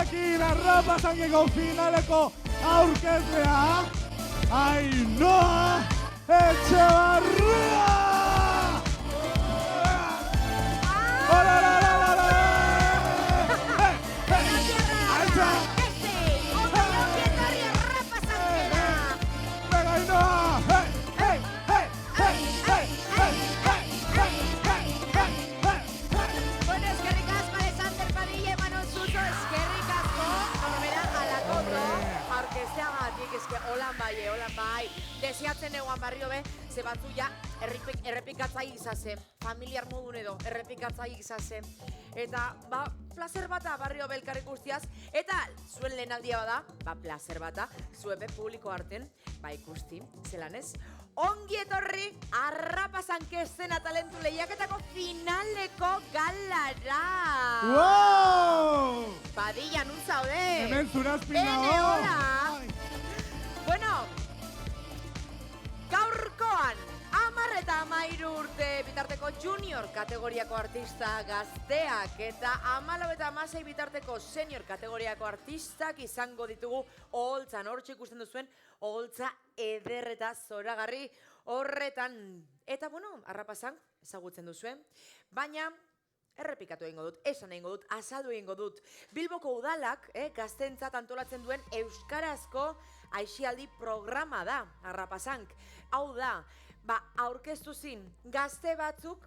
Honekin arrapa zankeko finaleko aurkezlea, Ainhoa Etxebarria! Hola, la, la, la, la! Venga, Ainhoa! Bueno, eskerrik asko Alexander Padilla, Emanuel Suso, eskerrik asko. Normera, alakoto, aurkezteagatik, eske holan bai. Desiatzen eguan barrio be, ze batzu ja errepikatzai izase, familiar modun edo, errepikatzai izase. Eta, placer bata barrio belkarrik guztiaz, eta zuen lehenaldia bada, placer bata, zuebe publiko arten, ikusti, zelan ez? Ongi etorri, Arrapasan kezena talentu lehiaketako finaleko galara! Wow! Padilla, nun zaude? Hemen zurazpina Bene, hola! Bueno, gaurkoan, 10 eta 13 urte bitarteko junior kategoriako artista gazteak eta 14 eta 16 bitarteko senior kategoriako artistak izango ditugu oholtzan. Hortxe ikusten duzuen oholtza eder eta zoragarri horretan. Eta bueno, Arrapasan ezagutzen duzuen, baina errepikatu egingo dut, esan egingo dut, azaldu egingo dut. Bilboko udalak gazteentzat antolatzen duen euskarazko aisialdi programa da Arrapasank. Hau da, aurkeztu zin gazte batzuk,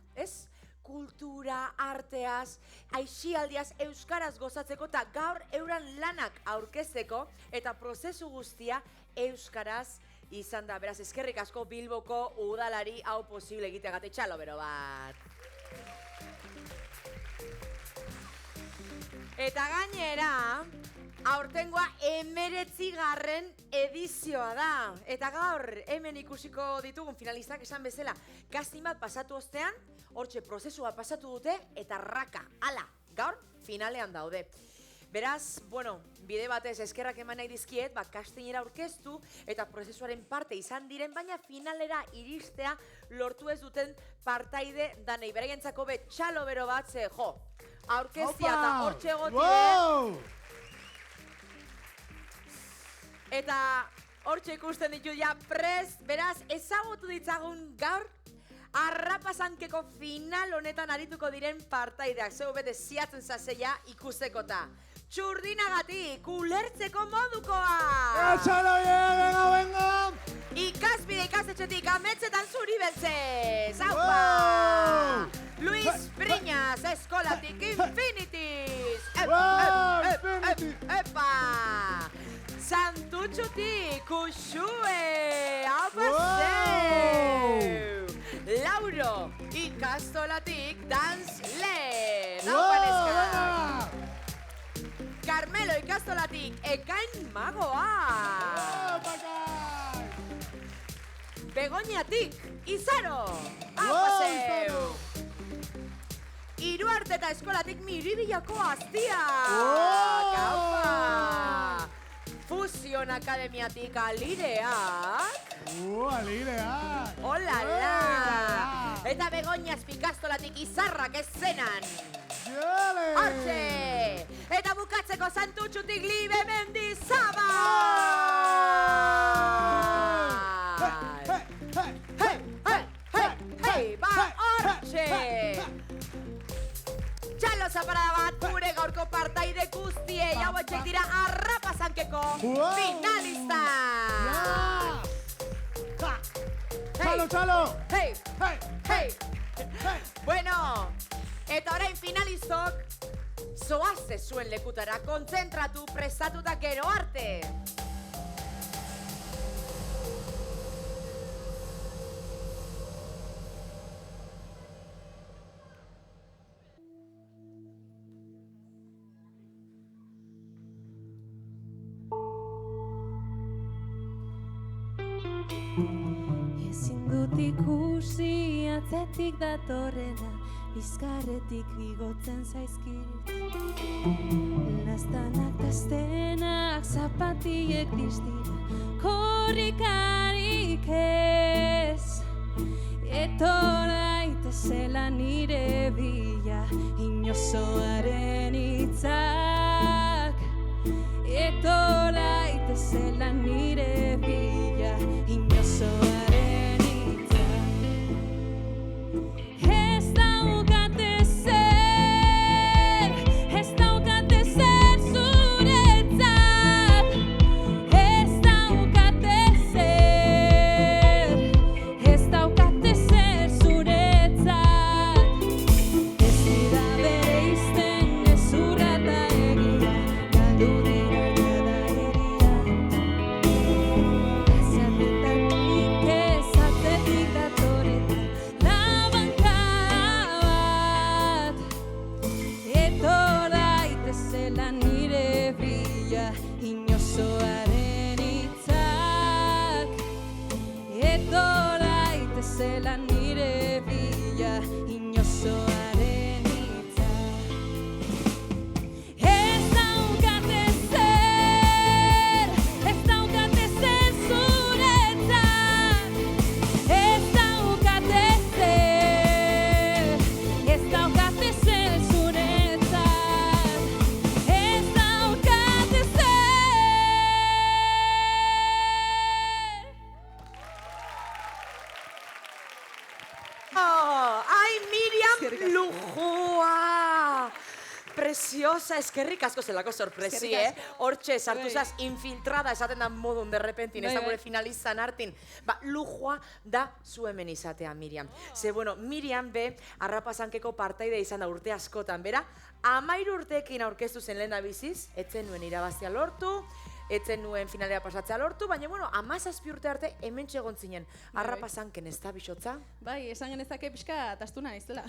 kultura, arteaz, aisialdiaz euskaraz gozatzeko eta gaur euran lanak aurkezteko eta prozesu guztia euskaraz izan da. Beraz, eskerrik asko Bilboko udalari hau posible egiteagatik, txalo bero bat. Eta gainera, aurtengoa 19. edizioa da. Eta gaur hemen ikusiko ditugun finalistak esan bezala. Casting bat pasatu ostean, hortxe prozesua pasatu dute eta raka, ala, gaur finalean daude. Beraz, bueno, bide batez eskerrak eman nahi dizkiet, castingera aurkeztu eta prozesuaren parte izan diren, baina finalera iristea lortu ez duten partaide danei. Beraientzako txalo bero bat ze, aurkeztia eta hortxe egotide. Eta hortxe ikusten ditu ja prest, beraz, ezagutu ditzagun gaur Arrapasankeko final honetan arituko diren partaideak. Zeu bete ziatzen zazeia ikusteko-ta. Txurdinagatik, ulertzeko modukoa! Etxalo, venga! Ikasbide ikasetxetik ametzetan zuri beltzez! Aupa! Luis Briñas, eskolatik Infinitis! Epa! Santutxutik, Uxue! Aupa zeu! Lauro, ikastolatik Dansle! Aupa neskak! Carmelo, ikastolatik Ekain Magoa! Begoñatik Izaro! Aupa zeu! Iruarte eta eskolatik Miribillako Aztia! Aupa! Fusion Akademiatik Alireak! Alireak! Olala! Eta Begoñaz pikastolatik Izarrak eszenan! Hortxe! Eta bukatzeko Santutxutik Libe Mendizabal! Hei! Hortxe! Txalo zaparada bat gure gaurko partaide guztiei hauetxek dira Arrapasankeko finalista! Txalo! Hei! Bueno, eta orain finalistok zoazte zuen lekutara, kontzentratu, prestatu eta gero arte! Ezin dut ikusi atzetik datorrena, bizkarretik bigotzen zaizkit. Laztanak taztenak, zapatiek distira, korrikarik ez. Etora itezela nire bila, inozoaren hitzak. zela nire bila inozoaren hitza. Ez daukate zer, ez daukate zer zuretzat. Ez daukate zer, ez daukate zer zuretzat. Ez dira bereizten gezurra eta egia, galdu dira gadaeria. Azerretatik ez atzetik datoreta labanka bat. Etor daitezela nire bila inozoaren hitzak. Etor daitezela nire bila inozoaren hitzak. Ez daukate zer, ez daukate zer zuretzat. Ez daukate zer, ez daukate zer zuretzat. Ez daukate zer. Ai, Miriam Eskerrik asko. Lujua! Preciosa, eskerrik asko zelako sorpresi, Eskerrik asko. Hortxe, sartu Bai. zaz, infiltrada esaten da modun derrepentin, ez da Bai, gure bai. finalizan hartin. Ba, Lujua da zu hemen izatea, Miriam. Ze, bueno, Miriam be, arrapasankeko partaide izan da urte askotan, bera, 13 urteekin aurkeztu zen lehen da biziz, etzen nuen irabazia lortu, etzen nuen finalea pasatzea lortu, baina, bueno, 17 urte arte hemen txegon zinen. Arrapasanken ez da, bisotza? Bai, esan genezake pixka tastuna naizela.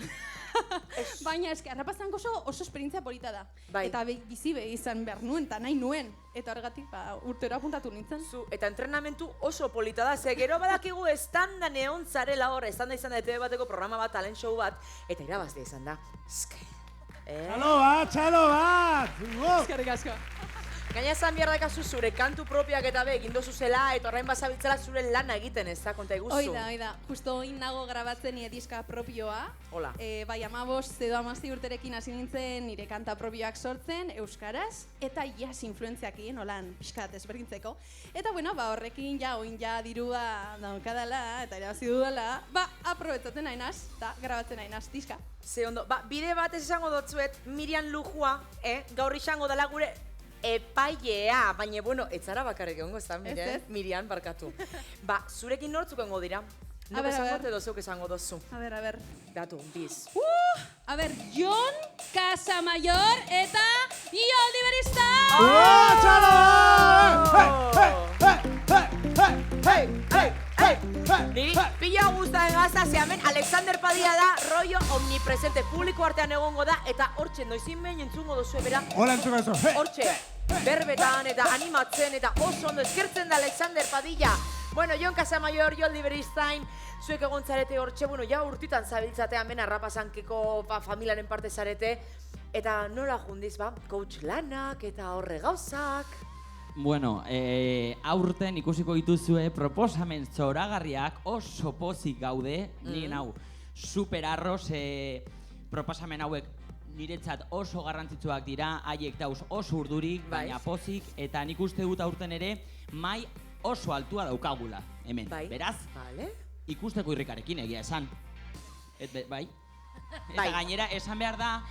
Baina eske arrapazango oso esperientzia polita da. Bai. Eta bizi be izan behar nuen, eta nahi nuen. Eta horregatik, urtero apuntatu nintzen. Zu, eta entrenamentu oso polita da, ze gero badakigu estandan egon zarela hor, estanda izan da ETV bateko programa bat, talent show bat, eta irabazte izan da. Txalo bat! Eskerrik asko. Gaina esan behar dakazu zure kantu propiak eta be, egin dozu zela, eta orain bazabiltzela zure lana egiten, ez da, konta iguzu. Hoi da. Justo oin nago grabatzen nire diska propioa. Hola. Bai, 15 edo 16 urterekin hasi nintzen nire kanta propioak sortzen, euskaraz, eta jazz influentziakin, holan, pixkat ezberdintzeko. Eta bueno, horrekin oin dirua daukadala, eta irabazi dudala, aprobetzaten nahi naz, eta grabatzen nahi naz, diska. Ze ondo, bide batez esango dotzuet, Miriam Lujua, gaur izango dela gure epailea, baina, bueno, etzara bakarrik egongo, ez da, Miriam, barkatu. Zurekin nortzuk egongo dira? Nuk esango edo zeuk esango dozu? A ber. Datu, biz. A ber, Jon Casamayor eta Ioldi Berista! Txalo Niri pila guztaren gazta, ze hemen Alexander Padilla da, rollo omnipresente, publiko artean egongo da, eta hortxe, noizin behin entzungo dozu bera, Hola entzuko ezo. hortxe, berbetan eta animatzen eta oso ondo eskertzen da Alexander Padilla. Bueno, Jon Casamayor, Ioldi Beristain, zuek egon zarete hortxe, bueno, ja urtitan zabiltzate hemen arrapasankeko familiaren parte zarete, eta nola jundiz, coach lanak eta horre gauzak. Bueno, aurten ikusiko dituzue proposamen zoragarriak oso pozik gaude, nire hau super arroz proposamen hauek niretzat oso garrantzitsuak dira, haiek dauz oso urdurik, baina pozik, eta nik uste dut aurten ere mai oso altua daukagula, hemen. Beraz, ikusteko irrikarekin egia esan. Bai? Eta gainera, esan behar da,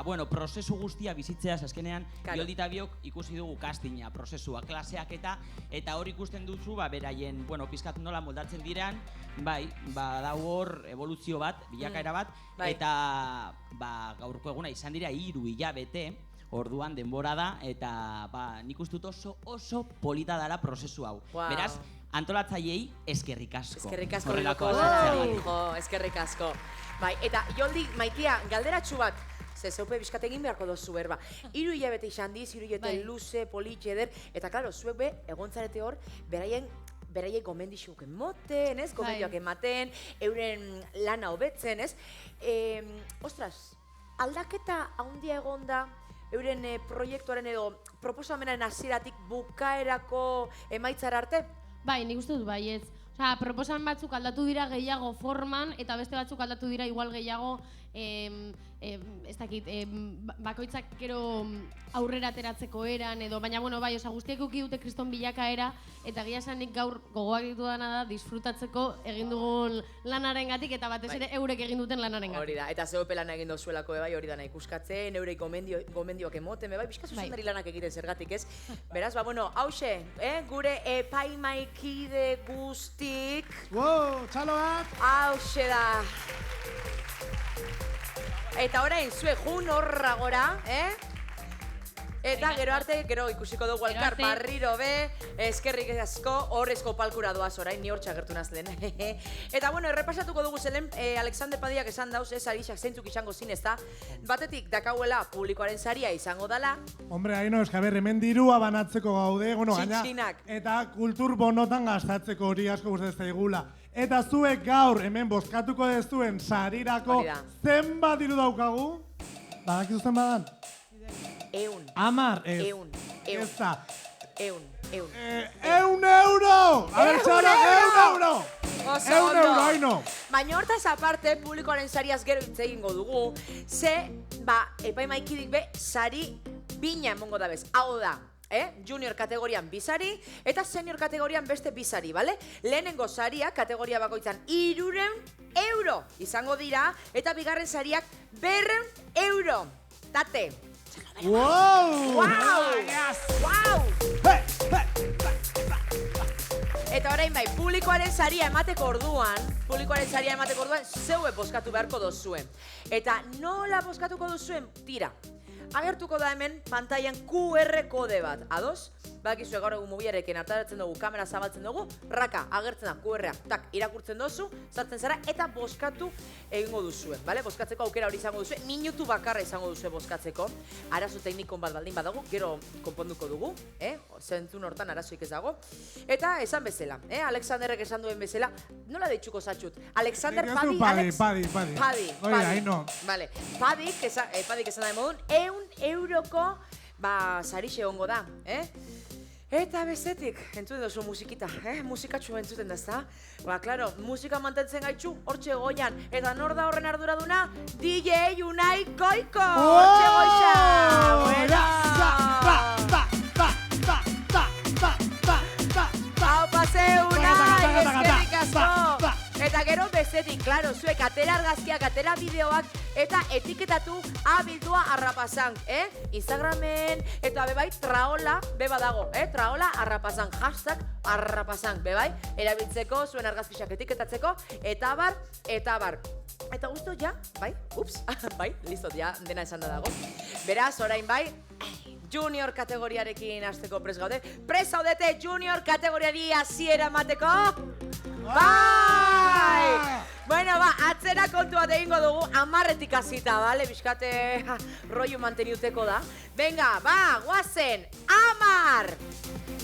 bueno, prozesu guztia bizitzeaz azkenean, Ioldi eta biok ikusi dugu castinga, prozesua, klaseak eta hor ikusten duzu, beraien, bueno, pizkat nola moldatzen diren, dau hor evoluzio bat, bilakaera bat, eta gaurko eguna izan dira 3 hilabete, orduan denbora da, eta nik uste dut oso polita dela prozesu hau. Beraz, antolatzaileei eskerrik asko. Eskerrik asko. Eskerrik asko. Eta Ioldi, Maitia, galderatxu bat, ze zeupe bizkat egin beharko dozu berba. 3 hilabete izan diz, 3 hilabete luze, politxe eder, eta klaro, zuek be, egontzarete hor, beraiek gomendixuk emoten, ez? Gomendioak ematen, euren lana hobetzen, ez? Ostras, aldaketa handia egon da, euren proiektuaren edo proposamenaren hasieratik bukaerako emaitzara arte? Bai, nik uste dut baietz. Osea, proposamen batzuk aldatu dira gehiago forman, eta beste batzuk aldatu dira igual gehiago ez dakit, bakoitzak gero aurrera ateratzeko eran edo, baina bueno, bai, oza, guztiek uki dute kriston bilakaera, eta egia esanik gaur gogoak ditu dana da disfrutatzeko egin dugun lanarengatik eta batez ere eurek egin duten lanarengatik. Hori da, eta zeupe lan egin dozuelako bai, hori dana ikuskatzen, eurek gomendioak emoten, bai, pixka zuzendari lanak egiten zergatik, ez? Beraz, ba, bueno, hause, gure epaimaikide guztik, Wow, txalo bat. hause da. Eta orain, zue jun horra gora, Eta gero arte, gero ikusiko dugu elkar barriro be, eskerrik asko, horrezko palkura doaz orain, ni hor txagertu nazten. Eta bueno, errepasatuko dugu zelen, Alexander Padiak esan dauz, sarixak zeintzuk izango zin, ezta? Batetik, dakauela publikoaren saria izango dala. Hombre, haino, eskaber, hemen dirua banatzeko gaude, bueno, gaina. Txintxinak. Eta kultur bonotan gastatzeko hori asko gustatzen zaigula. Eta zuek gaur hemen bozkatuko dezuen sarirako zenbat diru daukagu? Badakizu zenbat dan? 100. 10, ez. 100. Ez da. 100. 1 euro! A ber, txalo, 1 euro! Oso 1 ondo. euro, haino. Baina hortaz aparte, publikoaren sariaz gero hitz egingo dugu, ze, epaimaikidik be, sari bina emongo da bez. Hau da, junior kategorian 2 sari, eta senior kategorian beste 2 sari, bale? Lehenengo saria, kategoria bakoitzan 300 euro izango dira, eta bigarren sariak 200 euro. Tate. Wow! Wow! Eta orain bai, publikoaren saria emateko orduan, zeue bozkatu beharko dozuen. Eta nola bozkatuko duzuen? Tira, agertuko da hemen pantailan QR kode bat. Ados? Badakizue gaur egun mugiarekin ataratzen dugu, kamera zabaltzen dugu, raka, agertzen da QR-a, tak, irakurtzen dozu, sartzen zara, eta bozkatu egingo duzue, bale? Bozkatzeko aukera hori izango duzue, minutu bakarra izango duzue bozkatzeko, arazo teknikon bat baldin badago, gero konponduko dugu, zentzun hortan arazoik ez dago, eta esan bezala, Alexanderrek esan duen bezala, nola deitzuko zatxut? Alexander Padi, Alex? Padi. Vale, Padik esan da modun, 100 euroko, sarixe hongo da, Eta bestetik, entzuten duzu musikita, musikatxu entzuten da, ezta? Klaro, musika mantentzen gaitxu, hortxe goian. Eta nor da horren arduraduna? DJ Unai Goiko! Hortxe goixa! Hau pase Unai, eskerrik asko! Eta gero bestetik, klaro, zuek atera argazkiak, atera bideoak, eta etiketatu abildua arrapasan, Instagramen, eta bebai traola beba dago, traola arrapasan, hashtag arrapasan, bebai, erabiltzeko, zuen argazkiak etiketatzeko, eta bar. Eta guztu ja, bai, bai, listot, ja, dena esan da dago. Beraz, orain bai, junior kategoriarekin hasteko prest gaude. Prest zaudete junior kategoriari hasiera emateko? Bai! Bueno, atzera kontu bat egingo dugu, 10-etik hasita, bale? Bizkate rollo manteniuteko da. Venga, guazen, 10!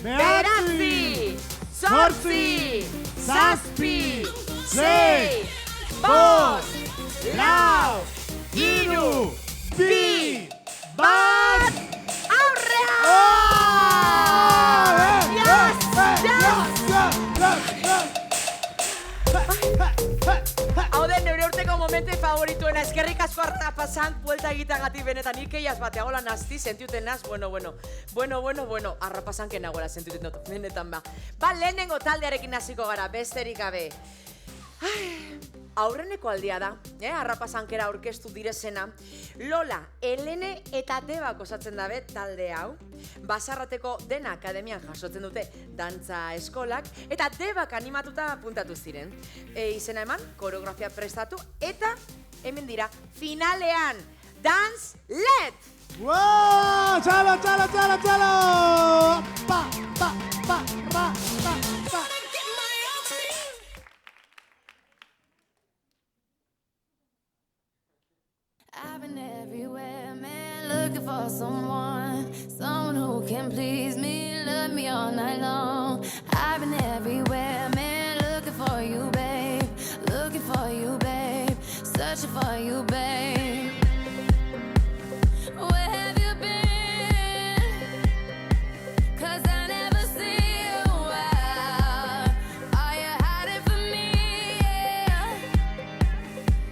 9! 8! 7! 6! 5! 4! 3! 2! 1! Aurrea! Hau den, neure urteko momentoi favorituena, eskerrik asko arrapasan puelta egitagatik benetan ikeiaz bateagola nazti, sentiuten naz, bueno, arrapasan kenagoela sentiuten dut, benetan ba. Lehenengo taldearekin hasiko gara, besterik gabe. Aurreneko aldia da, arrapasankera aurkeztu direzena, Lola, Elene eta Debak osatzen dabe talde hau, Basarrateko Dena Akademian jasotzen dute dantza eskolak, eta Debak animatuta puntatu ziren. Izena eman, koreografia prestatu, eta hemen dira, finalean, Dance Let! Wow! Txalo! I've been everywhere, man, looking for someone who can please me, love me all night long. I've been everywhere, man, looking for you, babe, searching for you, babe. Where have you been? 'Cause I never see you out. Are you hiding from me? Yeah.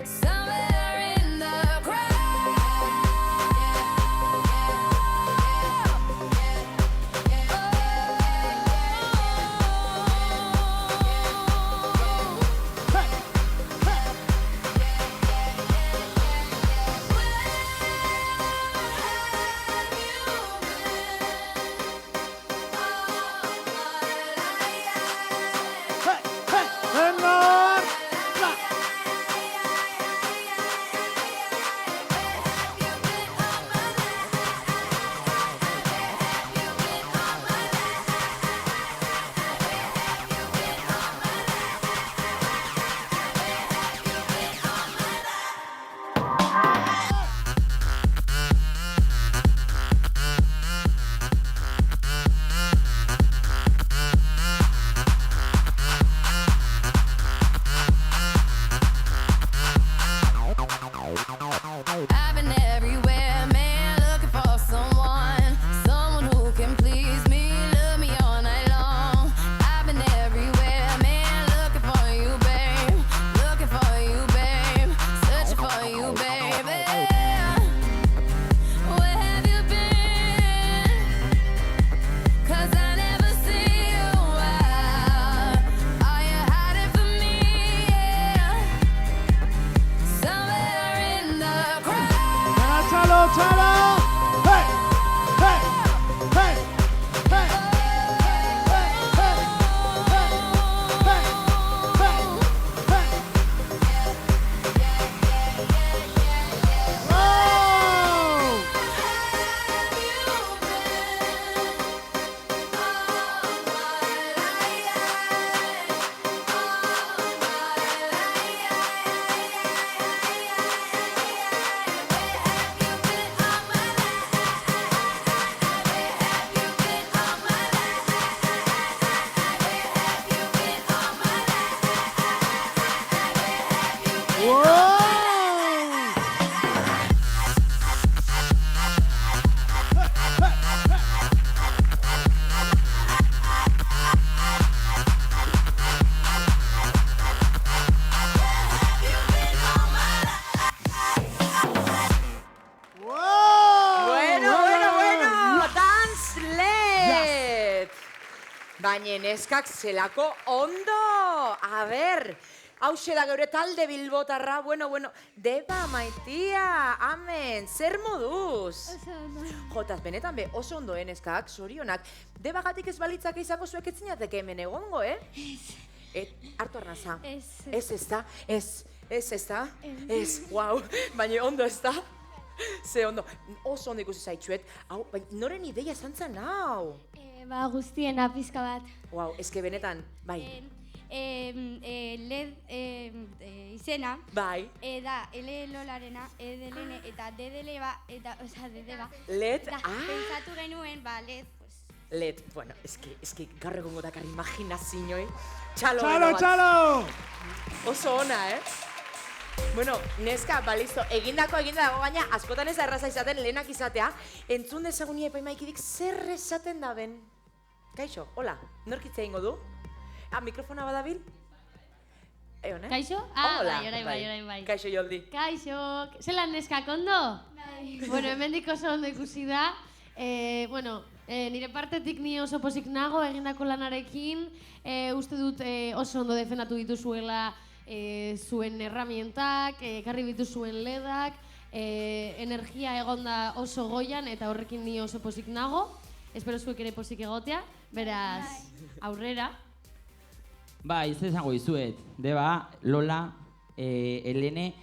Somewhere in the crowd. Baina neskak zelako ondo! A ber, hauxe da geure talde bilbotarra, bueno, Deba, Maitia, amen, zer moduz? Jotaz, benetan be, oso ondo, neskak, sorionak. Debagatik ez balitzak izango zuek etzinateke hemen egongo, Hartu arnaza. Ez ezta? Ez, guau, baina ondo ezta? Ze ondo, oso ondo ikusi zaitxuet. Hau, baina noren ideia zantzan, hau? Guztien apizka bat. Guau, eske benetan, bai. LED izena. Bai. Da, Lolarena, Delene eta Dedele eta, Dedeba. LED, Pentsatu genuen, LED, pues. LED, bueno, eski gaur egongo dakar imaginazioi. Txalo! Oso ona, Bueno, neska, balizo, egindako dago, baina askotan ez da erraza izaten lehenak izatea, entzun dezagun epaimaikidik zer esaten da ben. Kaixo, hola, norkitzea ingo du? Mikrofona badabil? Kaixo? Hola, orain bai. Kaixo, Joldi. Kaixo, zelan neskak ondo? Bai. Bueno, hemendik oso ondo ikusi da. Nire partetik ni oso pozik nago egindako lanarekin. Uste dut oso ondo defendatu dituzuela zuen erramientak, ekarri dituzuen ledak, energia egonda oso goian eta horrekin ni oso pozik nago. Espero zuek ere pozik egotea, beraz, aurrera. Bai, ez esango izuet, Deba, Lola, Helene,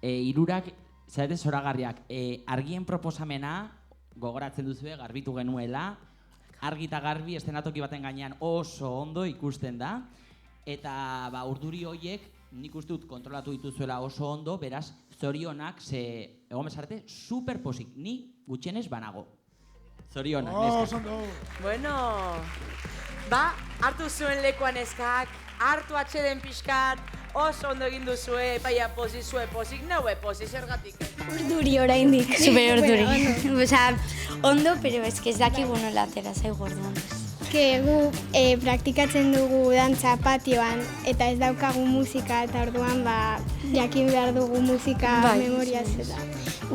hirurak zarete zoragarriak. Argien proposamena, gogoratzen duzue, garbitu genuela, argi eta garbi estenatoki baten gainean oso ondo ikusten da, eta urduri horiek nik uste dut kontrolatu dituzuela oso ondo, beraz, zorionak, ze egon bezarte, superposik, ni gutxienez banago. Zorionak, neskak. Bueno, hartu zuen lekuan neskak, hartu atxeden pixkat, oso ondo egin duzue, baina pozik naue, zergatik. Urduri oraindik. Super urduri. Ondo, pero ez dakigu nola atera zaigu orduan. Gu praktikatzen dugu dantza patioan eta ez daukagu musika eta orduan jakin behar dugu musika memoriaz eta.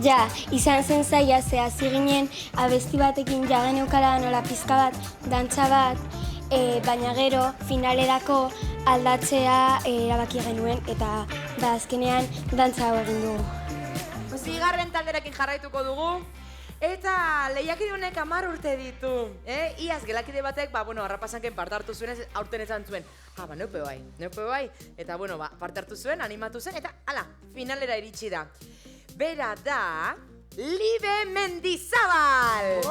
Ja, izan zen zaila ze hasi ginen abesti batekin jagen eukala nola pizka bat, dantza bat, baina gero finalerako aldatzea erabaki genuen eta azkenean dantza hau egin dugu. Zigarren talderekin jarraituko dugu. Eta lehiakidunek 10 urte ditu, Iaz gelakide batek, harrapasanken parte hartu zuen, aurten esan zuen. Neupe bai. Eta, parte hartu zuen, animatu zen, eta, finalera iritsi da. Bera da, Libe Mendizabal!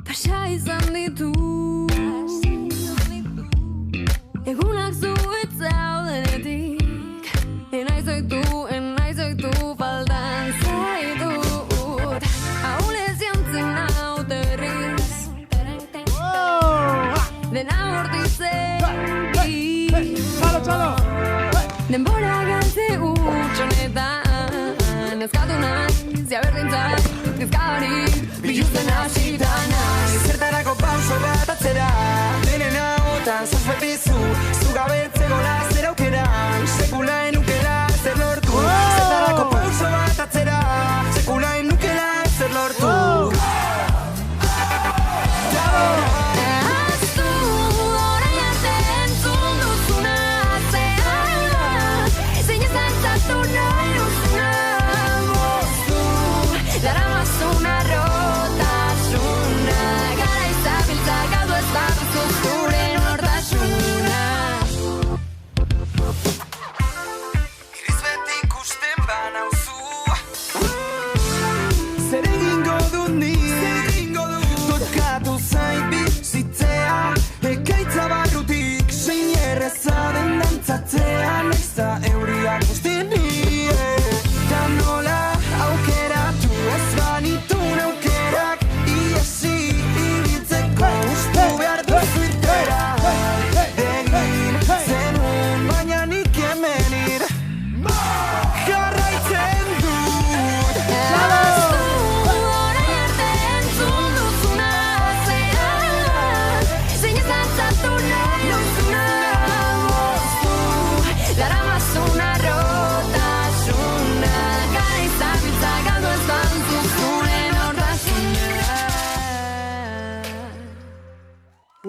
Pasa izan ditu egunak zuet zaudenetik Enaizoitu faltan zaitut Aulez jantzen nauterriz Dena hortitzegi Denbora galtze utxonetan Ezkatu nahi, ziaberdintzak, ezkabarik Biluzten hasita nahi Zertarako pauso bat atzera Denen ahotan zazpetizu Zugabetzegora zer aukeran Sekula enukela zer lortu Zertarako pauso bat atzera Sekula enukela zer lortu Ahaztu orain arte entzun duzuna Zean Zein ezan zatu nahi duzuna Moztu Daramazuna rotasuna Gara izabiltzak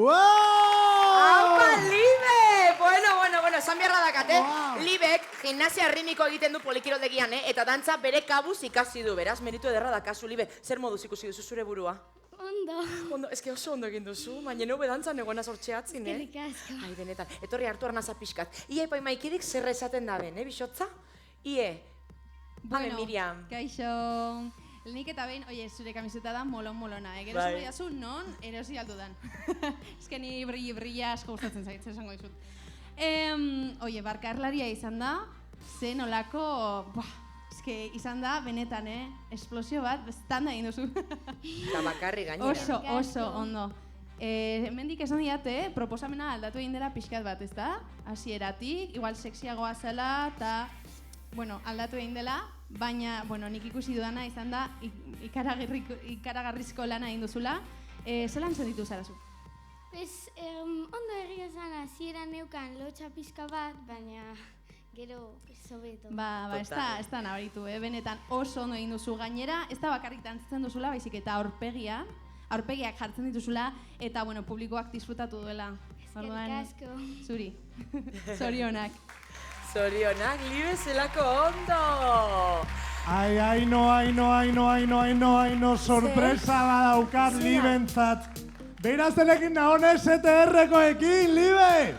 Aupa, Libe! Bueno, esan beharra dakate. Libek gimnasia ritmiko egiten du polikiroldegian, eta dantza bere kabuz ikasi du, beraz, meritu ederra dakazu, Libe. Zer moduz ikusi duzu zure burua? Ondo. Eske oso ondo egin duzu, baina nube dantzan egoena sortxeatzin, Eskerrik asko. Ai, benetan, etorri hartu arnaza pixkat. Ie, epaimaikidik zer esaten da ben, bixotza? Ie, Bueno, Miriam. Kaixo. Lehenik eta behin, zure kamiseta da molona. Gero zure jazu non erosi aldu dan. Eske ni brilla asko gustatzen zaitzen esango dizut. Barkarlaria izan da, ze nolako, eske izan da benetan, esplosio bat, standa egin duzu. Eta bakarri gainera. Oso ondo. Hemendik esan diate, proposamena aldatu egin dela pixkat bat, ezta? Hasieratik, igual sexiagoa zela, eta aldatu egin dela, baina, nik ikusi dudana izan da ikaragarrizko lana egin duzula. Zelan sentitu zarazu? Ondo egia esan hasieran neukan lotxa pixka bat, baina gero sobeto. Ez da nabaritu, benetan oso ondo egin duzu gainera, ez da bakarrik dantzatzen duzula, baizik eta aurpegiak jartzen dituzula, eta publikoak disfrutatu duela. Eskerrik asko. Zuri, zorionak. Zorionak, Libe, zelako ondo! Aino, sorpresa badaukat Libentzat. Beraz elekin nahon STR-koekin, Libe!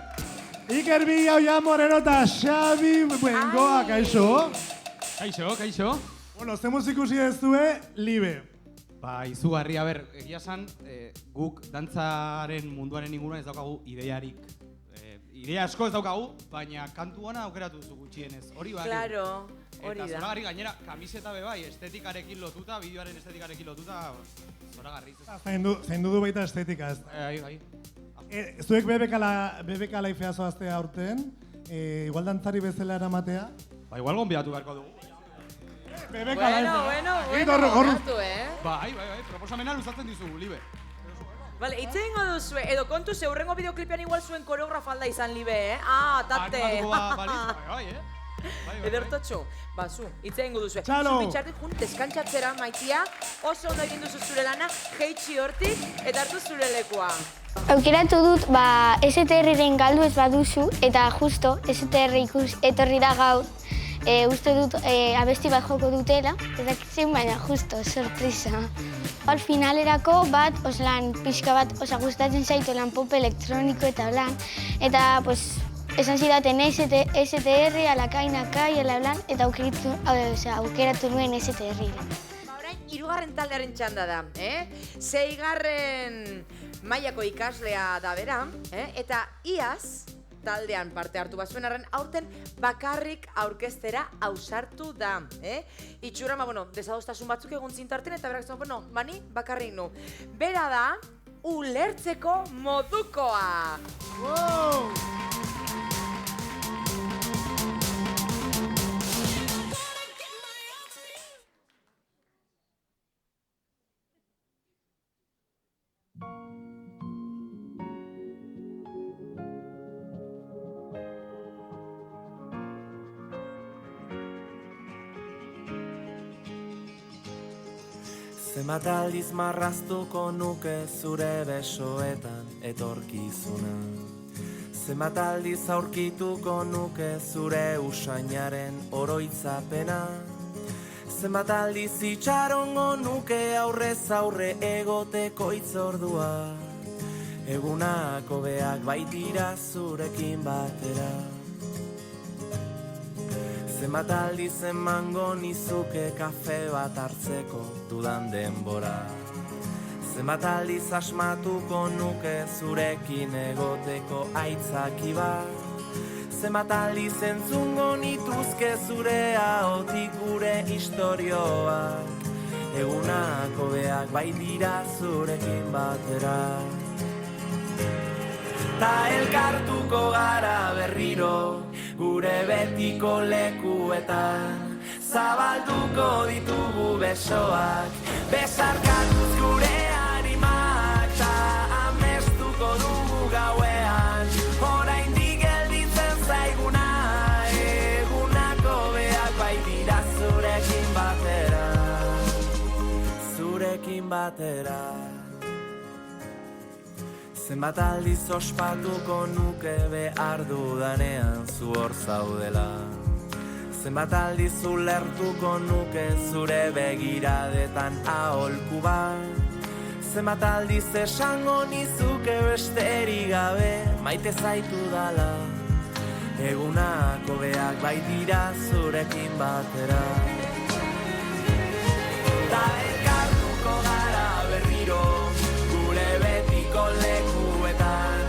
Iker Villa, Moreno eta Xabi Bengoa, kaixo? Kaixo. Bueno, ze musikusi ez due, Libe. Izugarri, egia esan, guk dantzaren munduaren inguruan ez daukagu ideiarik. Idea asko ez daukagu, baina kantu ona aukeratu duzu gutxienez. Hori baki. Claro, hori da. Eta zoragarri gainera, kamiseta bebai, estetikarekin lotuta, bideoaren estetikarekin lotuta, zoragarri. Zain dudu baita estetika ez. Bai. Zuek BBK Life zoaztea aurten, igual dantzari bezala eramatea. Igual gonbidatu beharko dugu. BBK Bueno, Bai, proposamena luzatzen dizugu, Libe. Vale, itse ingo duzue, edo kontu ze hurrengo bideoklipean igual zuen koreografa alda izan, Libe, tate! Bai, Edertotxo, zu, itse ingo duzue. Txalo! Zu bitxartik jun, deskantxatzera, Maitia, oso ondo egin duzu zure lana, jeitsi hortik, eta hartu zure lekua. Aukeratu dut, STR-ren galdu ez baduzu, eta justo STR etorri da gaur. Uste dut abesti bat joko dutela, ez dakitzen, baina justo, sorpresa. Al finalerako bat, lan pixka bat, gustatzen zaitu lan pop elektroniko eta lan. Eta, esan zidaten STR, alakainakai, alablan, eta aukeratu nuen STR-ren. Orain, 3. taldearen txanda da, 6. mailako ikaslea da bera, eta iaz, taldean parte hartu bazuen arren, aurten bakarrik aurkeztera ausartu da. Itxura, desadostasun batzuk egon zintarten, eta berak zuen, bani bakarrik nu. Bera da, ulertzeko modukoa. Zenbat aldiz marraztuko nuke zure besoetan etorkizuna. Zenbat aldiz aurkituko nuke zure usainaren oroitzapena. Zenbat aldiz itxarongo nuke aurrez aurre egoteko itzordua. Egunak hobeak baitira zurekin batera. Zenbat aldiz emango nizuke kafe bat hartzeko dudan denbora. Zenbat aldiz asmatuko nuke zurekin egoteko aitzaki bat. Zenbat aldiz entzungo nituzke zure ahotik gure istorioak. Egunak hobeak baitira zurekin batera. Ta elkartuko gara berriro, gure betiko lekuetan. Zabalduko ditugu besoak, besarkatuz gure animak. Ta amestuko dugu gauean, oraindik gelditzen zaiguna. Egunako beak baitira zurekin batera, zurekin batera. Zenbat aldiz ospatuko nuke behar dudanean zu hor zaudela. Zenbat aldiz ulertuko nuke zure begiradetan aholku bat. Zenbat aldiz esango nizuke besterik gabe maite zaitu dala. Egunak hobeak baitira zurekin batera. Ta elkartuko gara berriro gure betiko lekuetan.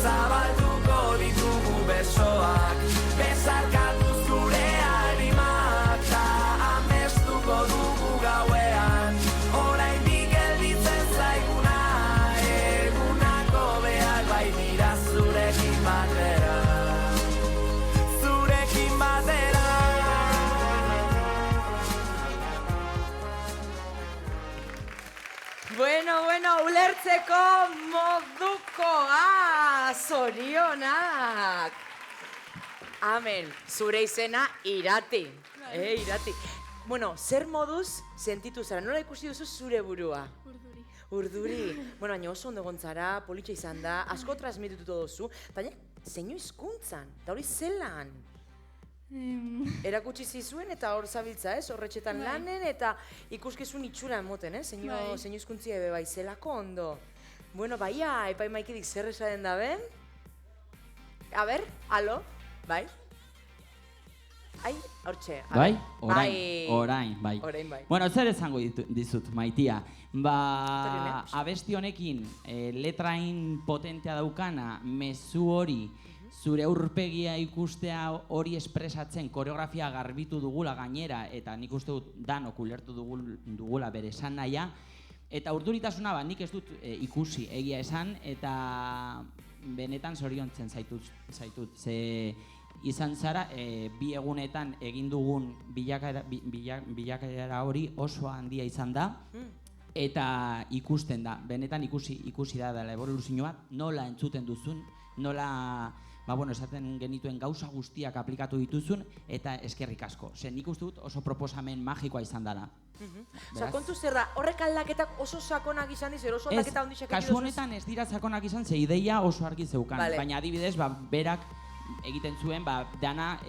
Zabalduko ditugu besoak, besarkatu zure harimak. Ta amestuko dugu gauean, oraindik gelditzen zaiguna. Egunak hobeak baitira zurekin batera. Zurekin batera. Bueno, ulertzeko modukoa, zorionak. Amen, zure izena Irati. Irati. Bueno, zer moduz sentitu zara? Nola ikusi duzu zure burua? Urduri. Bueno, baina oso ondo gontzara, politxa izan da, asko transmititu duzu, baina zeinu hizkuntzan, eta hori zelan? Erakutsi zizuen eta hor zabiltza, horretxetan lanen eta ikuskizun itxura emoten, zeinu hizkuntzia ebe bai, zelako ondo. Bueno, baia, epaimaikidik zer esaten da ben? A ber, alo, bai? Ai, hortxe. Bai? Orain, bai. Orain, bai. Bueno, zer esango dizut, Maitia. Abesti honekin letrain potentea daukana, mezu hori, zure aurpegia ikustea hori espresatzen koreografia garbitu dugula gainera, eta nik uste dut danok ulertu dugula bere esan nahia, eta urduritasuna nik ez dut ikusi egia esan, eta benetan zoriontzen zaitut. Ze izan zara, bi egunetan egin dugun bilakaera hori oso handia izan da, eta ikusten da, benetan ikusi da dela eboluzioa, nola entzuten duzun, nola esaten genituen gauza guztiak aplikatu dituzun, eta eskerrik asko. Nik uste dut oso proposamen magikoa izan dela. Osa, kontu zer da, horrek aldaketak oso sakonak izan dizu, oso aldaketa ondixak egin kasu honetan ez dira sakonak izan, ze ideia oso argi zeukan. Baina adibidez, berak egiten zuen, dana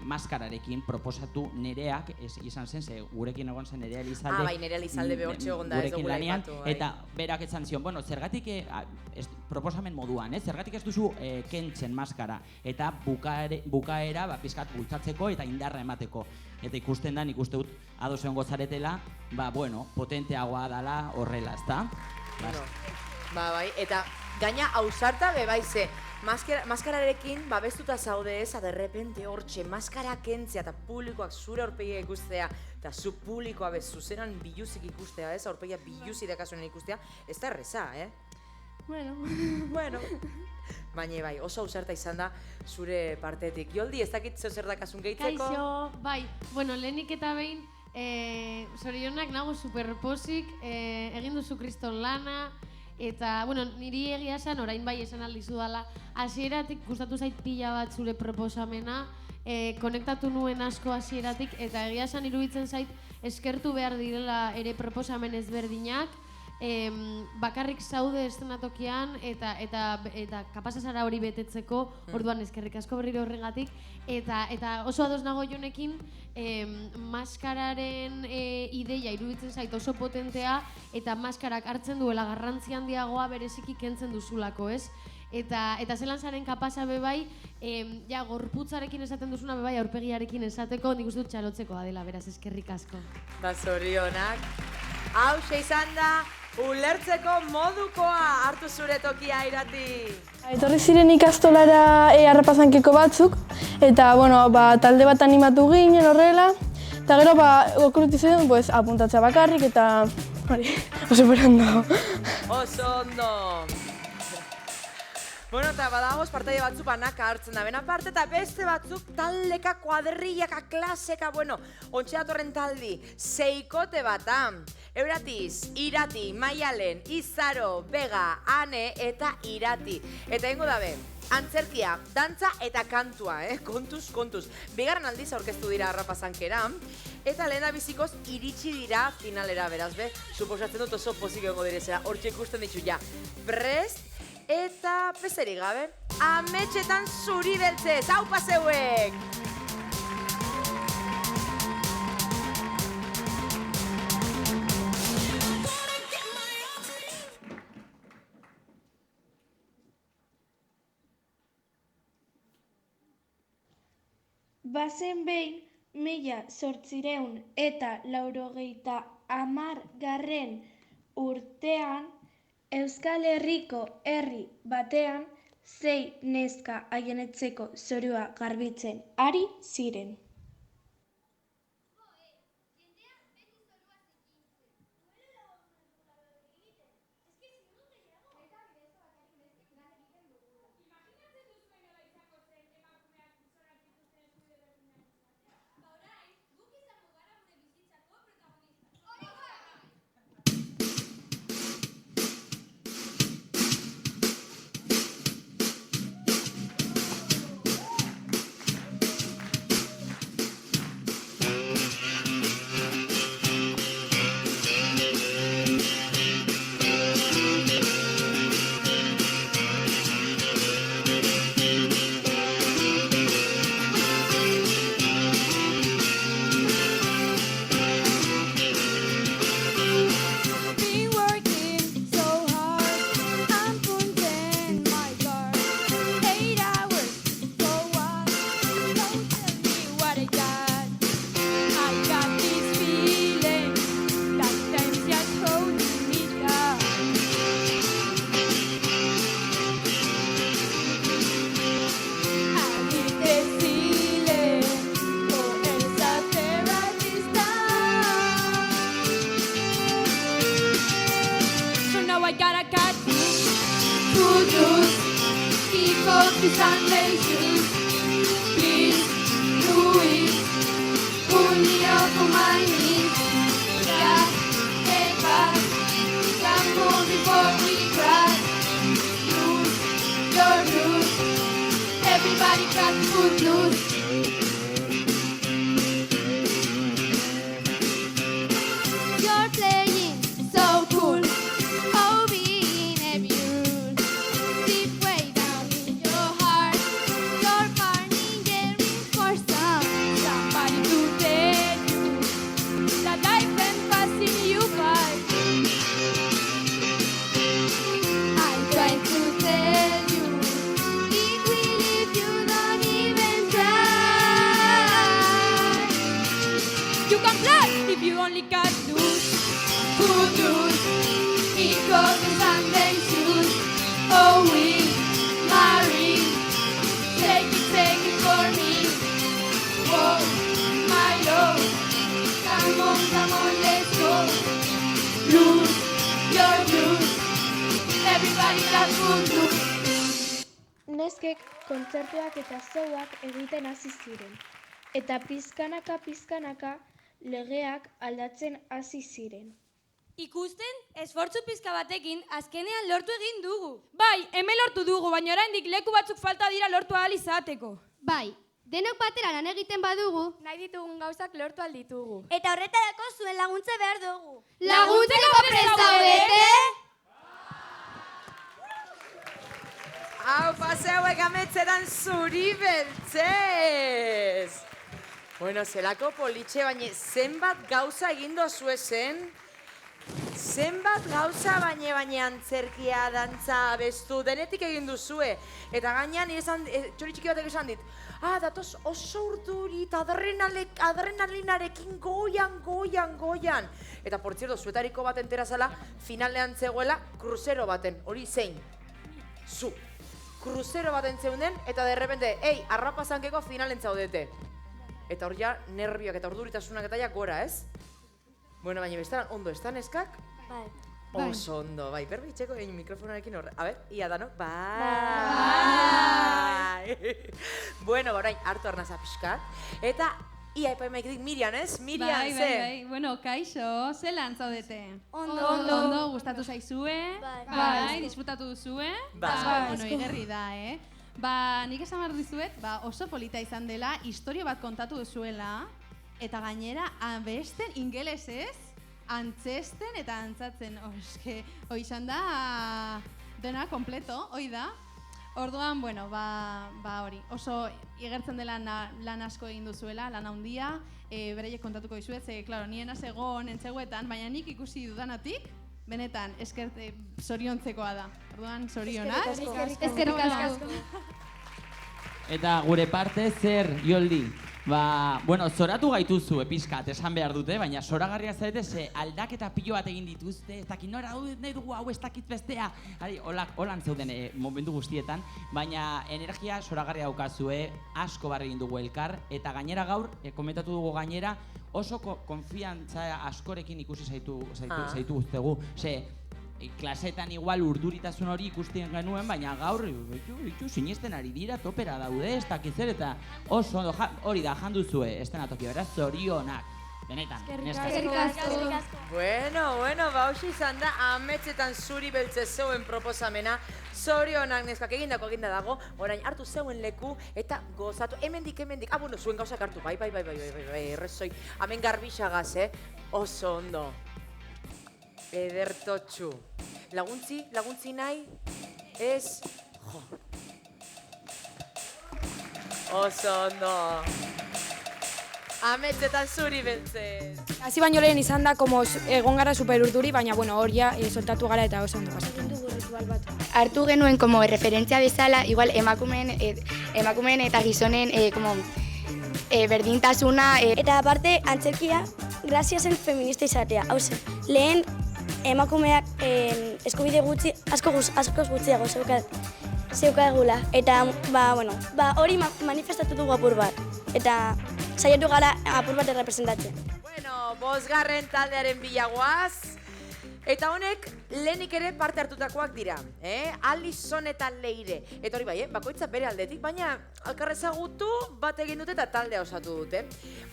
maskararekin proposatu nereak, izan zen, ze gurekin egon zen Nerea Elizalde. Bai, Nerea Elizalde behortxe egon da, ez dugula ipatu. Eta berak esan zion, zergatik proposamen moduan, zergatik ez duzu kentzen maskara, eta bukaera pizkat bultzatzeko eta indarra emateko. Eta ikusten da, nik uste dut, ados egon gozaretela, potenteagoa dala horrela, ezta? Bai, eta gaina ausarta bebaize, maskararekin babestuta zaude ez, derrepente hortxe, maskara kentzea eta publikoak zure aurpegia ikustea, eta zu publikoa zuzenan biluzik ikustea ez, aurpegia biluzik dakasunen ikustea, ez da erreza, Bueno. Baina bai, oso ausarta izan da zure partetik. Joldi, ez dakit zer dakasun gehitzeko? Kaixo, bai, lehenik eta behin, zorionak nago superposik, egin duzu kriston lana, eta, niri egia esan, orain bai esan aldizu dela, hasieratik gustatu zait pila bat zure proposamena, konektatu nuen asko hasieratik, eta egia esan iruditzen zait eskertu behar direla ere proposamen ezberdinak, bakarrik zaude eszenatokian eta kapasa zara hori betetzeko, orduan eskerrik asko berriro horregatik, eta oso ados nago Jonekin, maskararen ideia iruditzen zait oso potentea, eta maskarak hartzen duela garrantzi handiagoa bereziki kentzen duzulako, ez? Eta zelan zaren kapasa bebai, gorputzarekin esaten duzuna bebai, aurpegiarekin esateko, nik uste dut txalotzekoa dela, beraz, eskerrik asko. Zorionak. Hau, izan da, ulertzeko modukoa hartu zure tokia Irati. Etorri ziren ikastolara harrapazankeko batzuk, eta talde bat animatu ginen horrela, eta gero okurritu ziren apuntatzea bakarrik, eta oso berondo. Oso ondo. Eta badagoz partaide batzuk banaka hartzen da bena parte, eta beste batzuk taldeka, kuadrillaka, klaseka, ontxe datorren taldi, seikote bata. Euratiz, Irati, Maialen, Izaro, Bega, Ane eta Irati. Eta ingo dabe, antzerkia, dantza eta kantua, kontuz. Bigarren aldiz aurkeztu dira harrapazankera, eta lehen bizikoz iritsi dira finalera, beraz, suposatzen dut oso pozik egongo direzera, hortxe ikusten ditu ja. Prest, Eta bezerik gabe, ametxetan zuri beltzez, hau paseuek! Bazen behin, 1880 urtean, Euskal Herriko herri batean, 6 neska haien etxeko zorua garbitzen ari ziren. Everybody got the foot loose. You're playing so cool. Oh, being immune. Deep way down in your heart. You're burning there for somebody to tell you that life ain't passing you by. I'm trying to tell you. You can fly if you only got loose. Good news, it goes in Sunday shoes. Oh, we marry. Take it for me. Whoa, my love. Come on, let's go. Lose your blues. Everybody got good news. Neskek kontzertuak eta zeuak egiten hasi ziren. Eta pizkanaka legeak aldatzen hasi ziren. Ikusten, esfortzu pizka batekin azkenean lortu egin dugu. Bai, hemen lortu dugu, baina oraindik leku batzuk falta dira lortu ahal izateko. Bai, denok batera lan egiten badugu, nahi ditugun gauzak lortu ahal ditugu. Eta horretarako zuen laguntza behar dugu. Laguntzeko prest zaudete? Hau paseuek ametzetan zuri beltzez! Bueno, zelako politxe, baina zenbat gauza egin dozue zen? Zenbat gauza baina antzerkia, dantza, abestu, denetik egin duzue. Eta gainean, txori txiki batek esan dit, datoz oso urdurit, adrenalinarekin goian. Eta, por zierto, zuetariko bat entera zela, finalean zegoela, kruzero baten, hori zein? Zu. Kruzero baten zeunden, eta derrepente, arrapazankeko finalen zaudete. Eta hor ja, nervioak eta orduritasunak eta ja gora, ez? Bueno, baina bestaran, ondo, ez da neskak? Bai. Oso ondo, bai, perbitzeko egin mikrofonarekin horre. A ber, ia danok, bai! Bueno, orain, hartu arnaza pixkat. Eta, ia epaimaik dik Miriam, ez? Miriam, ze? Bai, bueno, kaixo, zelan zaudete? Ondo. Gustatu zaizue? Bai. Disfrutatu duzue? Bai. Bueno, igerri da, nik esan behar dizuet, oso polita izan dela, historio bat kontatu duzuela, eta gainera, abesten ingelesez, antzesten eta antzatzen. Hoi izan da dena, kompleto, hoi da. Orduan, bueno, hori, oso igertzen dela lan asko egin duzuela, lan handia, beraiek kontatuko dizuet, ze, klaro, nien egon entzeguetan, baina nik ikusi dudanatik, benetan, zoriontzekoa da. Orduan, zorionak. Eskerrik asko. Eta gure parte zer, Joldi? Bueno, zoratu gaituzu pixkat, esan behar dute, baina zoragarria zarete ze aldaketa pilo bat egin dituzte, ez dakit nora nahi dugu hau ez dakit bestea, holan zeuden momentu guztietan, baina energia zoragarria daukazue, asko barri egin dugu elkar, eta gainera gaur, komentatu dugu gainera, oso konfiantza askorekin ikusi zaitu guztegu, klasetan igual urduritasun hori ikusten genuen, baina gaur sinesten ari dira, topera daude, ez dakitzer, eta oso hori da janduzue estenatoki, beraz, zorionak. Benetan, Eskerrik asko. Bueno, hausi izan da, ametsetan zuri beltze zeuen proposamena, zorionak neskak egindako eginda dago, orain hartu zeuen leku eta gozatu, hemendik, bueno, zuen gauzak hartu, bai, errezoi, hemen garbixagaz, oso ondo. Edertotxu. Laguntzi nahi? Ez? Jo. Oso ondo. Ametsetan zuri beltzen. Hasi baino lehen izan da, egon gara super urduri, baina bueno, hor ja soltatu gara eta oso ondo pasatzen. Hartu genuen como referentzia bezala, igual emakumeen eta gizonen berdintasuna. Eta aparte, antzerkia, grazia zen feminista izatea. Hau zen, lehen emakumeak eskubide gutxi, asko gutxiago zeukagula. Eta, hori manifestatu dugu apur bat. Eta saiatu gara apur bat errepresentatzen. Bueno, 5. taldearen bilagoaz. Eta honek, lehenik ere parte hartutakoak dira. Alison eta Leire. Eta hori bai, bakoitza bere aldetik, baina alkarrezagutu bat egin dute eta taldea osatu dute.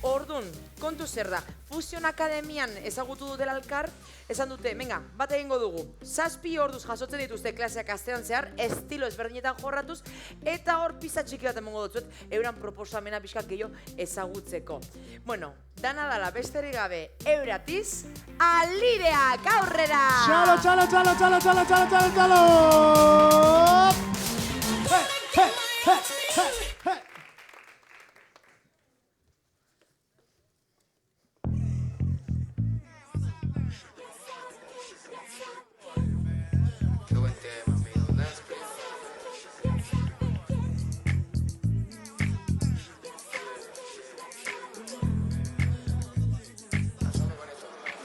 Ordun, kontu zer da, Fusion Akademian ezagutu dutela elkar, esan dute, venga, bat egingo dugu. 7 orduz jasotzen dituzte klaseak astean zehar, estilo ezberdinetan jorratuz, eta hor pizza txiki bat emongo dutzuet, euran proposamena pixkak gehiago ezagutzeko. Bueno, dana dala besterik gabe, euratiz, alireak aurrera! Txalo! Hey!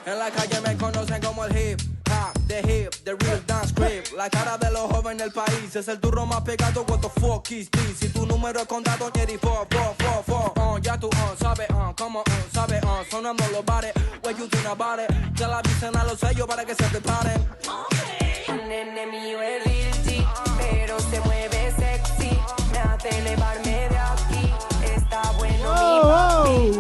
En la calle me conocen como el hip hop, the real dance creep. La cara de los jóvenes del país es el turro más pegado. What the fuck is this? Si tu número es condado, Jerry, ya tú sabes, como sabes, sonando los bares. What you think about it? Que la avisen a los sellos para que se preparen. Un nene mío es real G, pero se mueve sexy. Me hace elevarme de aquí. Está bueno mi papi.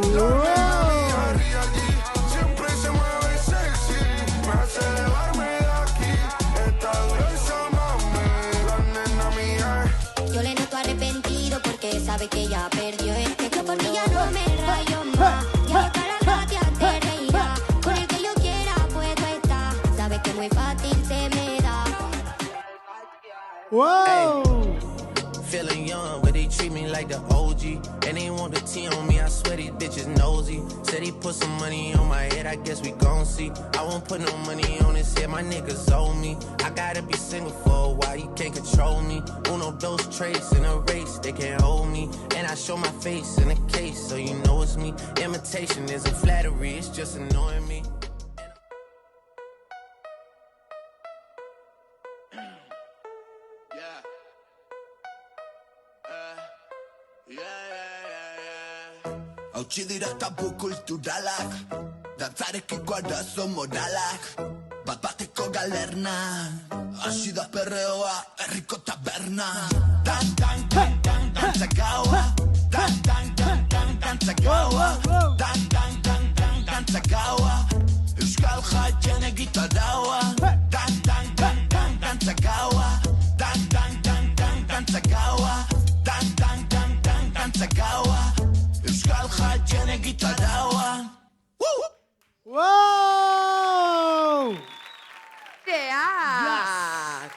Sabe que ya perdió este que porque ya no me rayo más. Ya para la ya te reirá. Con el que yo quiera puedo estar. Sabe que muy fácil se me da. Wow! Feeling young, but they treat me like the OG. And they want the T on me, I swear these bitches nosy. Said he put some money on my head, I guess we gon' see. I won't put no money on his head, my niggas owe me. I gotta be single for a while, you can't control me. Uno, those traits in a race, they can't hold me. And I show my face in a case, so you know it's me. Imitation isn't flattery, it's just annoying me. Hautsi dira tabu kulturalak, dantzarekiko arazo moralak, bat-bateko galerna, hasi da perreoa herriko taberna. Dantza gaua, dantza gaua, dantza gaua, euskal jaien egitaraua. Dantza gaua, dantza gaua, dantza gaua. Euskal jaien egitaraua. Wow! Teak!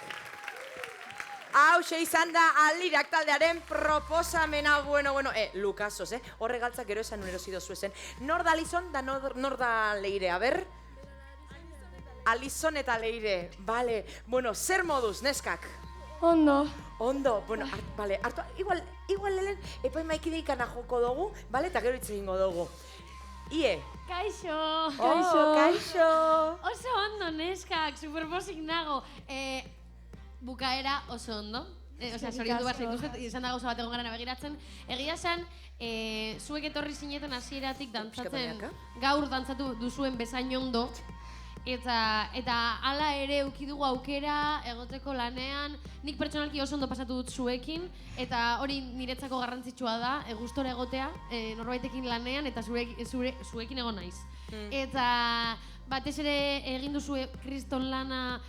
Hauxe izan da Alirak taldearen proposamena, bueno, Lukasos, horre galtzak gero esan erosido zuezen. Nor da Alison da nor da Leire, a ber? Alison eta Leire, bale. Bueno, zer moduz, neskak? Ondo. Ondo, bueno, bale, hartu, igual lehen epaimaikideikana joko dugu, bale, eta gero hitz egingo dugu. Ie. Kaixo. Kaixo. Oso ondo, neskak, superposik nago. Bukaera oso ondo. Osea, zoriondu bat zaituzet, izan da gauza bat egon garana begiratzen. Egia esan, zuek etorri zineten hasieratik dantzatzen, gaur dantzatu duzuen bezain ondo. Eta hala ere eduki dugu aukera egoteko lanean, nik pertsonalki oso ondo pasatu dut zuekin, eta hori niretzako garrantzitsua da, gustora egotea, norbaitekin lanean, eta zuekin egon naiz. Eta batez ere egin duzue kriston lana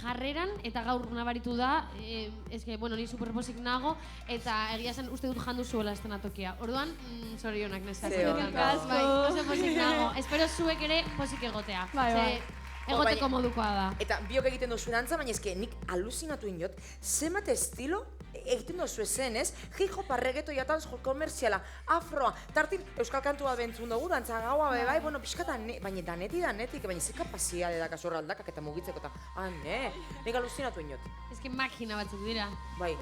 jarreran, eta gaur nabaritu da, ni superposik nago, eta egia zen uste dut jandu zuela estenatokia. Orduan, zorionak nesak. Bai, oso posik nago. Espero zuek ere posik egotea. Bai. Egoteko modukoa da. Eta biok egiten duzu dantza, baina nik aluzinatu inot, zenbat estilo egiten duzu ezen, ez? Hip-hop, reggaeton, jatanz, komerziala, afroa, tartin euskal kantua bentzun dugu, dantza gaua, bai, bueno, pixkata, baina danetik, baina ze kapaziade da kasorra aldakak eta mugitzeko eta, nik aluzinatu inot. Ezki makina batzuk dira. Bai.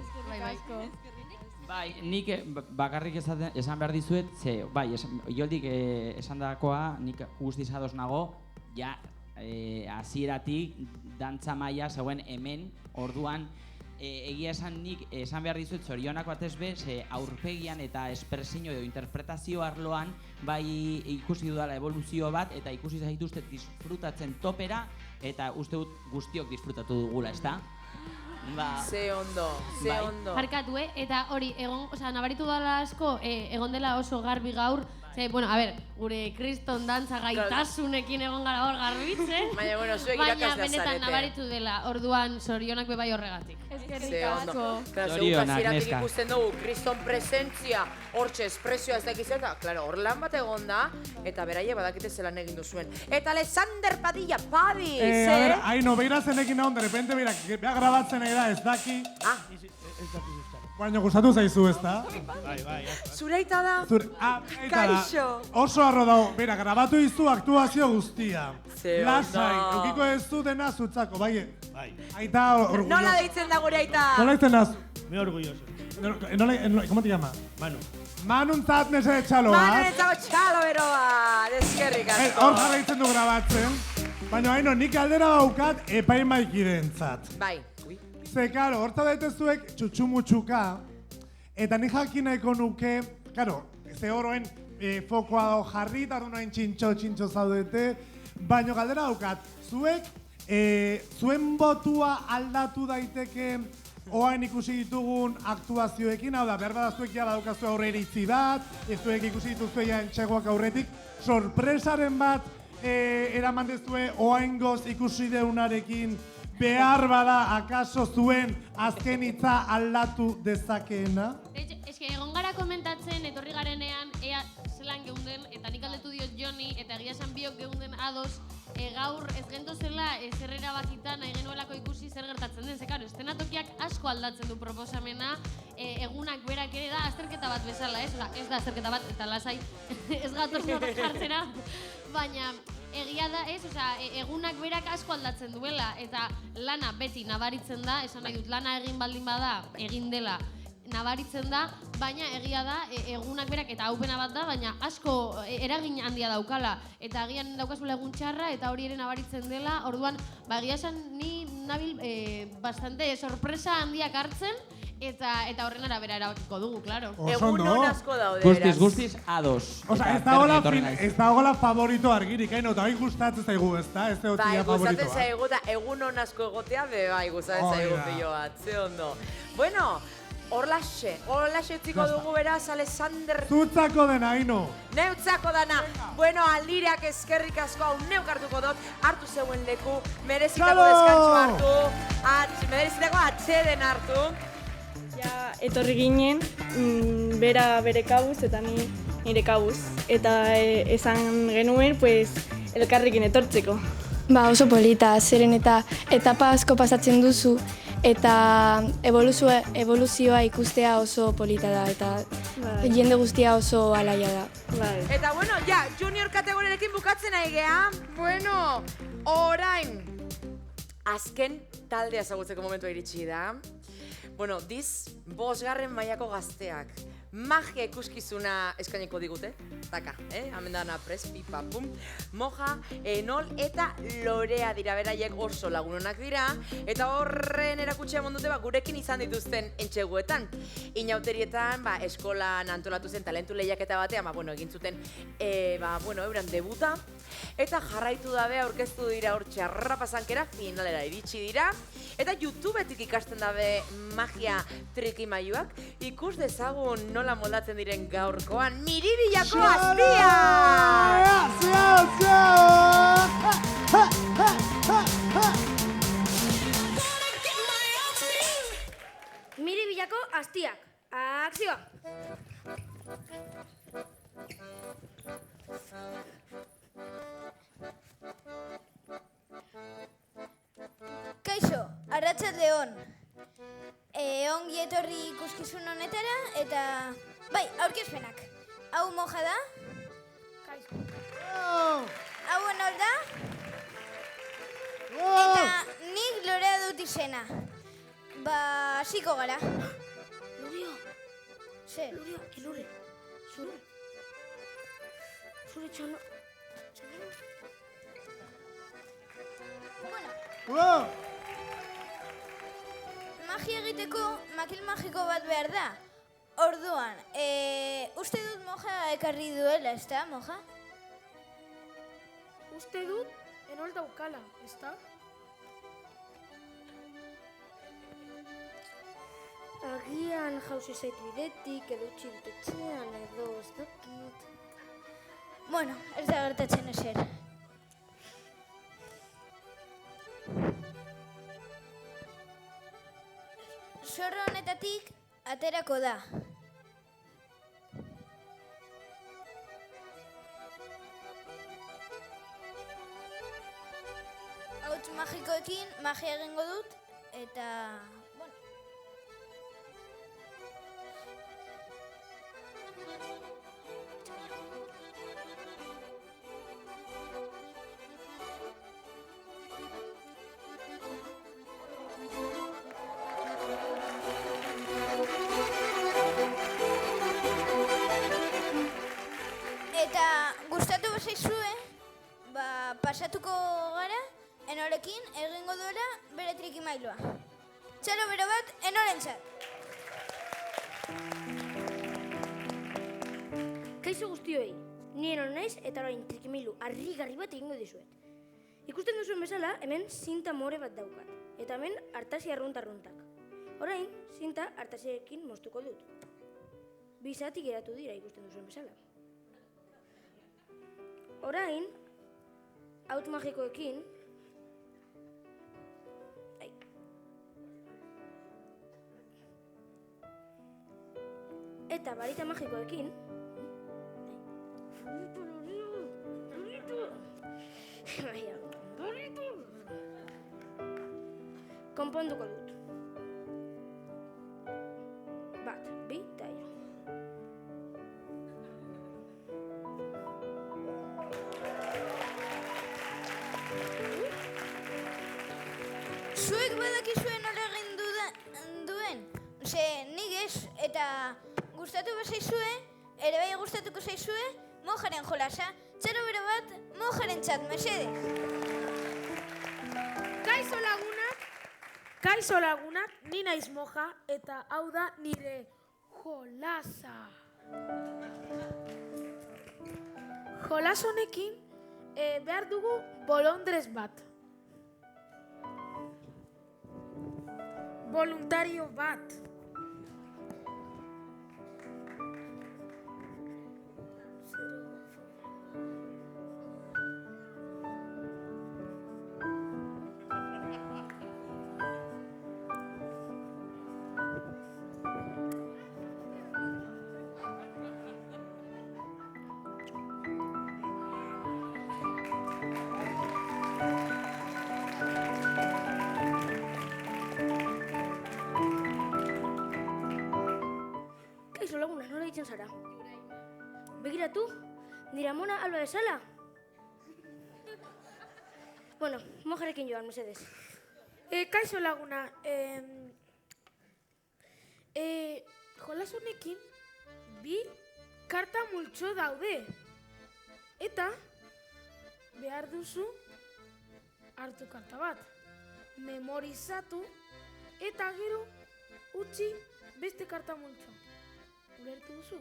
Bai, nik bakarrik esan behar dizuet, Joldik esan dakoa, nik guztiz ados nago, ja, hasieratik dantza maila zegoen hemen, orduan, egia esan nik esan behar dizuet zorionak batez be, aurpegian eta espresio edo interpretazio arloan bai ikusi dudala evoluzio bat eta ikusi zaituztet disfrutatzen topera eta uste dut guztiok disfrutatu dugula, ezta? Ze ondo. Barkatu, eta hori, nabaritu dala asko, egon dela oso garbi gaur, gure kriston dantza gaitasunekin egon gara hor garbitzen, baina, zuek irakasle zarete. Baina benetan nabaritu dela, orduan zorionak bebai horregatik. Ze ondo. Zorionak, neska. Ikusten dugu, kriston presentzia, hortxe espresioa ez dakiz eta, hor lan bat egon da, eta beraie badakite zelan egin duzuen. Eta Alexander Padilla, Padi, ze? Aino, beira zenekin nagon, de repente, beha grabatzen da, ez daki. Baina gustatu zaizu, ez da? Bai. Zureita da? Kaixo! Oso arro dago, bera, grabatu izu aktuazio guztia. Lasai, eukiko ez du dena zutzako, bai? Aita orgulloso. Nola deitzen da gure aita? Nola deitzen da? Me orgulloso. ¿Cómo te llama? Manu. Manuntzat nese txalo bat. Manuntzat txalo bero bat, eskerrik asko. Hor jarraitzen du grabatzen. Baina haino, nik aldera daukat epaimaikirentzat. Bai. Ze, karo, horta daitezuek txutxumutxuka, eta nik jakineko nuke, karo, ze horoen fokoa dago jarri, eta noen txintxo zaudete, baina galdera daukat, zuek, zuen botua aldatu daiteke oain ikusi ditugun aktuazioekin, hau da, behar bada zuek jala daukazue aurre iritzi bat, zuek ikusi dituzue ja entxegoak aurretik, sorpresaren bat eraman dezue oain goz ikusi deunarekin, behar bada akaso zuen azken hitza aldatu dezakeena? Egon gara komentatzen, etorri garenean, ea zelan geunden, eta nik aldetu diot Joni, eta egia esan biok geunden ados, gaur ez gento zela zerrera bakitan nahi genuelako ikusi zer gertatzen den. Zekaro, estenatokiak asko aldatzen du proposamena, egunak berak ere da azterketa bat bezala, ez? Ez da azterketa bat, eta lasai ez gator norrak jartzera, baina egia da ez, egunak berak asko aldatzen duela, eta lana beti nabaritzen da, esan nahi dut, lana egin baldin bada, egin dela, nabaritzen da, baina egia da, egunak berak eta haupena bat da, baina asko eragin handia daukala, eta agian daukazula egun txarra, eta hori ere nabaritzen dela, orduan, egia esan ni nabil bastante sorpresa handiak hartzen, eta horren arabera erabakiko dugu, klaro. Egun hon asko daude, Guztiz, ados. Ez dagoela favorito argirik, eta hori gustatzen zaigu, ez da? Ez bai, gustatzen zaigu, eta egun hon asko egotea, bai, gustatzen zaigu pilo bat, ze ondo. Bueno, horlaxe utziko dugu beraz, Alexander. Zutzako dena, Aino. Neutzako dena. Bueno, Alirak eskerrik asko hau neuk hartuko dut, hartu zeuen leku, merezitako deskantxo hartu, merezitako atzeden hartu. Ja, etorri ginen, bera bere kabuz eta ni nire kabuz. Eta esan genuen, elkarrekin etortzeko. Oso polita, zeren eta etapa asko pasatzen duzu, eta evoluzioa ikustea oso polita da, eta jende guztia oso alaia da. Eta bueno, ja, junior kategoriarekin bukatzen nahi gea. Bueno, orain, azken taldea ezagutzeko momentua iritsi da. Bueno, 5. mailako gazteak. Magia ikuskizuna eskainiko digute. Taka, hemen dana pres, pipa, pum. Moja, Enol eta Lorea dira, beraiek oso lagunonak dira. Eta horren erakutsia mondute gurekin izan dituzten entxeguetan. Inauterietan, eskolan antolatu zen talentu lehiaketa batean, egin zuten, euran debuta. Eta jarraitu dabe aurkeztu dira hor txarrapazankera, finalera iritsi dira. Eta YouTubetik ikasten dabe magia trikimailuak. Ikus dezagun nola moldatzen diren gaurkoan Miribillako Aztia! Miribillako Aztiak. Akzioa! Kaixo, arratsaldeon. Ongi etorri ikuskizun honetara eta aurkezpenak. Hau Moja da? Kaixo. Hau Enol da? Eta nik Lorea dut izena. Hasiko gara. Lorea. Zer? Lorea, elure. Zure txalo. Magia egiteko makil magiko bat behar da. Orduan, uste dut Moja ekarri duela, ezta, Moja? Uste dut Enol daukala, ezta? Agian jauzi zait bidetik, edo txiltetxean, edo ez dakit. Bueno, ez da gertatzen ezer. Zorro honetatik aterako da. Hauts magikoekin magia egingo dut, eta... Eta gustatu bazaizue, pasatuko gara, Enolekin egingo duela bere trikimailua. Txalo bero bat, Enolentzat. Kaixo guztioi, ni Enol naiz eta orain trikimailu harrigarri bat egingo dizuet. Ikusten duzuen bezala, hemen zinta more bat daukat. Eta hemen artasi arruntarruntak. Orain, zinta artasiekin moztuko dut. 2 zati geratu dira ikusten duzuen bezala. Orain, hauts magikoekin, eta varita magikoekin, konponduko dut. 1, 2 eta 3. Zuek badakizue nola egin duen? Nik ez, eta gustatu bazaizue, ere bai gustatuko zaizue, Mojaren jolasa. Txaro bero bat, Mojaren txat, mesedez. Kaixo lagunak, ni naiz Moja eta hau da nire jolasa. Jolas honekin behar dugu bolondrez bat. Voluntario bat. deitzen zara? Begiratu, nire amona Alba bezala. Bueno, mojarekin joan, mesedez. Kaixo laguna, jolas honekin bi karta multxo daude. Eta behar duzu hartu karta bat, memorizatu eta gero utzi beste karta multxo. Ulertu duzu?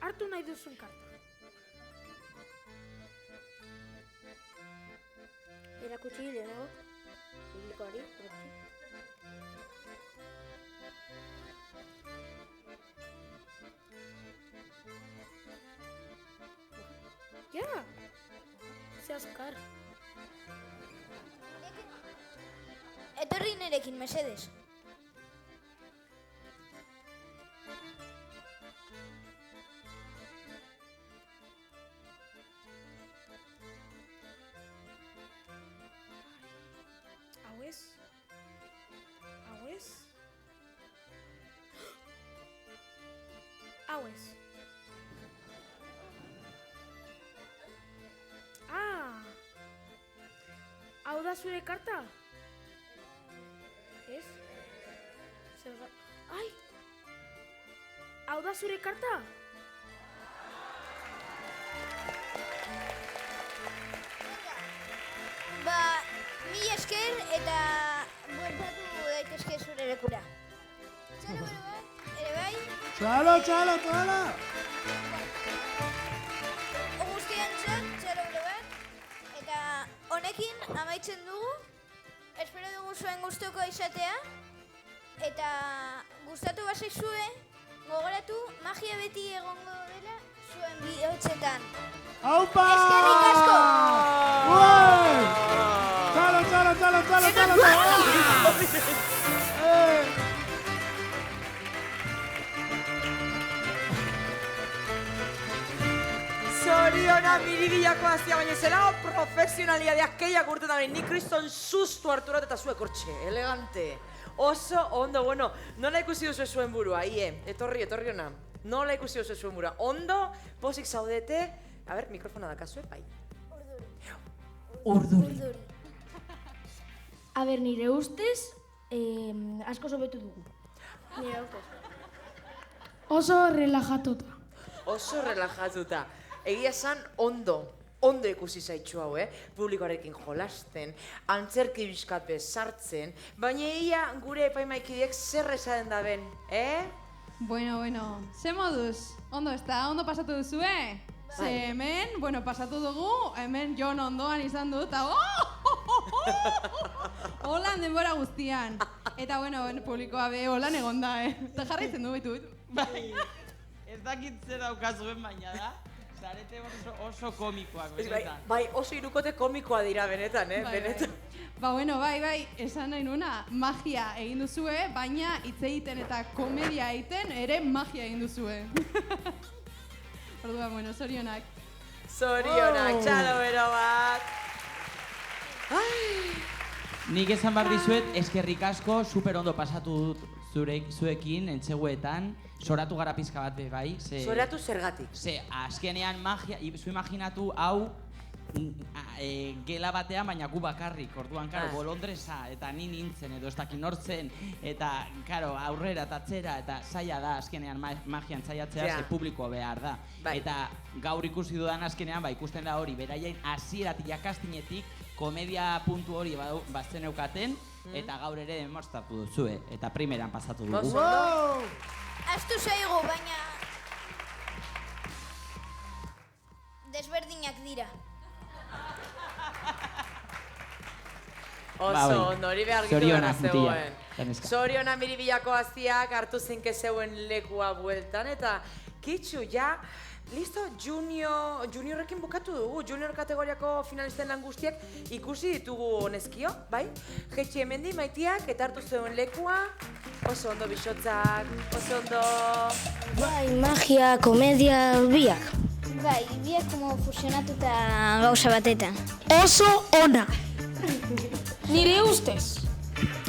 Hartu nahi duzun karta. Erakutsi lehenago, publikoari, erakutsi. Ja, ze azkar. Etorri nerekin, mesedez. Hau ez. Hau da zure karta? Ez? Ai! Hau da zure karta? Ba, mila esker eta bueltatu daitezke zure lekura. Txalo bero bat, ere bai? Txalo! Guztientzat, txalo bero bat. Eta honekin amaitzen dugu. Espero dugu zuen gustuko izatea. Eta gustatu bazaizue, gogoratu magia beti egongo dela zuen bihotzetan. ¡Aupa! ¡Eskerrik asko! ¡Chalo! Zoriona miribillako azia, baina zela profesionalidadeak keiak urte da behin, nik kriston sustu harturat eta zuek hortxe, elegante. Oso ondo, bueno, nola ikusi duzu zuen burua, etorri ona. Nola ikusi duzu zuen burua, ondo, posik zaudete, a ber, mikrofona dakazue, bai. Urduri. A ber, nire ustez, asko sobetu dugu. Nire ustez. Oso relajatuta. Oso relajatuta. Egia esan ondo ikusi zaitxu hau, publikoarekin jolasten, antzerki bizkat sartzen, baina ia gure epaimaikideek zer esaten da ben, Bueno, ze moduz? Ondo ez da, ondo pasatu duzu, Ze hemen, pasatu dugu, hemen Jon ondoan izan dut, eta holan denbora guztian. Eta, publikoa be holan egon da, Eta jarraitzen du, bitu. Bai, ez dakit zer daukazuen baina da. Zarete oso komikoak, benetan. Bai, oso irukote komikoa dira, benetan, benetan. Bai, esan nahi nuna, magia egin duzue, baina hitz egiten eta komedia egiten ere magia egin duzue. Orduan, zorionak. Zorionak, txalo bero bat. Nik esan behar dizuet, eskerrik asko, super ondo pasatu zuekin, entzeguetan, soratu gara pizka bat bai. Soratu zergatik? Ze, azkenean magia, zu imaginatu hau gela batean, baina gu bakarrik, orduan, bolondresa, eta ni nintzen, edo ez dakin nortzen, eta, aurrera eta atzera, eta zaila da azkenean magian zaiatzea, ze publikoa behar da. Eta gaur ikusi dudan azkenean, ikusten da hori, beraien hasieratik jakastinetik, komedia puntu hori bazten eukaten, eta gaur ere demostratu duzue, eta primeran pasatu dugu. Aztu zaigu, baina desberdinak dira. Oso ondo, hori behar gitu gara zegoen. Zoriona miribillako aztiak hartu zinke zeuen lekua bueltan, eta kitxu, listo, juniorrekin bukatu dugu, junior kategoriako finalisten lan guztiak ikusi ditugu honezkio, bai? Jetxi hemendi maitiak eta hartu zeuen lekua, oso ondo bisotzak, oso ondo... Bai, magia, komedia, biak. Bai, biak fusionatuta gauza batetan. Oso ona! Nire ustez,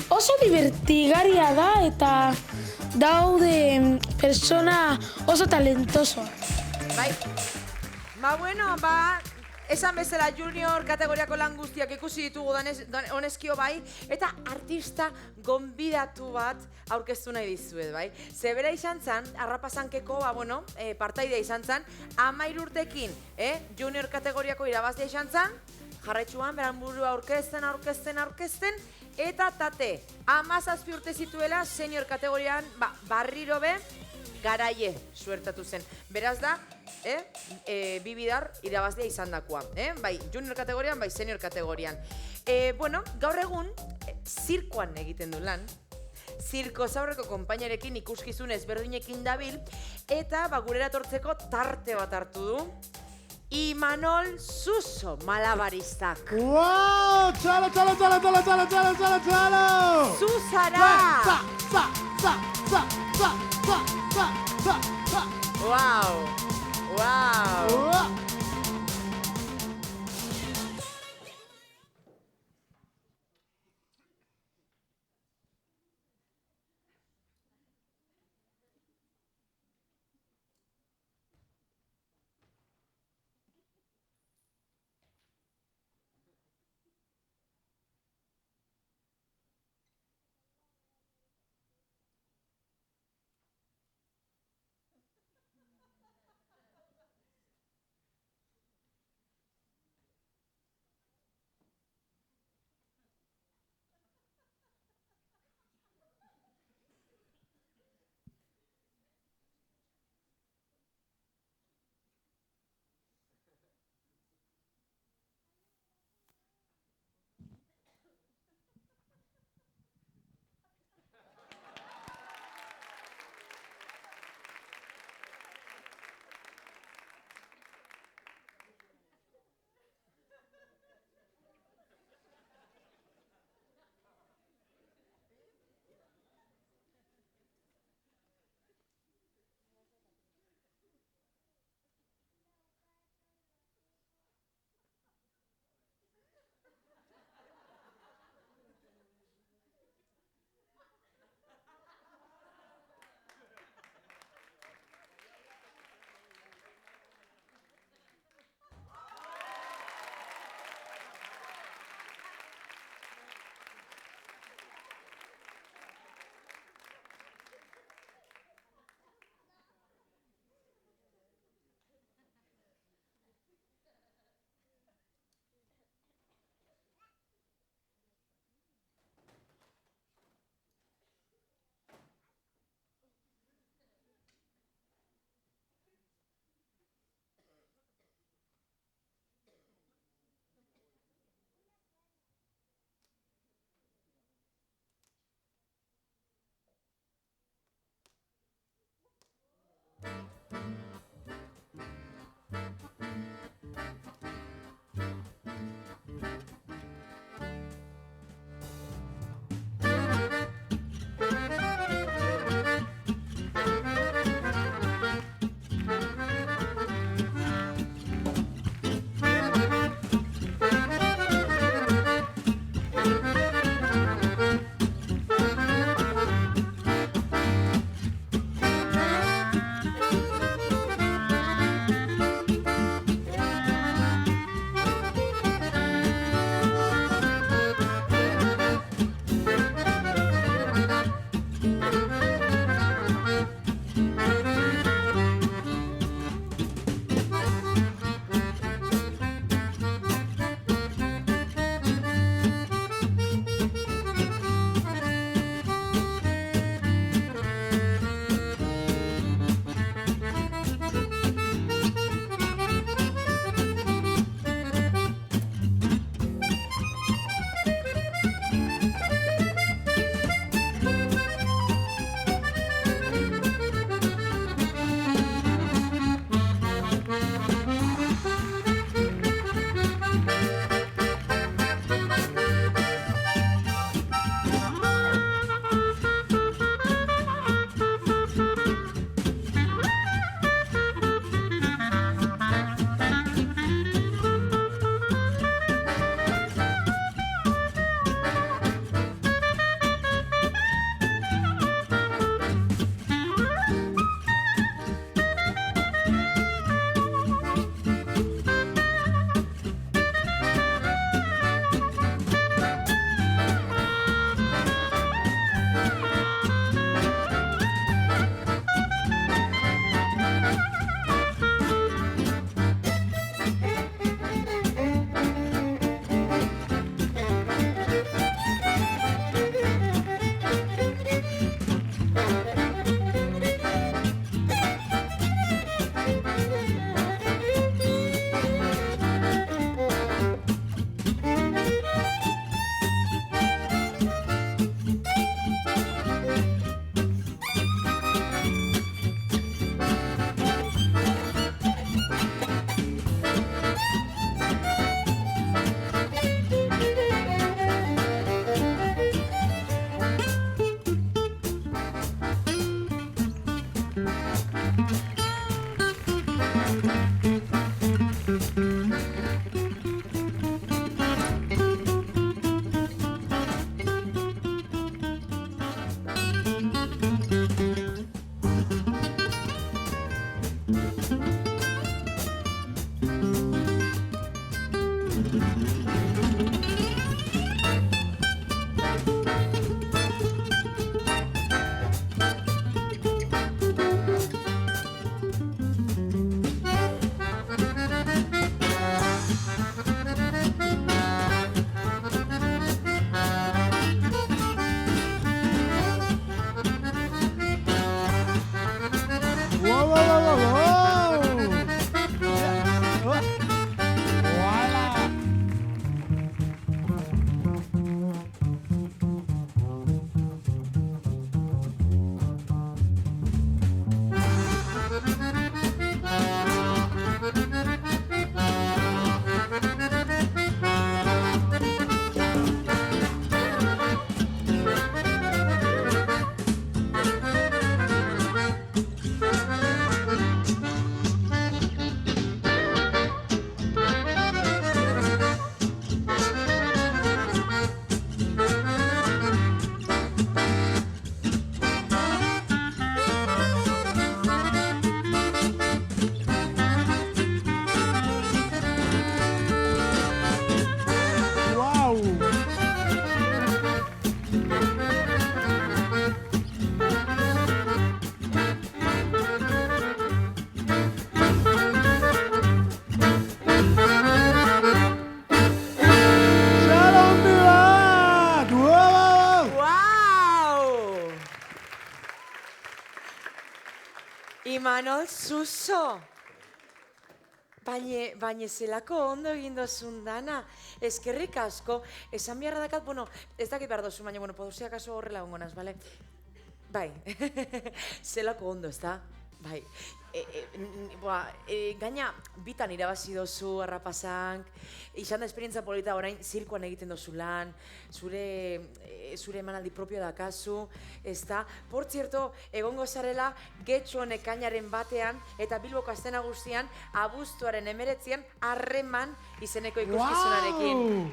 oso divertigarria da eta daude persona oso talentoso. Bai. Bueno, esan bezala junior kategoriako lan guztiak ikusi ditugu honezkio bai, eta artista gonbidatu bat aurkeztu nahi dizuet, bai. Zebera izan zan, Arrapazankeko, partaidea izan zan, 13 urtekin, junior kategoriako irabazlea izan zan, jarraitzuan, beran burua aurkezten, eta tate, 17 urte zituela senior kategorian, barriro be, garaie suertatu zen. Beraz da, bibidar irabazlea izan dakoa. Bai junior kategorian, bai senior kategorian. Gaur egun, zirkoan egiten du lan. Zirkozaurreko konpainarekin ikuskizun ezberdinekin dabil, eta gurera etortzeko tarte bat hartu du. Imanol Suso, malabaristak. Wow! Txalo! Zuzara! Wow! Imanol Suso. Baina zelako ondo egin dozun dana. Eskerrik asko. Esan beharra dakat, ez dakit behar dozun, baina, poduzia kaso horrela gongonaz, bale? Bai, zelako ondo, ez da? Bai. Gaina, bitan irabazi dozu Arrapazank, izan da esperientza polita orain zirkoan egiten dozu lan, zure emanaldi propio dakazu, ez da? Por zierto, egongo zarela Getxon ekainaren batean eta Bilboko Aste Nagusian abuztuaren 19an Harreman izeneko ikuskizunarekin.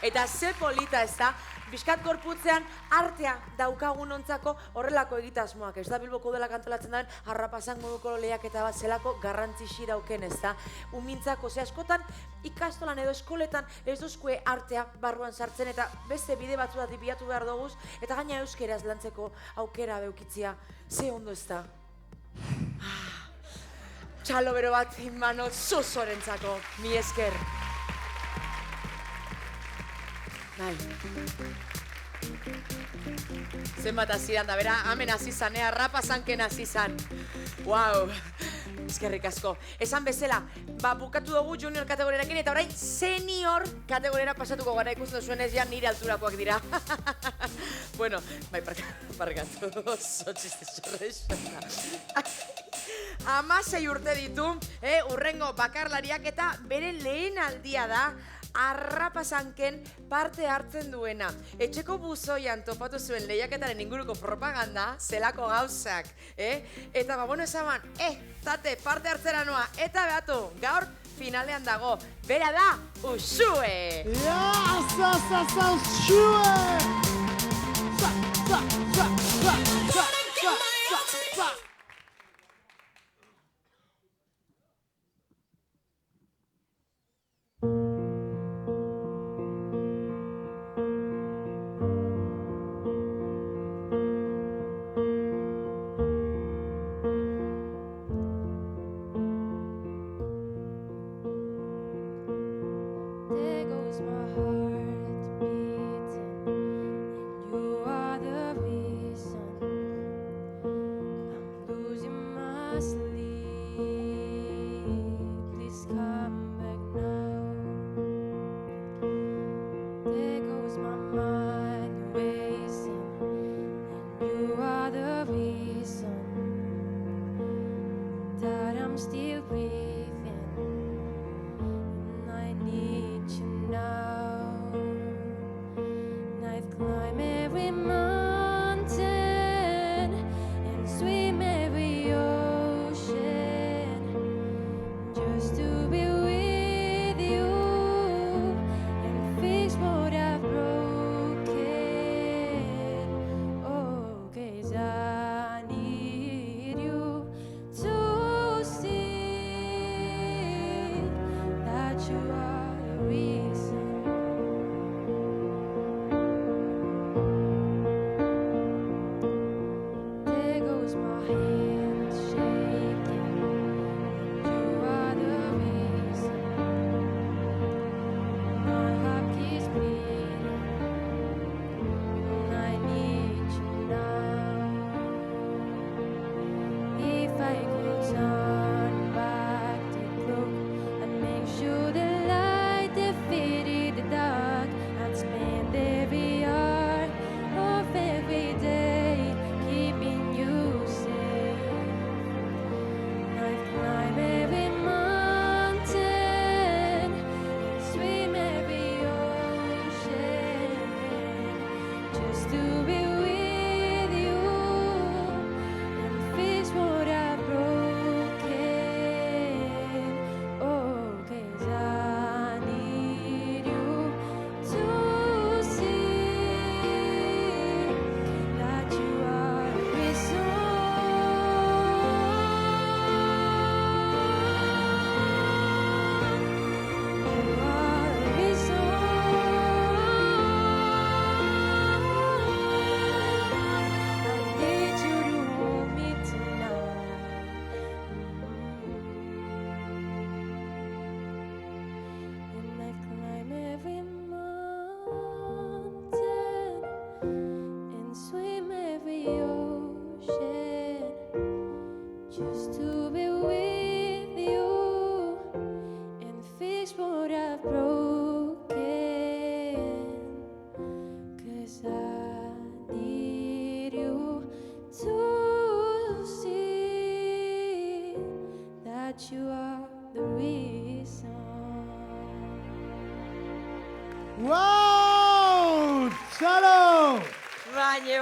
Eta ze polita, ez da? Bizkat gorputzean artea daukagun ontzako horrelako egitasmoak, ez da? Bilboko Udalak antolatzen duen Arrapazank moduko lehiaketa bat zelako garrantzixi dauken, ez da? Umintzako, ze askotan ikastolan edo eskoletan ez dozkue artea barruan sartzen eta beste bide batzu da bilatu behar doguz eta gaina euskeraz lantzeko aukera beukitzia. Ze ondo, ez da? Txalo bero bat Imanol Susorentzako, mi esker. Bai. Zenbat hasiran da, bera, hemen hasi zan, Arrapazanken hasi zan. Wow, eskerrik asko. Esan bezala, bukatu dugu junior kategoriarekin eta orain senior kategoriara pasatuko gara ikusten duzuenez ja nire alturakoak dira. Bueno, bai, parkatu, oso txiste txorrexona. 16 urte ditu, urrengo bakarlariak eta bere lehen aldia da Arrapazanken parte hartzen duena. Etxeko buzoian topatu zuen lehiaketaren inguruko propaganda, zelako gauzak, Eta, esaban, tate, parte hartzera noa, eta behatu, gaur finalean dago, bera da, Uxue! Uxue! There goes my heart beating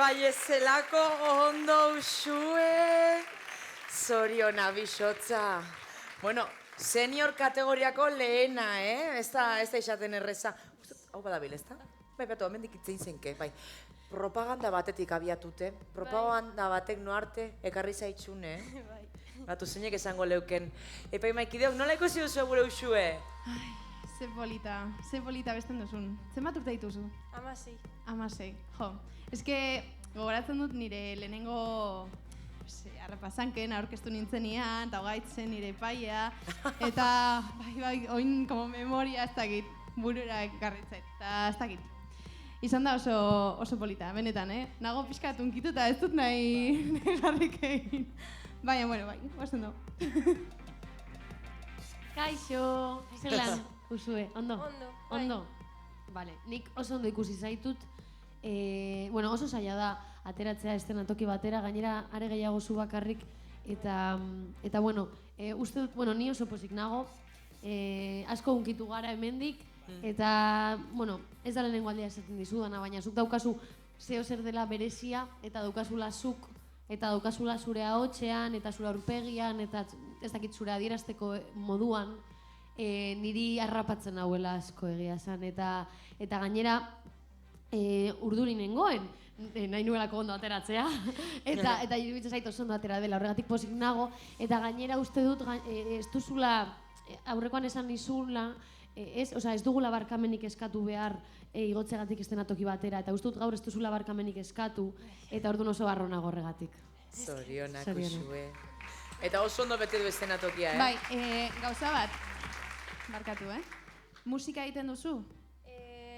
bai ezelako ondo usue. Zoriona bisotza. Bueno, senior kategoriako lehena, Ez da izaten erreza. Hau badabil, ez da? Bai, batu, hemendik itzein zenke, bai. Propaganda batetik abiatute, propaganda batek noarte ekarri zaitxune, Batu, zeinek esango leuken. Epaimaikideok, nola ikusi duzu gure usue? Ze polita besten duzun. Zenbat urte dituzu? 16. 16, jo. Ez gogoratzen dut nire lehenengo harrapazanken aurkeztu nintzenian, eta hogaitzen nire epaia, eta bai, oin como memoria ez dakit, burura ekarritzait, eta ez dakit. Izan da oso polita, benetan, Nago pixkat unkituta ez dut nahi garrik egin. Baina, bueno, bai, oazen du. Kaixo, zelan, usue, ondo? Ondo. Bale, nik oso ondo ikusi zaitut. Bueno, oso zaila da ateratzea eszenatoki batera, gainera are gehiago zu bakarrik. Eta bueno, uste dut, bueno, ni oso pozik nago. Asko unkitu gara hemendik. Eta, bueno, ez da lehenengo aldea esaten dizudana, baina zuk daukazu zeo zer dela berezia, eta daukazula zuk, eta daukazula zure ahotsean, eta zure aurpegian, eta ez dakit zure adierazteko moduan, niri harrapatzen nauela asko egia esan, eta gainera urduri nengoen, nahi nuelako ondo ateratzea, eta iruditzen zait oso ondo atera dela, horregatik pozik nago, eta gainera uste dut ez duzula, aurrekoan esan nizula, ez dugula barkamenik eskatu behar igotzegatik eszenatoki batera, eta uste dut gaur ez duzula barkamenik eskatu, eta orduan oso barrona horregatik. Zorionak usue. Eta oso ondo bete du eszenatokia, Bai, gauza bat, barkatu, Musika egiten duzu?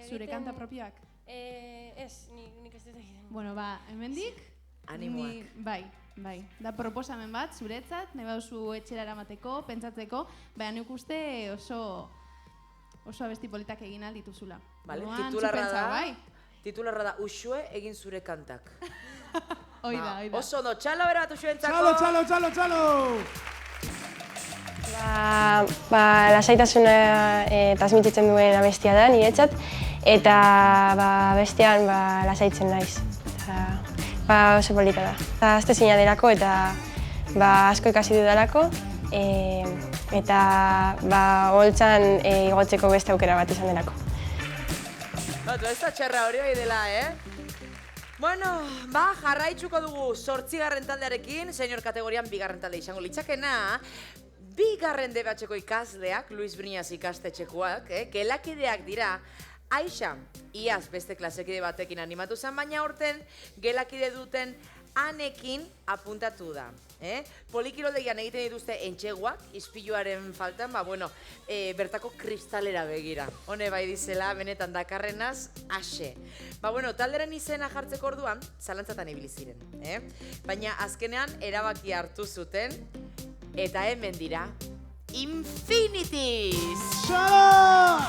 Zure kanta propioak? Ez, nik ez dut egiten. Bueno, hemendik? Animoak. Bai. Da proposamen bat, zuretzat, nahi baduzu etxera eramateko, pentsatzeko, baina nik uste oso abesti politak egin aldituzula. Vale, titularra da usue egin zure kantak. Oida. Oso ondo, txalo bera bat usuentzako. Txalo! Lasaitasuna transmititzen duen abestia da niretzat, eta bestean lasaitzen naiz. Oso polita da. Astezina delako eta asko ikasi dudalako, eta holtzan igotzeko beste aukera bat izan delako. Ez da txerra hori bai dela, Bueno, jarraitzuko dugu 8. taldearekin, senior kategorian 2. talde izango litzakena. 2. DBH-ko ikasleak, Luis Briñas ikastetxekoak, gelakideak dira, Aixa, iaz beste klasekide batekin animatu zen, baina aurten gelakide duten Anekin apuntatu da. Polikiroldegian egiten dituzte entxeguak, ispiluaren faltan, bertako kristalera begira. Hone bai dizela, benetan dakarrenaz, ase. Talderen izena jartzeko orduan, zalantzatan ibili ziren. Baina azkenean erabaki hartu zuten, eta hemen dira, Infinities! Shalom!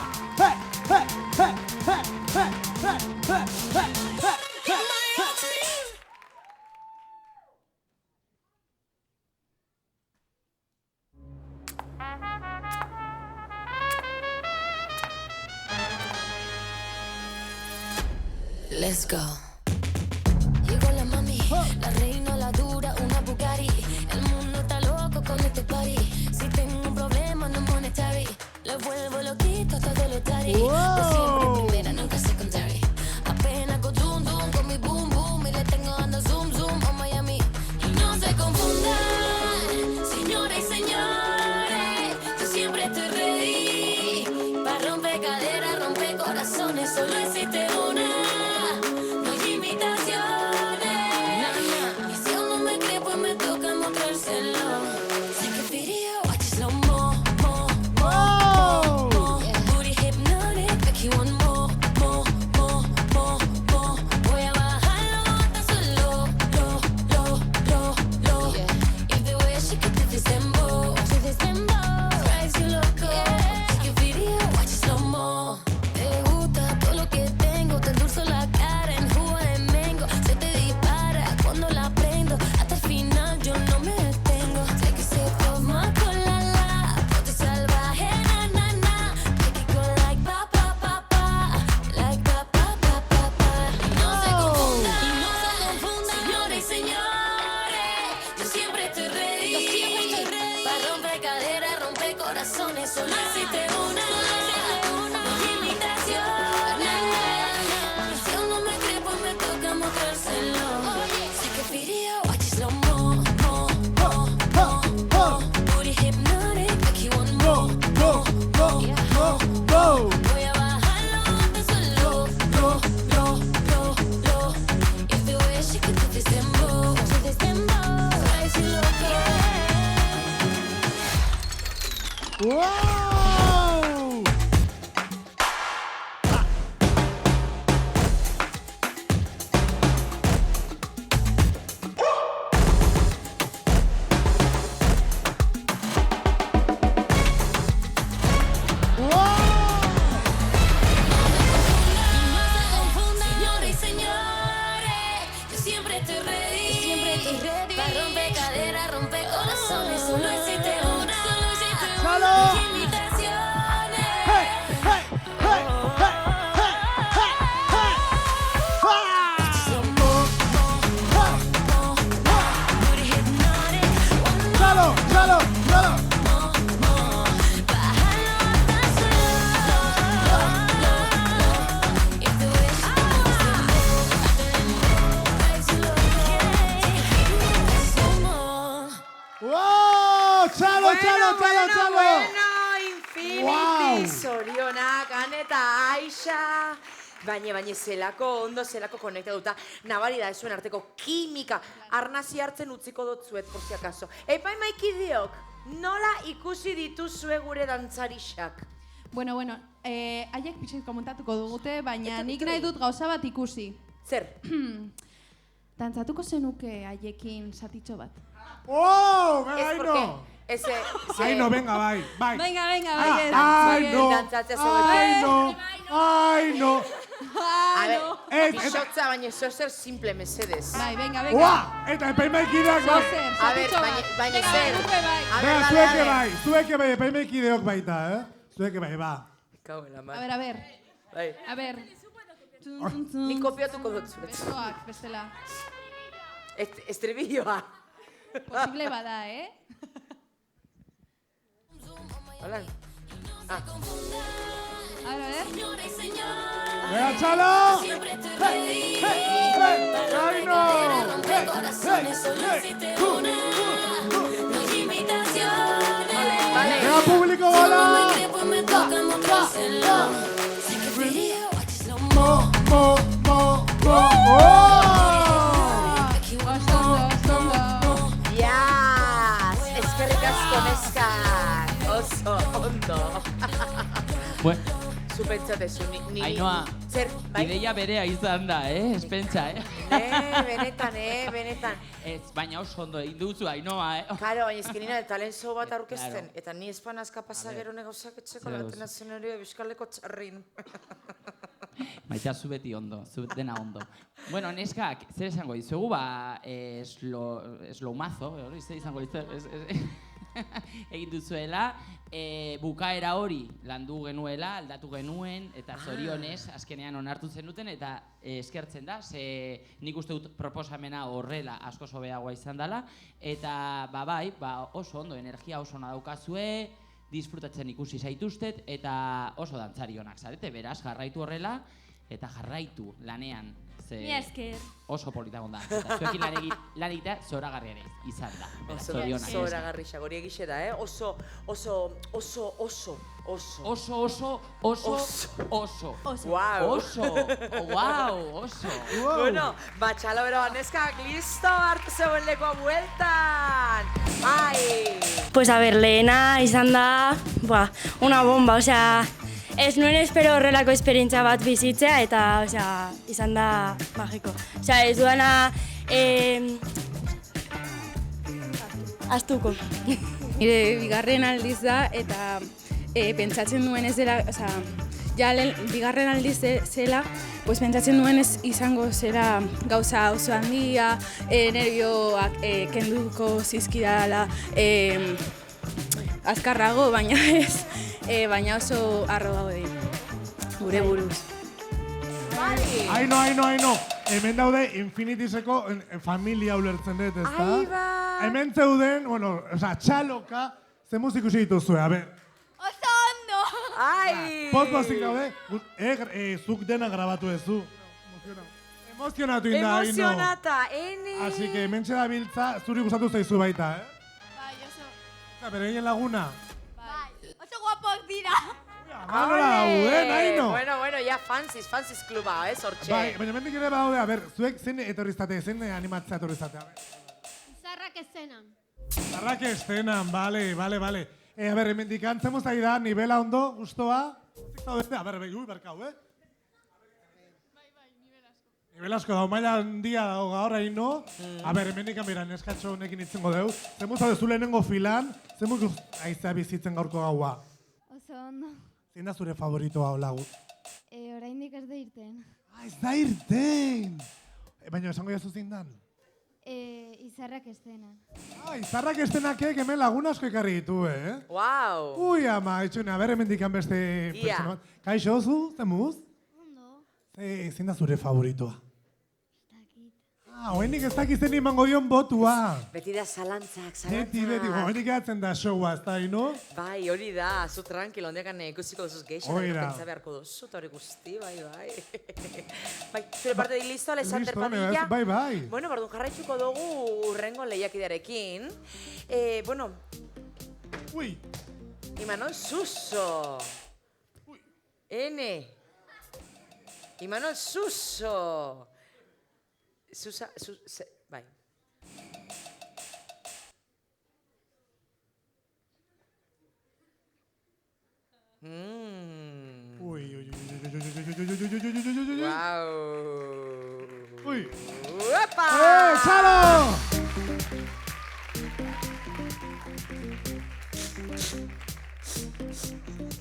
Let's go. Llegó la mami, la reina, la dura, una Bugatti. El mundo está loco con este party. Si tengo un problema no monetary, lo vuelvo loquito todo lo tari. De siempre primera, nunca secondary. Apenas con dum dum, con mi boom boom y le tengo ando zoom zoom a Miami. Y no se confundan, señoras y señores, yo siempre estoy ready. Pa' romper caderas, romper corazones, solo existe una. No solo existe una. No hay imitaciones. Si aún no me cree, pues me toca mostrárselo. Sé que video, watch it slow mo, mo, mo, mo, mo. Booty hypnotic, make you want more, more, more, more. Voy a bajarlo hasta suelo, lo, lo, lo, lo. If the way she could do this dembow, crazy loca. ¡Wow! Señoras y señores, yo siempre estoy ready. Para romper caderas, romper corazones, solo existe una. ¡Chalo! No hay imitaciones. ¡Chalo! ¡Chalo! ¡Chalo! ¡Wow! ¡Chalo, chalo, chalo, chalo! Bueno, Infinity, Wow. zorionak, Ane eta Aixa. Baina zelako, ondo zelako konektatuta. Nabari da, zuen arteko kimika. Arnazi hartzen utziko dut zuet, por si acaso. Epaimaikideok, nola ikusi dituzue gure dantzarixak? Bueno, haiek pixet komentatuko dugute, baina nik nahi dut gauza bat ikusi. Zer? Dantzatuko zenuke haiekin zatitxo bat. ¡Oh! Es ¡Ay, porque no! ese... ¡Ay, no! Venga, bai, bai. Venga, ¡Ay, no! ¡Ay, no! ¡Ay, no! A ver, Ez, pisotza baina zozer simple mesedez. Bai, venga. ¡Ua! Eta epaimaikideak bai. A ver, baina zer. A ver, Venga, zueke bai, zueke bai, epaimaikideok baita, Zueke bai, ba. Kau en la mar. A ver. Bai. A ver. Nik kopiatuko dut zuet. Besoak, bestela. Estribilloa. Posible bada, Hola. Ah. A ver. ¡Venga, chalo! ¡Ay, no! ¡Venga, público, bola! ¡Mo, mo, mo, mo! Yas! Eskerrik asko neskak. Oso, ondo. Zupentzatezu, ni... Ainhoa, Zer, bai? ideia berea izan da, espentsa, Benetan. Ez, baina oso ondo egin duzu, Ainhoa, Karo, baina ezkenina talen show bat aurkezten, eta ni espanazka pasagero negozak etxeko laten azen hori Bizkaleko txarrin. Maita zu beti ondo, zu dena ondo. Bueno, neskak, zer esango dizugu, eslomazo, hori zer izango egin duzuela, bukaera hori landu genuela, aldatu genuen, eta zorionez, azkenean onartu zenuten, eta eskertzen da, ze nik uste dut proposamena horrela asko sobeagoa izan dela, eta oso ondo, energia oso ona daukazue, disfrutatzen ikusi zaituztet, eta oso dantzarionak zarete, beraz, jarraitu horrela, eta jarraitu lanean. Mila esker. Oso polita gonda. Eta zuekin lan egitea zoragarria ere izan da. Zoragarri xagori egixe da, Oso. Wow, oso. Bueno, txalo bero, neskak, listo, hartu zeuen lekoa bueltan. Bai! Pues a ver, lehena izan da, una bomba, osea, ez nuen espero horrelako esperientzia bat bizitzea eta, osea, izan da magiko. Osea, ez duana, astuko. Nire bigarren aldiz da eta pentsatzen nuen ez dela, osea, ja bigarren aldiz zela, pues pentsatzen nuen ez izango zela gauza oso handia, nervioak kenduko zizkidala azkarrago, baina ez, baina oso harro gaude gure buruz. Aino. Hemen daude Infinitieseko familia ulertzen dut, ezta? Hemen zeuden, txaloka, ze musik ikusi dituzue, a ber. Oso Ai! Pozik daude. Zuk dena grabatu ezu. Emozionatu inda, Aino. Emozionata, ene! Así que hementxe da biltza, zuri gustatu zaizu baita, Bai, oso. Eta bereien laguna. Bai, oso guapok dira. Manola dauden, Aino. Bueno, ya fancies kluba, hortxe. Bai, baina mendik ere badaude, a ber, zuek zein etorriztate, zein animatzea etorriztate, a ber. Zarrak eszenan. Zarrak estenan, bale. A ber, hemendik antzemuz ari da, nivela ondo, gustoa. A ber, berkau, Nivel asko dago, maila handia dago gaur Aino. A ber, hemendik anbera, neskatxo honekin itzengo deu. Zemuz hau zu lehenengo filan, zemuz aizea bizitzen gaurko gaua. Oso ondo. Zein da zure favoritoa olagu? Oraindik ez da irten. Ez da irten! Baina esango jazu zein dan? Izarrak estenan. Izarrak estenak hemen lagun asko ekarri ditu, Wow! Ui, ama, etxune, a ber, hemendik beste pertsona bat. Kaixo zu, zemuz? Ondo. Zein da zure favoritoa? Hoenik ez dakizen imango dion botua. Beti da zalantzak. Beti, hoenik edatzen da showa, ez da, Aino? Bai, hori da, zu tranquilo, ondekan ikusiko duzuz geixan, pentsa beharko duzu, eta hori guzti, bai. Bai, zure parte di listo, Alexander Padilla. Bai. Bueno, bardun jarraitzuko dugu urrengo lehiakidearekin. Bueno. Ui. Imanol Suso. Ene. Imanol Suso. Bai. Wow. Ui. Opa! Txalo!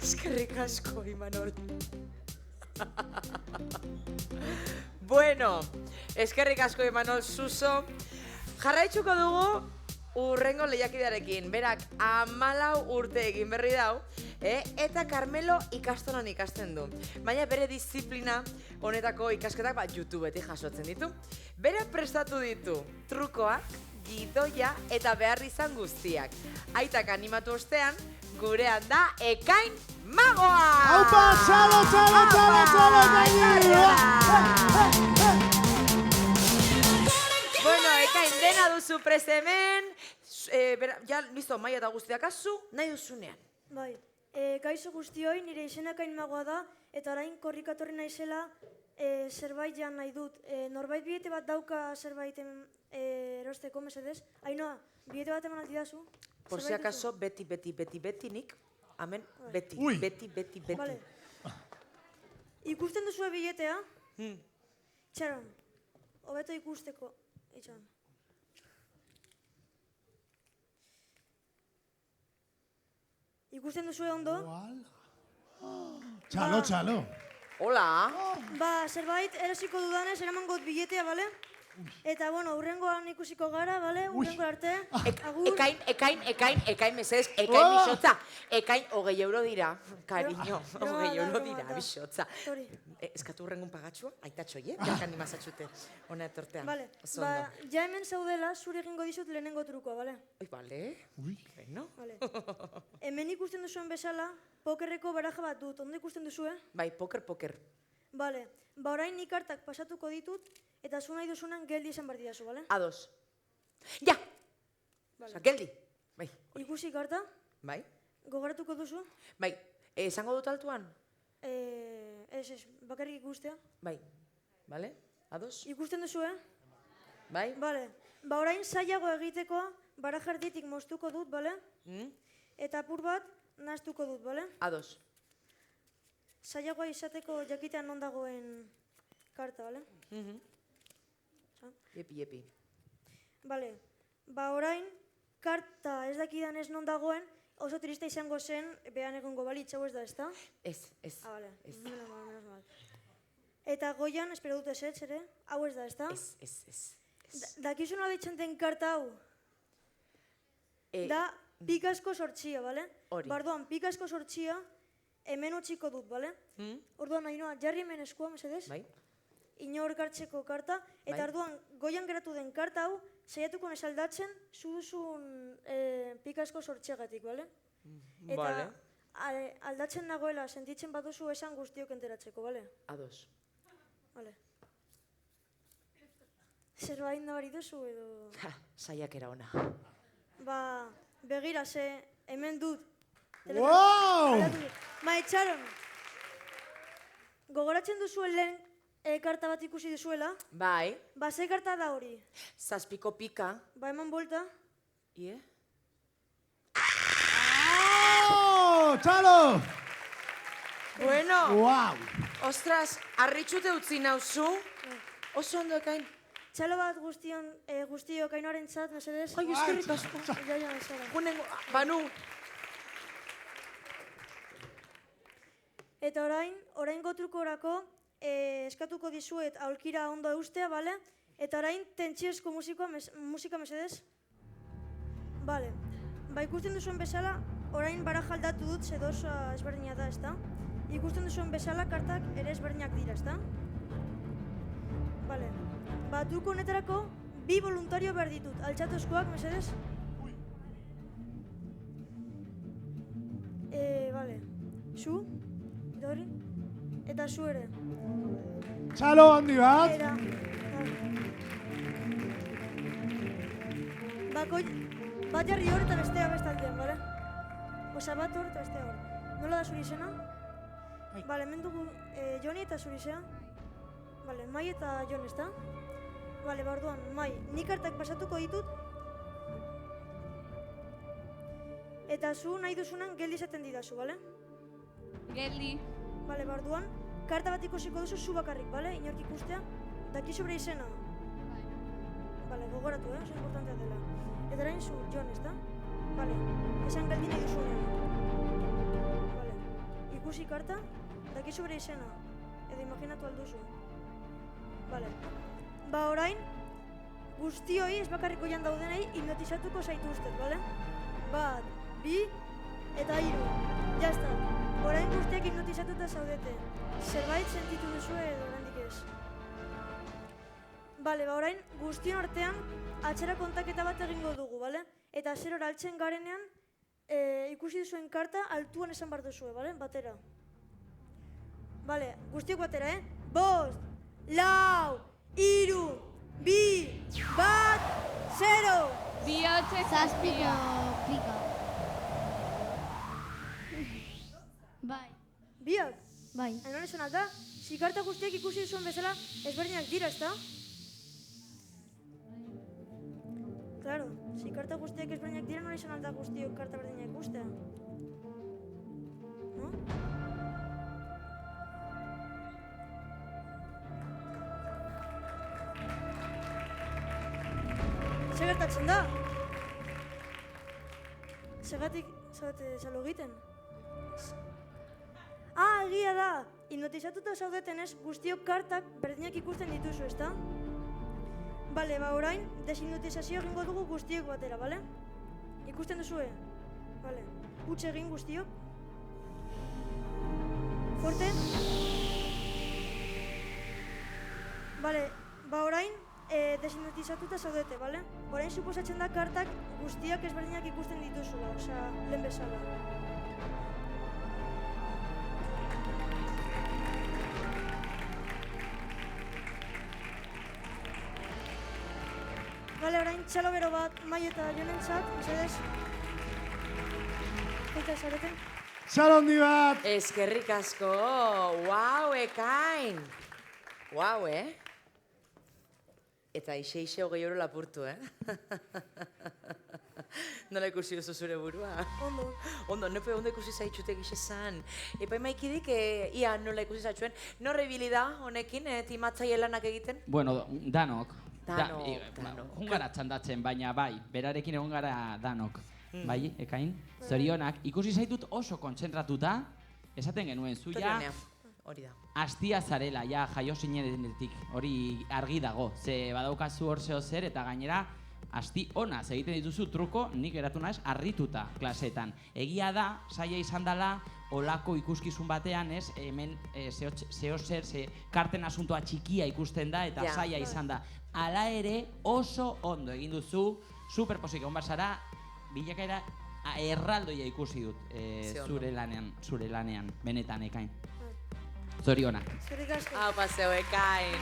Eskerrik asko, Imanol. Bueno, eskerrik asko Imanol Suso. Jarraitzuko dugu urrengo lehiakidearekin. Berak 14 urte egin berri dau, eta Carmelo ikastolan ikasten du. Baina bere disiplina honetako ikasketak YouTubeetik jasotzen ditu. Bere prestatu ditu trukoak, gidoia eta behar izan guztiak. Aitak animatu ostean, gurean da Ekain Magoa! Aupa, txalo! Bueno, Ekain dena duzu presemen. Ja, listo, maia eta guztiak azu, nahi duzunean. Bai, kaixo guztioi, nire izena Ekain Magoa da, eta orain korrikatorri naizela zerbait jan nahi dut. Norbait bilete bat dauka zerbait erosteko, mesedez? Ainoa, bilete bat eman aldidazu? Por si acaso, beti nik. Amen, beti. Vale. Ikusten duzue biletea? Txaron, hobeto ikusteko. Itxaron. Ikusten duzue ondo? Txalo. Hola. Zerbait erosiko dudanez, eraman got biletea, bale? Eta, bueno, urrengoan ikusiko gara, bale? Urrengo arte. Ekain, mesedez, Ekain bisotza. Ekain, 20 euro dira, cariño. 20 euro dira, bisotza. Eskatu urrengun pagatxua, aitatxo, Berkan nimazatxute, hona etortean. Bale, ja hemen zaudela, zure egingo dizut lehenengo trukoa, bale? Bale, bueno. Hemen ikusten duzuen bezala, pokerreko baraja bat dut, ondo ikusten duzue? Bai, poker. Bale, orain nik kartak pasatuko ditut, eta zu nahi duzunan geldi esan bardidazu, bale? Ados. Ja! Geldi. Bai. Ikusi karta? Bai. Gogoratuko duzu? Bai. Esango dut altuan? Ez, bakarrik ikustea. Bai. Bale? Ados? Ikusten duzu, Bai. Bale. Orain zailago egiteko, barajarditik moztuko dut, bale? Eta apur bat, nahaztuko dut, bale? Ados. Zailagoa izateko jakitean non dagoen karta, bale? Jepi. Bale, orain, karta ez dakidan ez non dagoen, oso triste izango zen, behan egongo balitz, hau ez da, ezta? Ez. Bale, menos mal. Eta goian, espero dut ez ere, hau ez da, ezta? Ez. Dakizuna ditzen den karta hau? Da, pikasko sortxia, bale? Bardoan, pikasko sortxia, hemen utziko dut, bale? Orduan, Ainoa, jarri hemen eskua, mesedez? Bai. Inor kartzeko karta, eta orduan, goian geratu den karta hau, saiatuko nesaldatzen, zu duzun pikasko sortxeagatik, bale? Eta aldatzen nagoela sentitzen baduzu esan guztiok enteratzeko, bale? Ados. Bale. Zerbait nabari duzu edo... Saiakera ona. Ba, begira, ze hemen dut. Wow! Itxaron. Gogoratzen duzuen lehen karta bat ikusi duzuela? Bai. Ba, ze karta da hori? 7 pika. Ba, eman bolta. Ie? Txalo! Bueno. Wow! Ostras, harritxute utzi nauzu. Oso ondo ekain. Txalo bat guztiok Ainoaren txat, mesedez? Ai, eskerrik asko. Ja, mesara. Banu. Eta orain gotrukorako eskatuko dizuet aulkira ondo eustea, bale? Eta orain tentsiozko musika mesedez? Bale. Ba, ikusten duzuen bezala, orain baraja aldatu dut, zedoza ezberdina da, ezta? Ikusten duzuen bezala, kartak ere ezberdinak dira, ezta? Bale. Ba, truko honetarako, 2 voluntario behar ditut. Altxatu eskuak, mesedez? Bale. Zu? Dori? Eta zu ere. Txalo handi bat. Era. Bat jarri hor eta bestea bestaldean, bale? Osa bat hor eta bestea hor. Nola da zuri izena? Bale, hemen dugu Joni eta zuri izena. Bale, Mai eta Jon, ezta? Bale, orduan, Mai, nik kartak pasatuko ditut. Eta zu nahi duzunan geldi izaten didazu, bale? Geldi. Bale, orduan, karta bat ikusiko duzu zu bakarrik, bale? Inork ikustea. Daki sobre izena. Bale, gogoratu, oso importantea dela. Eta orain zu, Jon, ezta? Bale, esan geldi nahi duzunan. Bale, ikusi karta, daki sobre izena. Edo imaginatu alduzu. Bale. Ba, orain, guztioi, ez bakarriko jan daudenei, hipnotizatuko zaituztet, bale? 1, 2, eta 3. Jazta. Orain guztiak hipnotizatuta zaudete. Zerbait sentitu duzu edo oraindik ez. Bale, ba, orain, guztion artean, atxera kontaketa bat egingo dugu, bale? Eta zerora altzen garenean, ikusi duzuen karta altuan esan behar duzue, bale? Batera. Bale, guztiok batera, 5, 4, 3, 2, 1, 0! Bihotze 7 pika. Bai. Biak? Bai. Enon esan alda, karta guztiak ikusi duzuen bezala ezberdinak dira, ezta? Claro, karta guztiak ezberdinak dira, non esan alda guztiok karta berdinak ikustea. No? Zer gertatzen da? Zergatik zalo egiten? Egia da! Hipnotizatuta zaudeten ez guztiok kartak berdinak ikusten dituzu, ezta? Bale, ba orain, deshipnotizazio egingo dugu guztiok batera, bale? Ikusten duzue? Bale, utz egin guztiok. Forte? Bale, ba orain, deshipnotizatuta zaudete, bale? Orain suposatzen da kartak guztiak ezberdinak ikusten dituzula, osea, lehen bezala. Bale, orain txalo bero bat, Mai eta Jonentzat, mesedez. Eta zareten. Txalo handi bat! Eskerrik asko! Wow, ekain! Wow, Eta ixe hogei euro lapurtu, Nola ikusi duzu zure burua? Ondo. Ondo, ondo ikusi zaitxute gixe zan. Epa emaikidik, ia nola ikusi zaitxuen. Norre ibili da honekin, timatzaile lanak egiten? Bueno, danok. Jungara txandatzen, baina bai, berarekin egon gara danok. Bai, ekain? Zorionak, ikusi zaitut oso kontzentratuta, esaten genuen, zuia hori da. Astia zarela, ja, jaio zinenetik, hori argi dago. Ze badaukazu hor zeo zer, eta gainera, asti onaz egiten dituzu truko, nik eratu naiz, harrituta klaseetan. Egia da, saia izan dela, olako ikuskizun batean, ez, hemen zeo zer, karten asuntoa txikia ikusten da, eta saia izan da. Hala ere, oso ondo egin duzu, superposik egon bazara, bilakaera erraldoia ikusi dut zure lanean, benetan Ekain. Zorionak. Eskerrik asko. Aupa zeu, Ekain.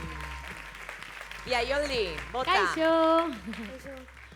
Ia, Joldi, bota. Kaixo!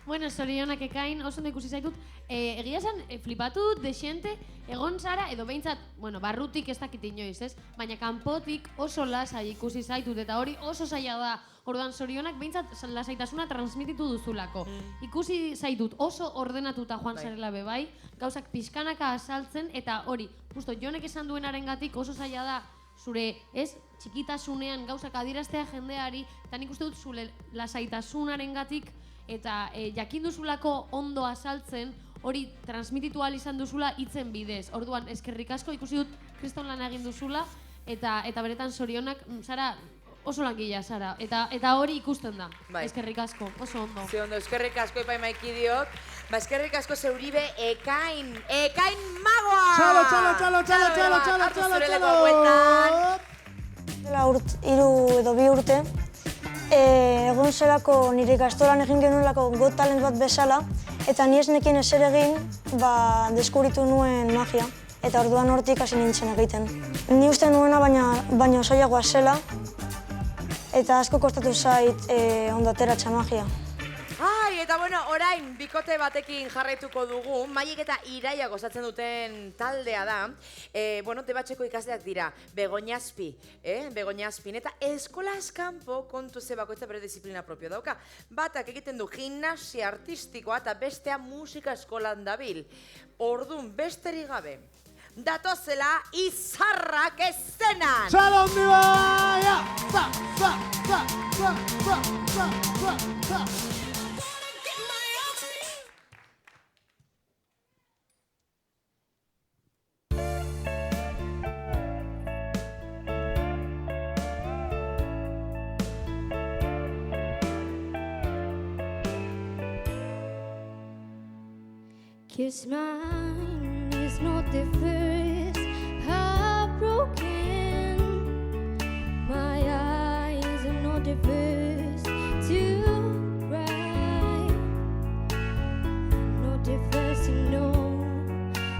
Bueno, zorionak Ekain, oso ondo ikusi zaitut. Egia esan, flipatu desente, egon zara, edo behintzat, barrutik ez dakit inoiz, ez? Baina kanpotik oso lasai ikusi zaitut, eta hori oso zaila da. Orduan, zorionak behintzat lasaitasuna transmititu duzulako. Ikusi zaitut oso ordenatuta joan zarela bebai, gauzak pixkanaka azaltzen, eta hori, justo, Jonek esan duenarengatik oso zaila da, zure, ez, txikitasunean gauzak adieraztea jendeari, eta nik uste dut zure lasaitasunarengatik eta jakin duzulako ondo azaltzen, hori transmititu ahal izan duzula hitzen bidez. Orduan, eskerrik asko ikusi dut kriston lan egin duzula, eta beretan zorionak, zara, oso langilea zara, eta hori ikusten da. Eskerrik asko, oso ondo. Ze ondo, eskerrik asko epaimaikidiok. Eskerrik asko zeuribe Ekain magoa! Txalo! Dela 3 edo 2 urte, egon zelako nire ikastolan egin genuelako Got Talent bat bezala, eta ni ez nekien ezer egin, deskubritu nuen magia, eta orduan hortik hasi nintzen egiten. Ni uste nuena baina zailagoa zela, eta asko kostatu zait ondo ateratza magia. Ai, eta orain bikote batekin jarraituko dugu, Maiek eta Iraia gozatzen duten taldea da. Debatxeko ikasleak dira, Begoñazpi, eta eskolaz kanpo kontu ze bakoitza bere disiplina propio dauka. Batak egiten du gimnasia artistikoa eta bestea musika eskolan dabil. Ordun besterik gabe, datozela izarrak eszenan! Txalo handi baia! Kiss mine is not the first heartbroken. My eyes are not the first to cry. Not the first to know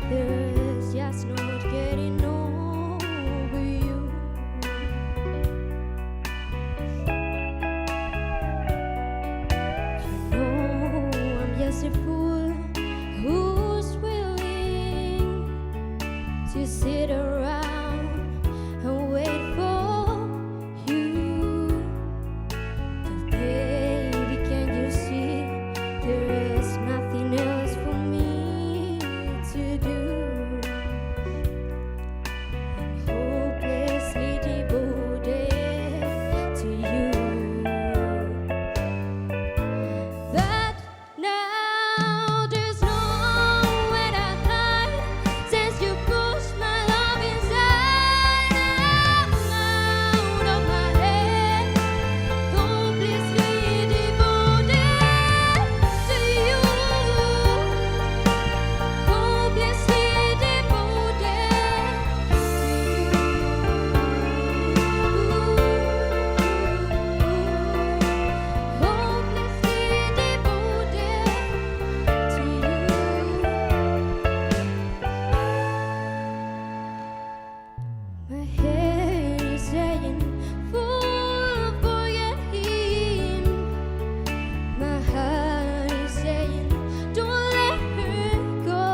there's just not getting over you. You know I'm just a fool who's willing to sit around and wait for you. But baby, can't you see there is nothing else for me to do? I'm hopelessly devoted to you. But now there's nowhere to hide since you pushed my love inside. I'm out of my head, hopelessly devoted to you. Hopelessly devoted My head is saying, fool, forget him. My heart is saying, don't let her go.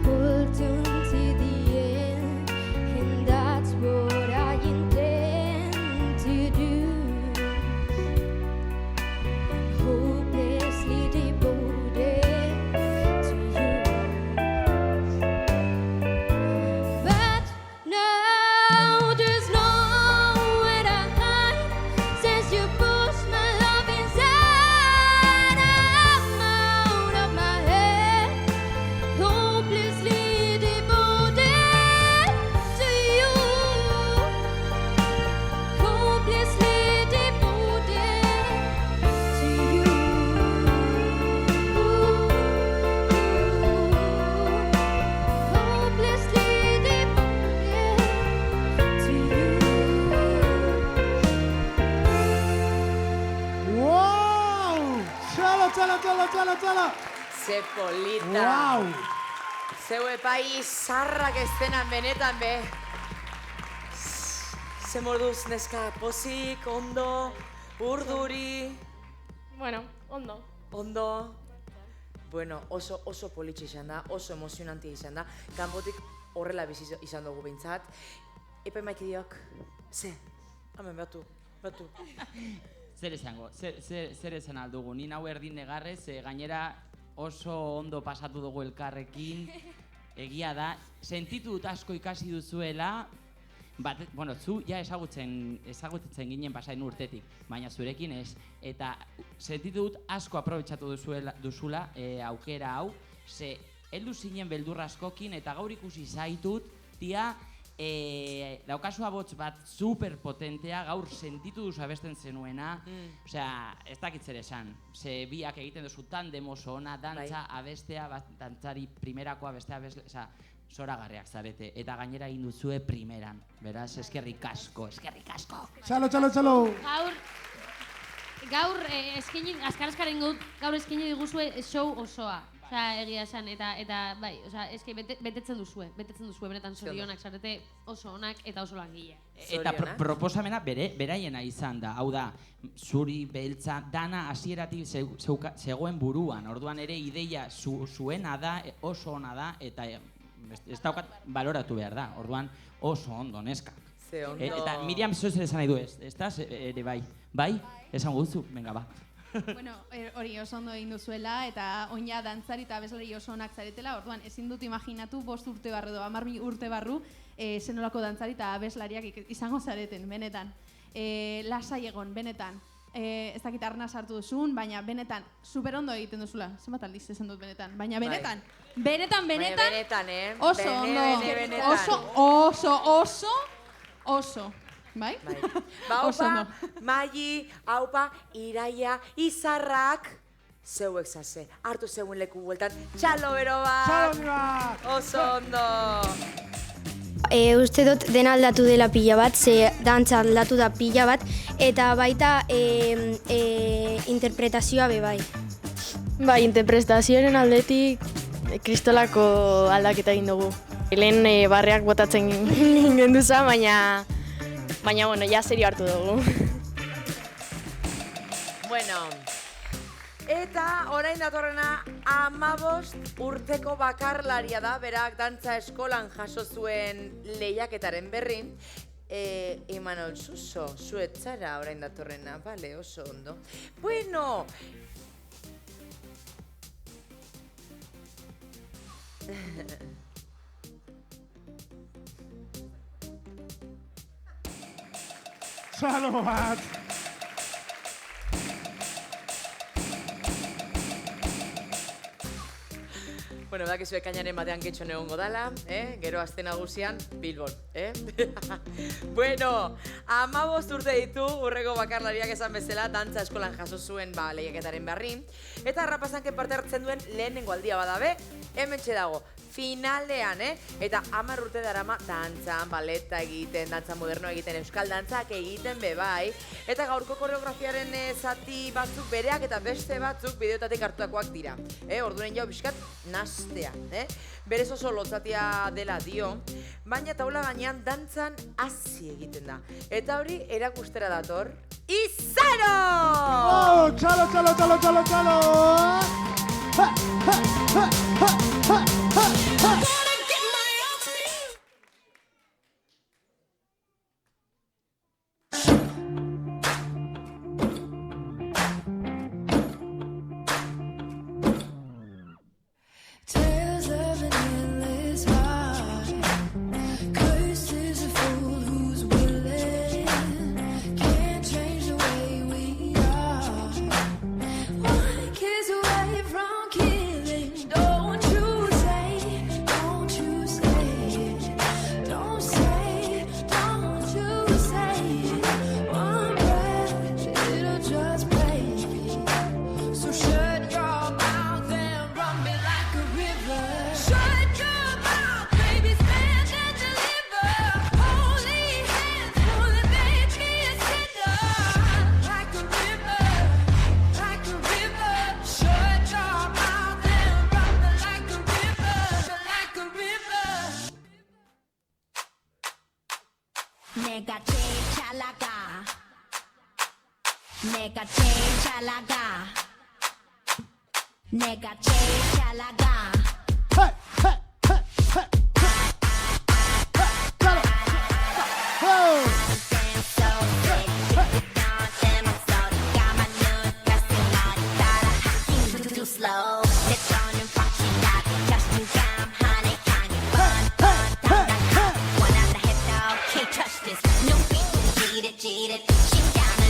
Hold on to the end, and that's what I intend to do. Hopelessly devoted to you. But now there's nowhere to hide since you pushed my love inside. I'm out of my head, hopelessly devoted to you. Hopelessly devoted to you. Hopelessly devoted to you. Wow! Txalo! Ze polita. Wow! Zeu epai zarrak estenan benetan be. Ze moduz neska pozik, ondo, urduri. Bueno, ondo. Ondo. Bueno, oso politxe izan da, oso emozionantia izan da. Kanpotik horrela bizi izan dugu behintzat. Epa emaikideok, hemen batu. Zer esango, zer esan aldugu, ni nau erdin negarrez, gainera oso ondo pasatu dugu elkarrekin, egia da, sentitu dut asko ikasi duzuela, bueno, zu ja ezagutzen ginen pasain urtetik, baina zurekin ez, eta sentitu dut asko aprobetxatu duzula aukera hau, ze heldu zinen beldur askokin eta gaur ikusi zaitut, tia, daukazu abots bat superpotentea, gaur sentitu duzu abesten zenuena, osea, ez dakit zer esan, ze biak egiten duzu tandem oso ona, dantza, abestea, dantzari primerakoa, bestea, osea, zoragarriak zarete, eta gainera egin duzue primeran, beraz, eskerrik asko. Txalo! Gaur azkar-azkaren gaur eskaini diguzue show osoa. Osea, egia esan, eta bai, osea, eski betetzen duzue, benetan zorionak zarete oso onak eta oso langile. Eta proposamena beraiena izan da, hau da, zuri beltza dana hasieratik zegoen buruan, orduan ere ideia zuena da, oso ona da, eta ez daukat baloratu behar da, orduan oso ondo, neska. Ze ondo. Eta Miriam zer esan nahi du ez, ere bai, bai? Esan guzu, venga ba. Bueno, hori oso ondo egin duzuela eta oina dantzari eta abeslari oso onak zaretela, orduan ezin dut imaginatu 5 urte barru edo 10 urte barru zenolako dantzari eta abeslariak izango zareten, benetan. Lasai egon, benetan. Ez dakit arna sartu duzun, baina benetan super ondo egiten duzula. Zenbat aldiz esan dut benetan, baina benetan. Benetan, oso ondo. Oso. Bai? Baupa, Maji, Aupa, Iraia, Izarrak, zeuek zase, hartu zeuen leku bueltan, txalo bero bat! Oso ondo! Uste dut dena aldatu dela pila bat, ze dantza aldatu da pila bat, eta baita interpretazioa be bai. Bai, interpretazioaren aldetik kristolako aldaketa egin dugu. Lehen barreak botatzen genduza, baina, bueno, ja serio hartu dugu. Bueno, eta orain datorrena 15 urteko bakarlaria da, berak dantza eskolan jaso zuen lehiaketaren berri. Imanol Suso, zuetzara orain datorrena, bale, oso ondo. Bueno, Txalo bat! bueno, badakizu ekainaren batean getxon egongo dala, gero aste nagusian Bilbon, Bueno, 15 urte ditu urreko bakarlariak esan bezala dantza eskolan jaso zuen lehiaketaren berri, eta Harrapazanken parte hartzen duen lehenengo aldia badabe, hementxe dago, finalean, eta 10 urte darama dantzan, baleta egiten, dantza moderno egiten, euskal dantzak egiten bebai, eta gaurko koreografiaren zati batzuk bereak eta beste batzuk bideotatik hartutakoak dira. Orduren jau pixkat nastea, berez oso lotzatia dela dio, baina taula gainean dantzan hasi egiten da. Eta hori erakustera dator, Izaro! Oh, txalo! Kiss away from killing, don't you say 내가 제일 잘 나가. Slow. 내 손은 확실하게 자신감하네 향해 번번번번 원한다 해도 can't touch this 눈빛은 지릿지릿 심장을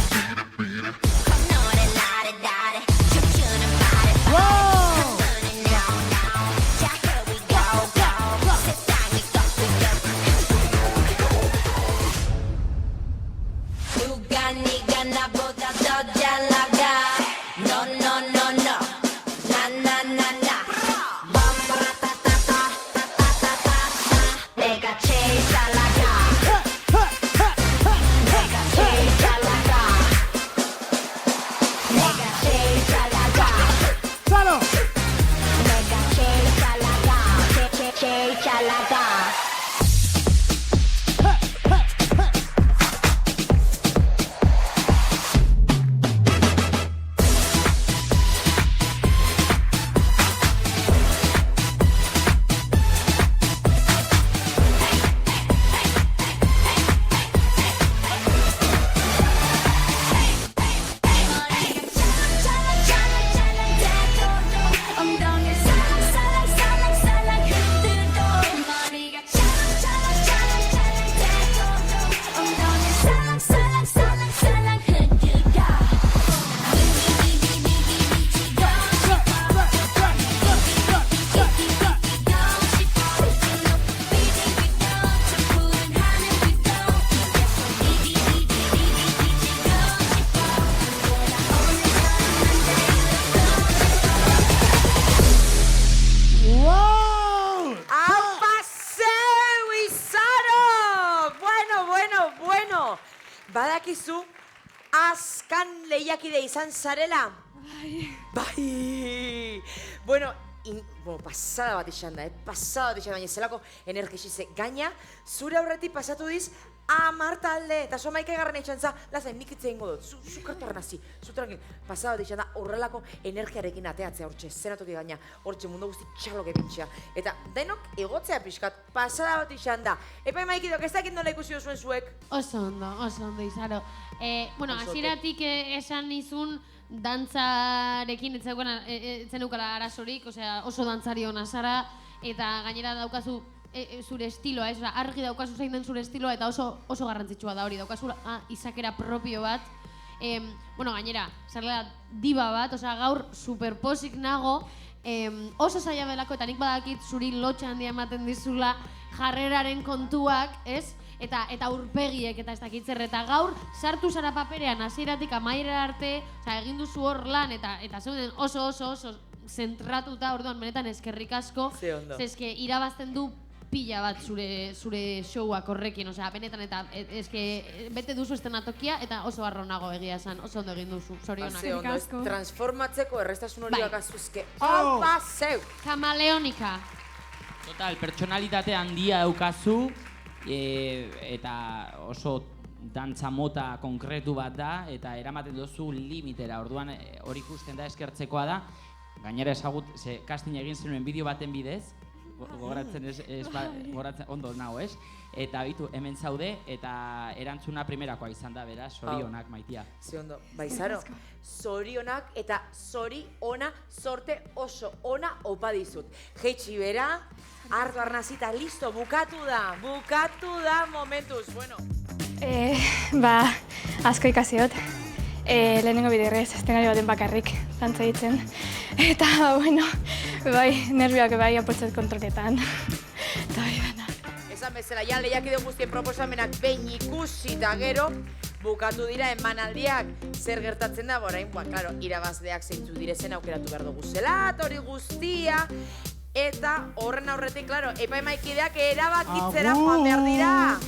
콧노래 라레라레 춤추는 발에 가슴은 no no 자 here we go go 세상이 꺾이고 누가 네가 나보다 더 잘 나가 No no no no na na na 내가 제일 잘 나가 내가 제일 잘 나가 내가 제일 잘 나가 내가 제일 잘 나가 제일 잘 나가 Badakizu, azkan lehiakide izan zarela? Bai! Bueno, pasada bat izan da, pasada bat izan da, baina zelako energizize. Gaina, zure aurretik pasatu diz, 10 talde, eta zo maikagarren izan za, lazai, nik itze ingo dut, zu kartuaren hazi, zu tranquil, pasada bat izan da, horrelako energiarekin ateatzea hortxe, zenatoki gaina, hortxe mundu guzti txalo gebintxea. Eta denok egotzea pixkat, pasada bat izan da. Epa maikidok, ez dakit nola ikusi duzuen zuek? Oso ondo, Izaro. Bueno, hasieratik esan nizun, dantzarekin etzenukala arazorik, oso dantzari hona zara, eta gainera daukazu zure estiloa, argi daukazu zein den zure estiloa, eta oso garrantzitsua da hori, daukazu izakera propio bat. Bueno, gainera, zarela diba bat, gaur superposik nago, oso zaila belako, eta nik badakit zuri lotxa handia ematen dizula jarreraren kontuak, ez? Eta urpegiek eta ez dakitzer, eta gaur sartu zara paperean hasieratik amaierara arte, egin duzu hor lan, eta zeuden oso zentratuta, orduan benetan eskerrik asko, zeske irabazten du pila bat zure showak horrekin, benetan eta bete duzu estenatokia eta oso harro nago egia esan, oso ondo egin duzu, zorionak. Ze ondo, transformatzeko errestasun hori bakazuzke. Opa, zeu! Kamaleonika. Total, pertsonalitate handia daukazu, eta oso dantza mota konkretu bat da, eta eramaten duzu limitera, orduan hori ikusten da eskertzekoa da. Gainera ezagut, casting egin zenuen bideo baten bidez, gogoratzen ondo nago, ez? Eta bitu, hemen zaude, eta erantzuna primerakoa izan da, beraz, zorionak, Maitia. Ze ondo, Baizaro, zorionak eta zori ona, sorte oso ona opa dizut. Jeitsi bera, hartu arnazita, listo, bukatu da momentuz, bueno. Asko ikasi dut. Lehenengo biderrez, estengario baten bakarrik, dantza ditzen. Eta, bueno, nervioak apurtzat kontroletan. Eta dana. Esan bezala, ja lehiakide guztien proposamenak behin ikusi eta gero, bukatu dira emanaldiak. Zer gertatzen da, orain, klaro, irabazleak zeintzu direzen aukeratu behar dugu zelat, hori guztia. Eta horren aurretik, klaro, epaimaikideak erabakitzera joan behar dira.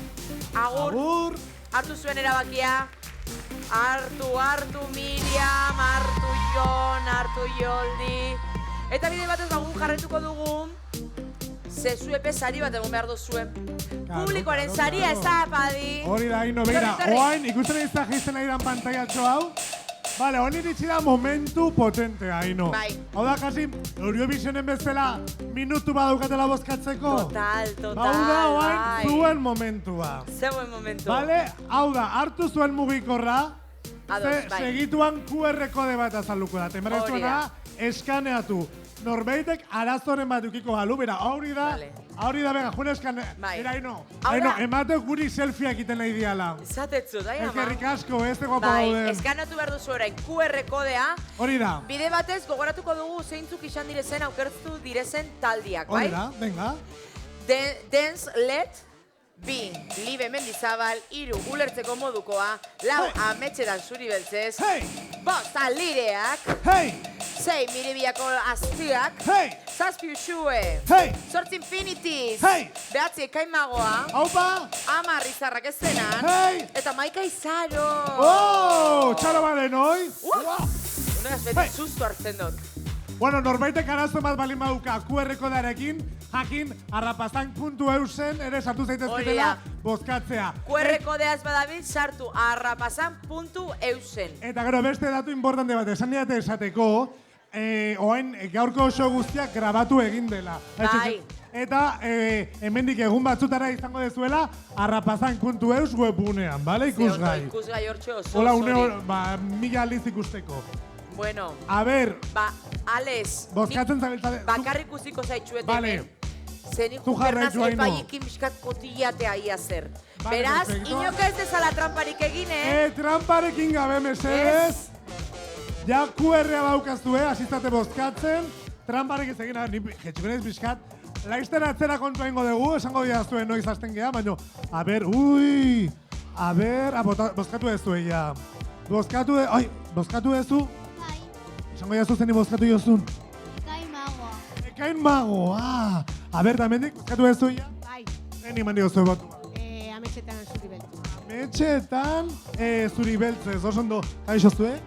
Agur. Hartu zuen erabakia. Hartu Miriam, hartu Jon, hartu Joldi. Eta bide batez bagun jarretuko dugu, zezu epe sari bat egon behar duzuen. Publikoaren saria ez da, Padi. Hori da, Ino, begira, oain ikusten ez da geizten ari dan pantaiatxo hau. Vale, honi iritsi da momentu potentea, Aino. Bai. Hau da, kasi, Eurovisionen bezala minutu badaukatela bozkatzeko. Total, Hau da, oain, bai. zuen momentua. Zeuen momentu. Vale, hau da, hartu zuen mugikorra, Ados, bai. segituan QR kode bat azalduko da. Temerezuena, eskaneatu. Norbeitek arazoren bat ukiko balu, bera, hori da, bega, jure eskane, bera, Aino, emate guri selfieak iten nahi diala. Zatetzu, da, ama. Eskerrik asko, ez guapo daude. Bai, eskanatu behar duzu orain, QR kodea. Hori da. Bide batez, gogoratuko dugu zeintzuk izan direzen, aukertu direzen taldiak, bai? Hori da, venga. Dance Let, 2, Libe Mendizabal, 3, ulertzeko modukoa, 4, ametxetan zuri beltzez, 5, Alireak, 6, Miribiako aztiak, 7, Uxue, 8, Infinities, 9, Ekaimagoa, 10, Izarrak Eszenan, eta Maika Izaro. Oh, txalo bade, noi? Unegaz beti susto hartzen dut. Bueno, norbaitek arazo bat balin baduka QR kodearekin, jakin arrapazan.eusen ere sartu zaitezketela bozkatzea. QR kodea ez badabil, sartu arrapazan.eusen. Eta gero beste datu importante bat, esan diate esateko, oain gaurko oso guztiak grabatu egin dela. Bai. Eta hemendik egun batzutara izango dezuela arrapazan.eus webgunean, bale? Ikusgai. Ikusgai hortxe oso. Hola, mila aldiz ikusteko. Bueno. A ber. Ales. Bozkatzen zabiltzade. Bakarrik uziko zaitxuet Vale. hemen. Zenik Zu jarraitu, ukernaz Aino. epaikin biskat kotillatea ia zer. Vale, Beraz, perfecto. inoka ez dezala tramparik egin, Tramparekin gabe mesedez. Ja QR-a baukazue, asistate bozkatzen. Tramparekin zegin, ni jetxukenez biskat. Laizten atzera kontua ingo dugu, esango diazuen noiz hasten geha, baina, a ber, bozkatu dezu ella. Bozkatu dezu? Esango diazu zeni bozkatu jozun? Ekain mago, A ber, da mendik, bozkatu dezu ella? Bai. Zeni mandi gozu botu. Ametxetan zuri beltz. Ametxetan zuri beltzez, oso ondo. Kaixo zue?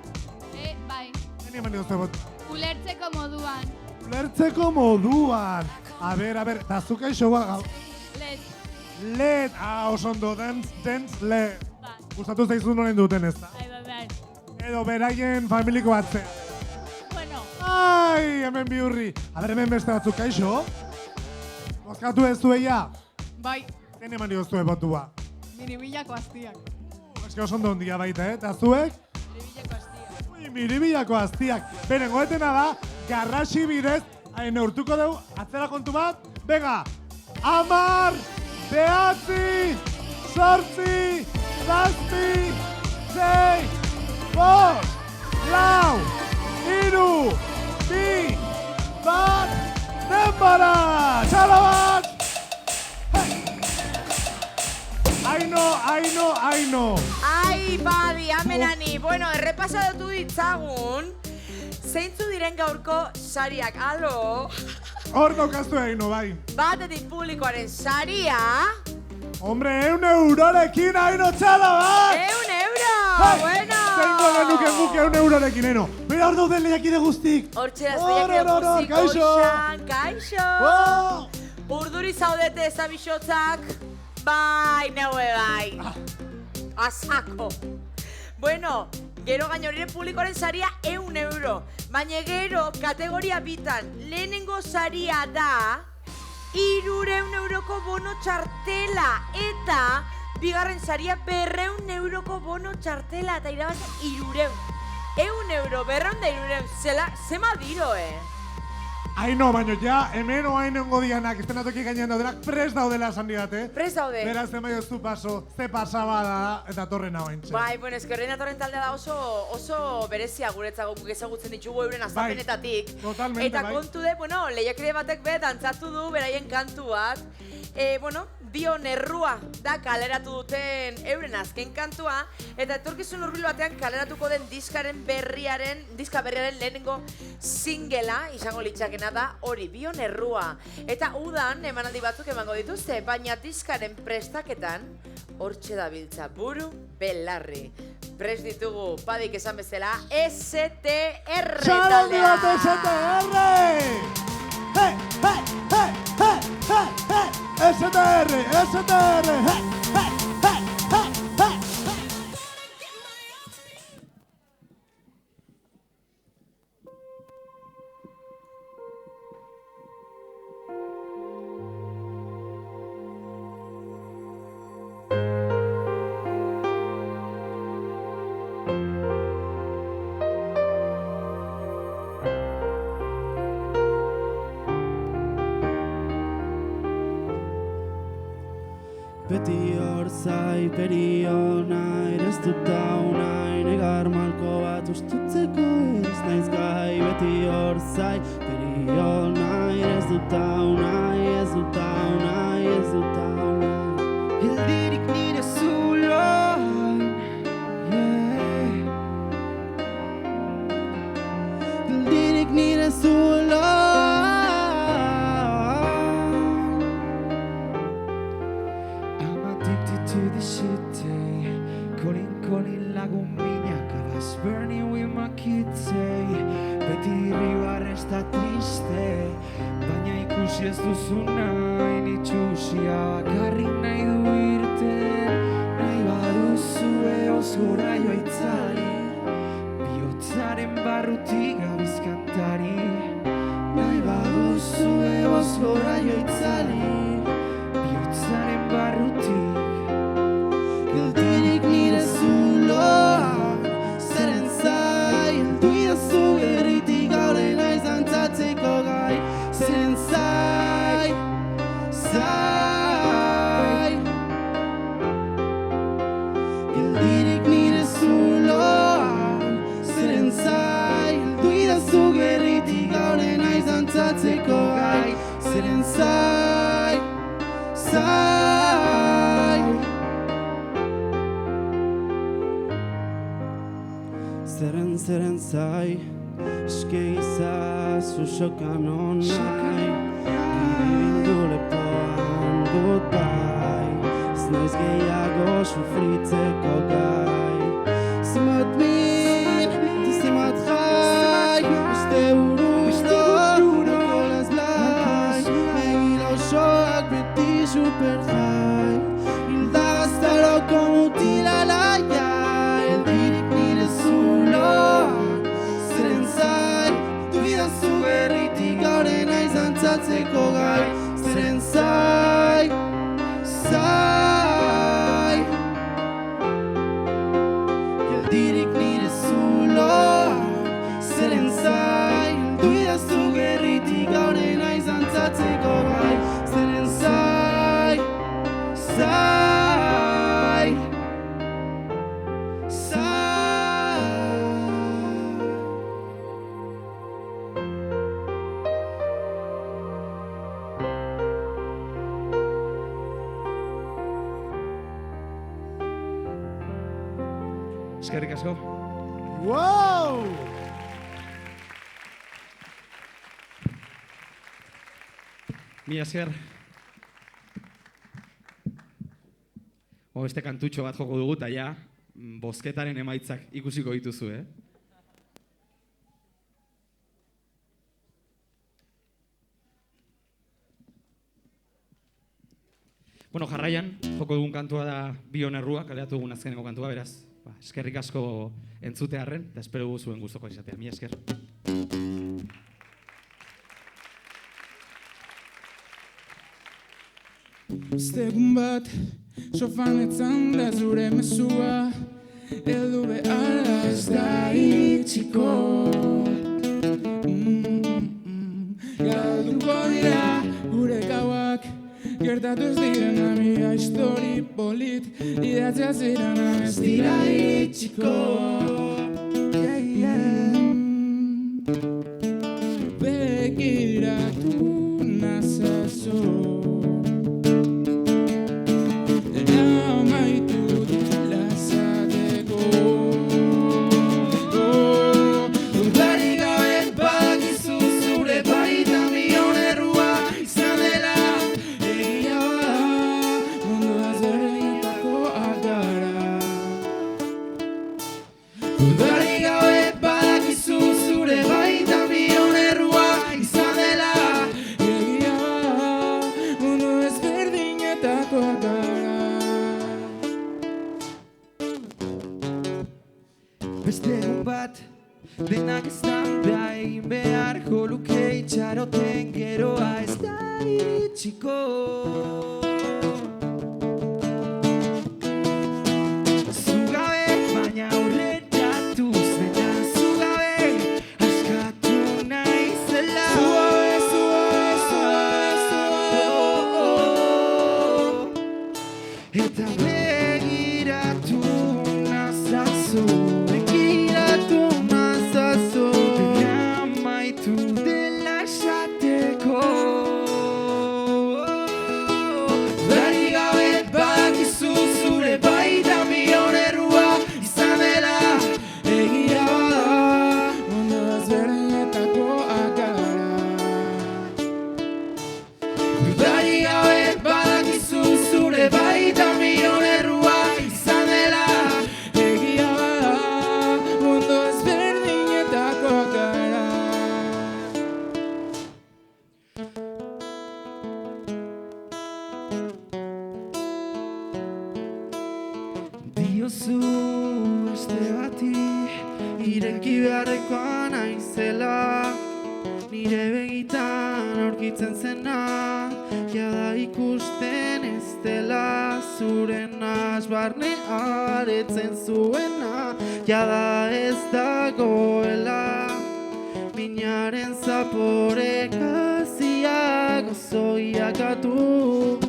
Bai. Zeni mandi gozu botu. Ulertzeko moduan. Ulertzeko moduan. A ber, eta zu kaixo gau. Let, oso ondo, dance, let. Gustatu zaizun honen duten ez da? Bai. Edo beraien familiko batzea. Bueno. Ai, hemen biurri. A ber, hemen beste batzuk kaixo. Bozkatu ez zueia? Bai. Zen eman diozue botua? Miribillako aztiak. Eske oso ondo ondia baita, Eta zuek? Miribillako aztiak. Ui, miribillako aztiak. Beren, goetena da, garrasi bidez, neurtuko dugu, atzera kontu bat, venga, 10, 9, 8, 7, 6, 5, 4, 3, 2, 1, denbora! Txalo bat! Aino! Ai, babi, amenani. Bueno, errepasatu ditzagun. Zeintzu diren gaurko sariak, alo? Hor daukaztu Aino, bai. Batetik publikoaren saria. Hombre, 1 eurorekin, Aino, txalo bat! 1 euro! Bueno! Zeingo genuken guk 1 eurorekin, Aino. Bera hor dauden lehiakide guztik. Hortxe lehiakide guztik, oxan, kaixo! Urduri zaudete ezabixotzak. Bai, neue bai. Azako. Bueno, gero gainoriren publikoaren saria 1 euro. Baina gero kategoria bitan lehenengo saria da 300 euroko bono txartela. Eta bigarren saria 200 euroko bono txartela. Eta irabazen 300. 1 euro, 200 zema diro, Aino, baina ja, hemen oain nengo dianak, estenatoki gainean daudenak, prest daudela esan didate. Prest daude. Beraz, emaio zu paso, ze pasaba da, eta torren hau entxe. Bai, bueno, eskerren atorren taldea da oso berezia guretzago guk ezagutzen ditugu euren azalpenetatik. Totalmente, eta kontu de, bueno, lehiakide batek dantzatu du beraien kantuak. Bueno, Bion Errua da kaleratu duten euren azken kantua, eta etorkizun hurbil batean kaleratuko den diska berriaren lehenengo singela izango litzakena da hori, Bion Errua. Eta udan emanaldi batzuk emango dituzte, baina diskaren prestaketan hortxe dabiltza buru belarri. Prest ditugu, padik esan bezala, STR taldea! STR! Hey, hey, hey, hey, hey, hey! STR, STR, hey, hey, hey, hey, hey! beti hor zai periona, ez dut hau nahi, negar malko bat ustutzeko ez naiz gai, beti hor zai periona, ez dut hau nahi, ez dut hau nahi, ez dut hau nahi. Geldirik nire zuloan, geldirik nire zuloan. I'm addicted to this shit day, calling lagun minak, I was burning with my kids, beti irribarre ez da triste, baina ikusi ez duzu nahi, nitxusia bakarri nahi du irten, nahi baduzue osgora joa itzali, bihotzaren barrutik gabiz kantari, nahi baduzue osgora joa itzali, bihotzaren barrutik, geldirik nire zuloan, zeren zai, heldu idazu gerritik gaure naiz dantzatzeko gai, zeren zai, zai. Geldirik nire zuloan, zeren zai, heldu idazu gerritik gaure naiz dantzatzeko gai, zeren zai, zai. Zeren zai, eske izazu sokan onai, girindu lepoan goodbye, ez naiz gehiago sufritzeko gai. Zimat min, zimat jai, uste buru, nokolaz blai, megila osoak beti super jai, hilda gaztaroko mutila laia, eldirik nire zuloan, zeren zai, duidazu berritik gaure naiz dantzatzeko gai, zeren zai, zai. Geldirik nire zuloan, zeren zai, duidazu berritik gaure naiz dantzatzeko gai, zeren zai, zai, zai. Eskerrik asko. Wow! Mila esker. Beste kantutxo bat joko dugu, eta ja, bozketaren emaitzak ikusiko dituzu, Bueno, jarraian, joko dugun kantua da Bion Errua, kaleratu dugun azkeneko kantua, beraz. Eskerrik asko entzutearren, eta espero dugu zuen gustoko izatea. Mila esker. Beste egun bat, sofan etzan da zure mezua, heldu beharra ez da itxiko. Galduko dira gure gauak, gertatu ez direna mila histori polit, idatzea zirana ez dira itxiko. Begiratu nazazo, beste egun bat, denak ez da egin beharko luke itxaroten geroa ez da iritsiko. Zugabe, baina aurreratu zena, zugabe, askatu nahi zela. ukitzen zena, jada ikusten ez dela zuren asbarne aretzen zuena, jada ez dagoela minaren zaporek haziak ozoiakatu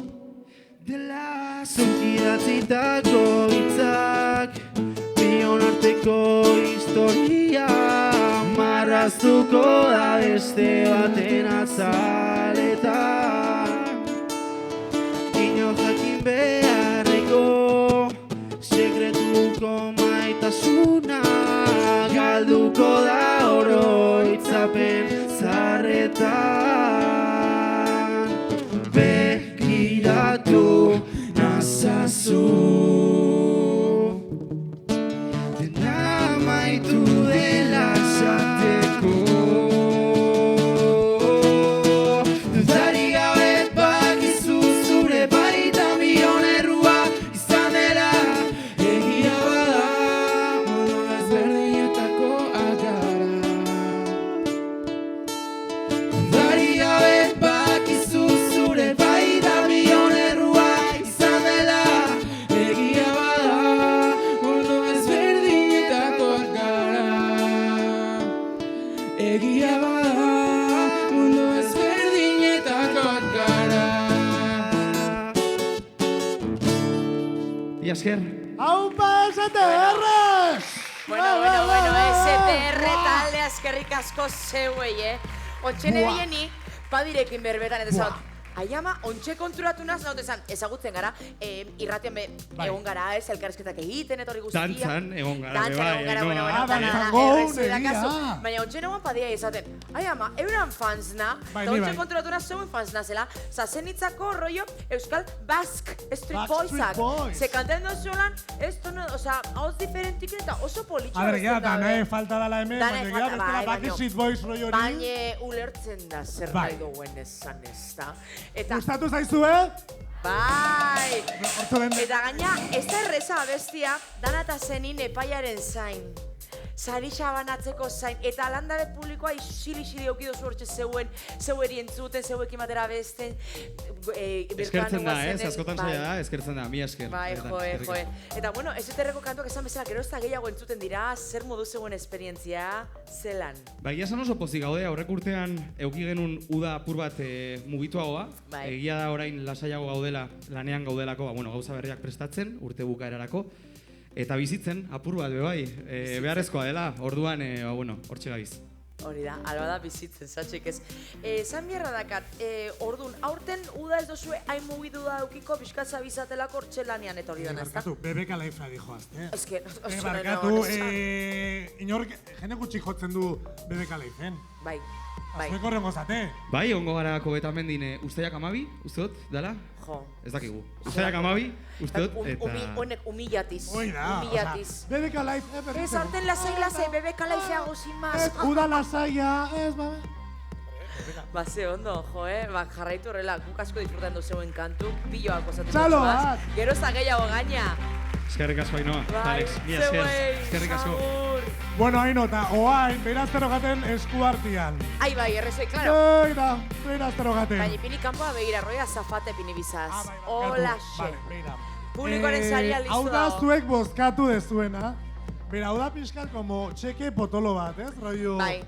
dela zukidatzitako hitzak bion arteko historia marraztuko da beste baten azaletan ino jakin beharreko sekretuko maitasuna galduko da oroitzapen zarretan begiratu nazazu dena amaitu dela esateko dudari gabe bakizu zure baita bion errua izan dela egia bada modu ezberdinetako atara dudari gabe bakizu zure baita bion errua izan dela egia bada modu ezberdinetako atara egia bada mundu ezberdinetako atara. Iasker. ¡Aupa, STR! Bueno, STR talde askerrik asko zeuei, Ontxene bieni, padirekin berbetan, eta zau, aiama, ontxe konturatu naz, naute zan, ezagutzen gara, irratian egon gara, ez, elkarrizketak egiten, etorri guztia. Dantzan egon gara, Dantzan egon gara, bueno, baina ontxe negoan padia izaten. Aiama, euran fansna, eta ontxe konturatu naz, zeuen fansna zela, zazenitzako rollo Euskal Basque Street Boysak. Se kanten dozuelan, ez tono, oza, hauz diferentik eta oso politxo. A ver, ya, danae falta dala hemen, baina ya, bestela Backstreet Boys rollo hori. Baina ulertzen da zer nahi duen esan ez da. Gustatu zaizue? Bai! Eta gaina, ez da erreza abestia, dana eta zenin epaiaren zain. Sari xabanatzeko zain. Eta landabe publikoa isili-isili eukidozu hortxe zeueri entzuten, zeuekin batera besten. Eskertzen da, askotan zaila da, eskertzen da, mi esker. Bai, joe. Eta bueno, ez eterreko kantuak esan bezala, gero ez da gehiago entzuten dira, zer modu zeuen esperientzia, zelan. Bai, esan oso pozik gaude, aurrek urtean euki genuen uda apur bat mugituagoa. Egia da orain lasaiago gaudela, lanean gaudelako, gauza berriak prestatzen, urte bukaerarako. Eta bizitzen, apur bat, bai, beharrezkoa dela, orduan, hortxe gabiz. Hori da, alba da bizitzen, zatxik ez. Zan bierra dakat, orduan, aurten uda ez dozue hain mugidu da eukiko bizkatza bizatelako hortxe lanean eta hori dena, ez da? Barkatu, BBK Lifea dijoazte. Ez que, barkatu, inork jene gutxi jotzen du BBK Lifeen. Bai. Azteko horrengozate. Bai, ongo gara Kobetamendin usteiak 12, uste dut, dala? Jo. Ez dakigu. Usteiak 12, uste dut, eta... Honek humillatiz. Humillatiz. BBK Life, ez arten lasai, BBK Lifea gozin maz. Uda lasaia, ez, ba... Ba, ze ondo, jarraitu horrela, guk asko disfrutan zeuen kantu, piloak osatzen Txalo bat! Gero ez da gehiago gaina. Eskerrik asko, Ainoa. Alex, mi esker. Eskerrik asko. Bueno, Aino, eta oain, behiraztero gaten esku hartian. Ai, bai, errezoi, klaro. Behiraztero gaten. Baina ipini kanpoa begira, roia zafate pini bizaz. Hola, xe. Publikoaren saria listo dago. Hau da zuek bozkatu dezuena. Bera, hau da pixkat como txeke potolo bat, ez? Rollo... Bai.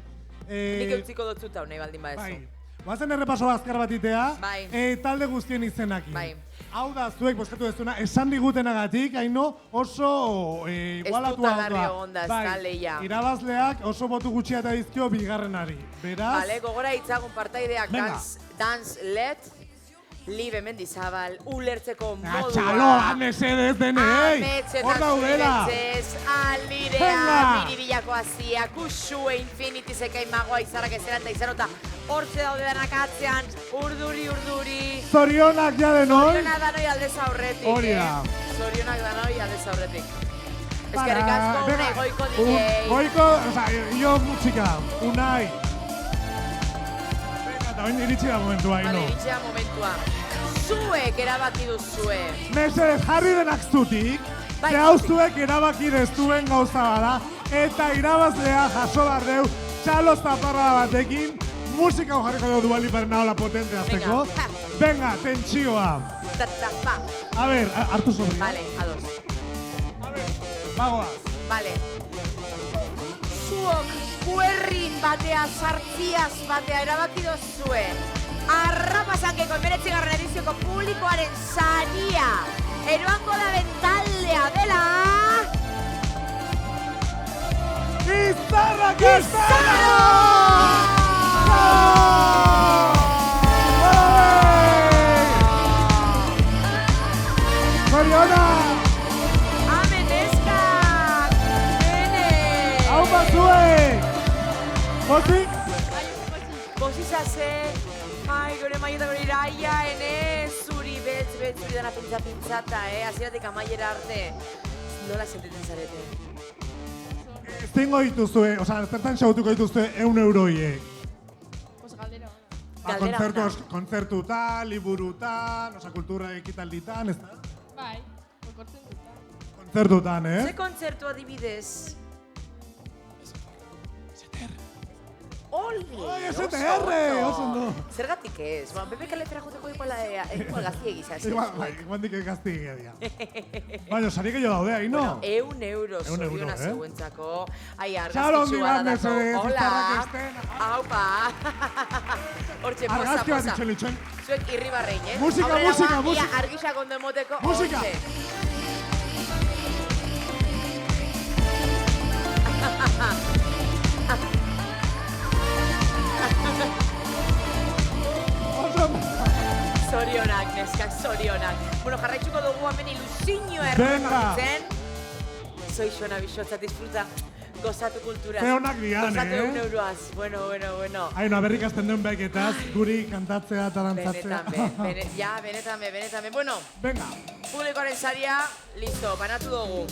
Nik eutziko dutzuta honei baldin badezu. Bai. Guazen errepaso azkar bat itea. Bai. Talde guztien izenakin. Bai. Hau da zuek bozkatu dezuena, esan digutenagatik, Aino, oso igualatua da. Ez duta onda, ez da leia. Irabazleak oso botu gutxia eta dizkio bigarrenari. Beraz... Bale, gogora hitzagun partaideak Dance Let, Libe Mendizabal, ulertzeko modua. Txaloa, mesedez denei! Hor daudela! Alirea, miribillako azia, kusue, infinitizeka imagoa, izarrak ezera eta izarota. Hortze daude denak atzean, urduri. Zorionak ja denoi! Zorionak danoi aldez aurretik, Hori da. Zorionak danoi aldez aurretik. Eskerrik asko, Unai, goiko DJ. Goiko, yo musika, Unai. Eta oin iritsi da momentua, Aino. Iritsi da momentua. Zuek erabaki duzue. Mesedez, jarri denak zutik, ze hau zuek erabaki deztuen gauza bada, eta irabazlea jaso bardeu, txalo zaparra batekin, musika jarriko dugu Dua Liparen ahola potente azteko. Venga, tentsioa. A ver, hartu sobre. Vale, ados. Bagoaz. Vale. Zuok puerrin batea, sartziaz batea erabaki dozue. Arrapasankeko 19. edizioko publikoaren saria. Eroango da bentaldea dela... Izarra Castellano! Zoriona! Amen eskak! Bene! Hau batzuek! Bozik? Bozizase, ai, gure maieta gure iraia, zuri, zuri dena pintzata, aziratik amaiera arte. Nola sentitzen zarete? Zengo dituzue, zertan xautuko dituzue 100 euroiek? Pues galdera. Kontzertutan, liburutan, kultura ekitalditan, ez da? Bai, kontzertutan. Kontzertutan, Ze kontzertu adibidez? Oli! Oi, STR! Oso ondo! Zergatik ez? Pepe kaletera juteko igual gazti egizaz. Igual dik gazti egia. Baina, sari gehiago daude, no? 100 euro zoriona zeuentzako. Ai, argazkitxua dadako. Hola! Aupa! Hortxe, posa, Argazki bat posa. itxelitxen. Zuek irribarrein, Musika! Argixak ondo emoteko. Musika! Zorionak, neskak, zorionak. Bueno, jarraitzuko dugu hemen ilusioa errepakitzen. Soy Xona Bixotza, disfruta. Gozatu kultura. Zeonak dian, Gozatu 100 euroaz. Bueno. Haino, berrik azten den beketaz, guri kantatzea eta dantzatzea. Benetan be. Bueno, venga. Publikoaren saria, listo, banatu dugu.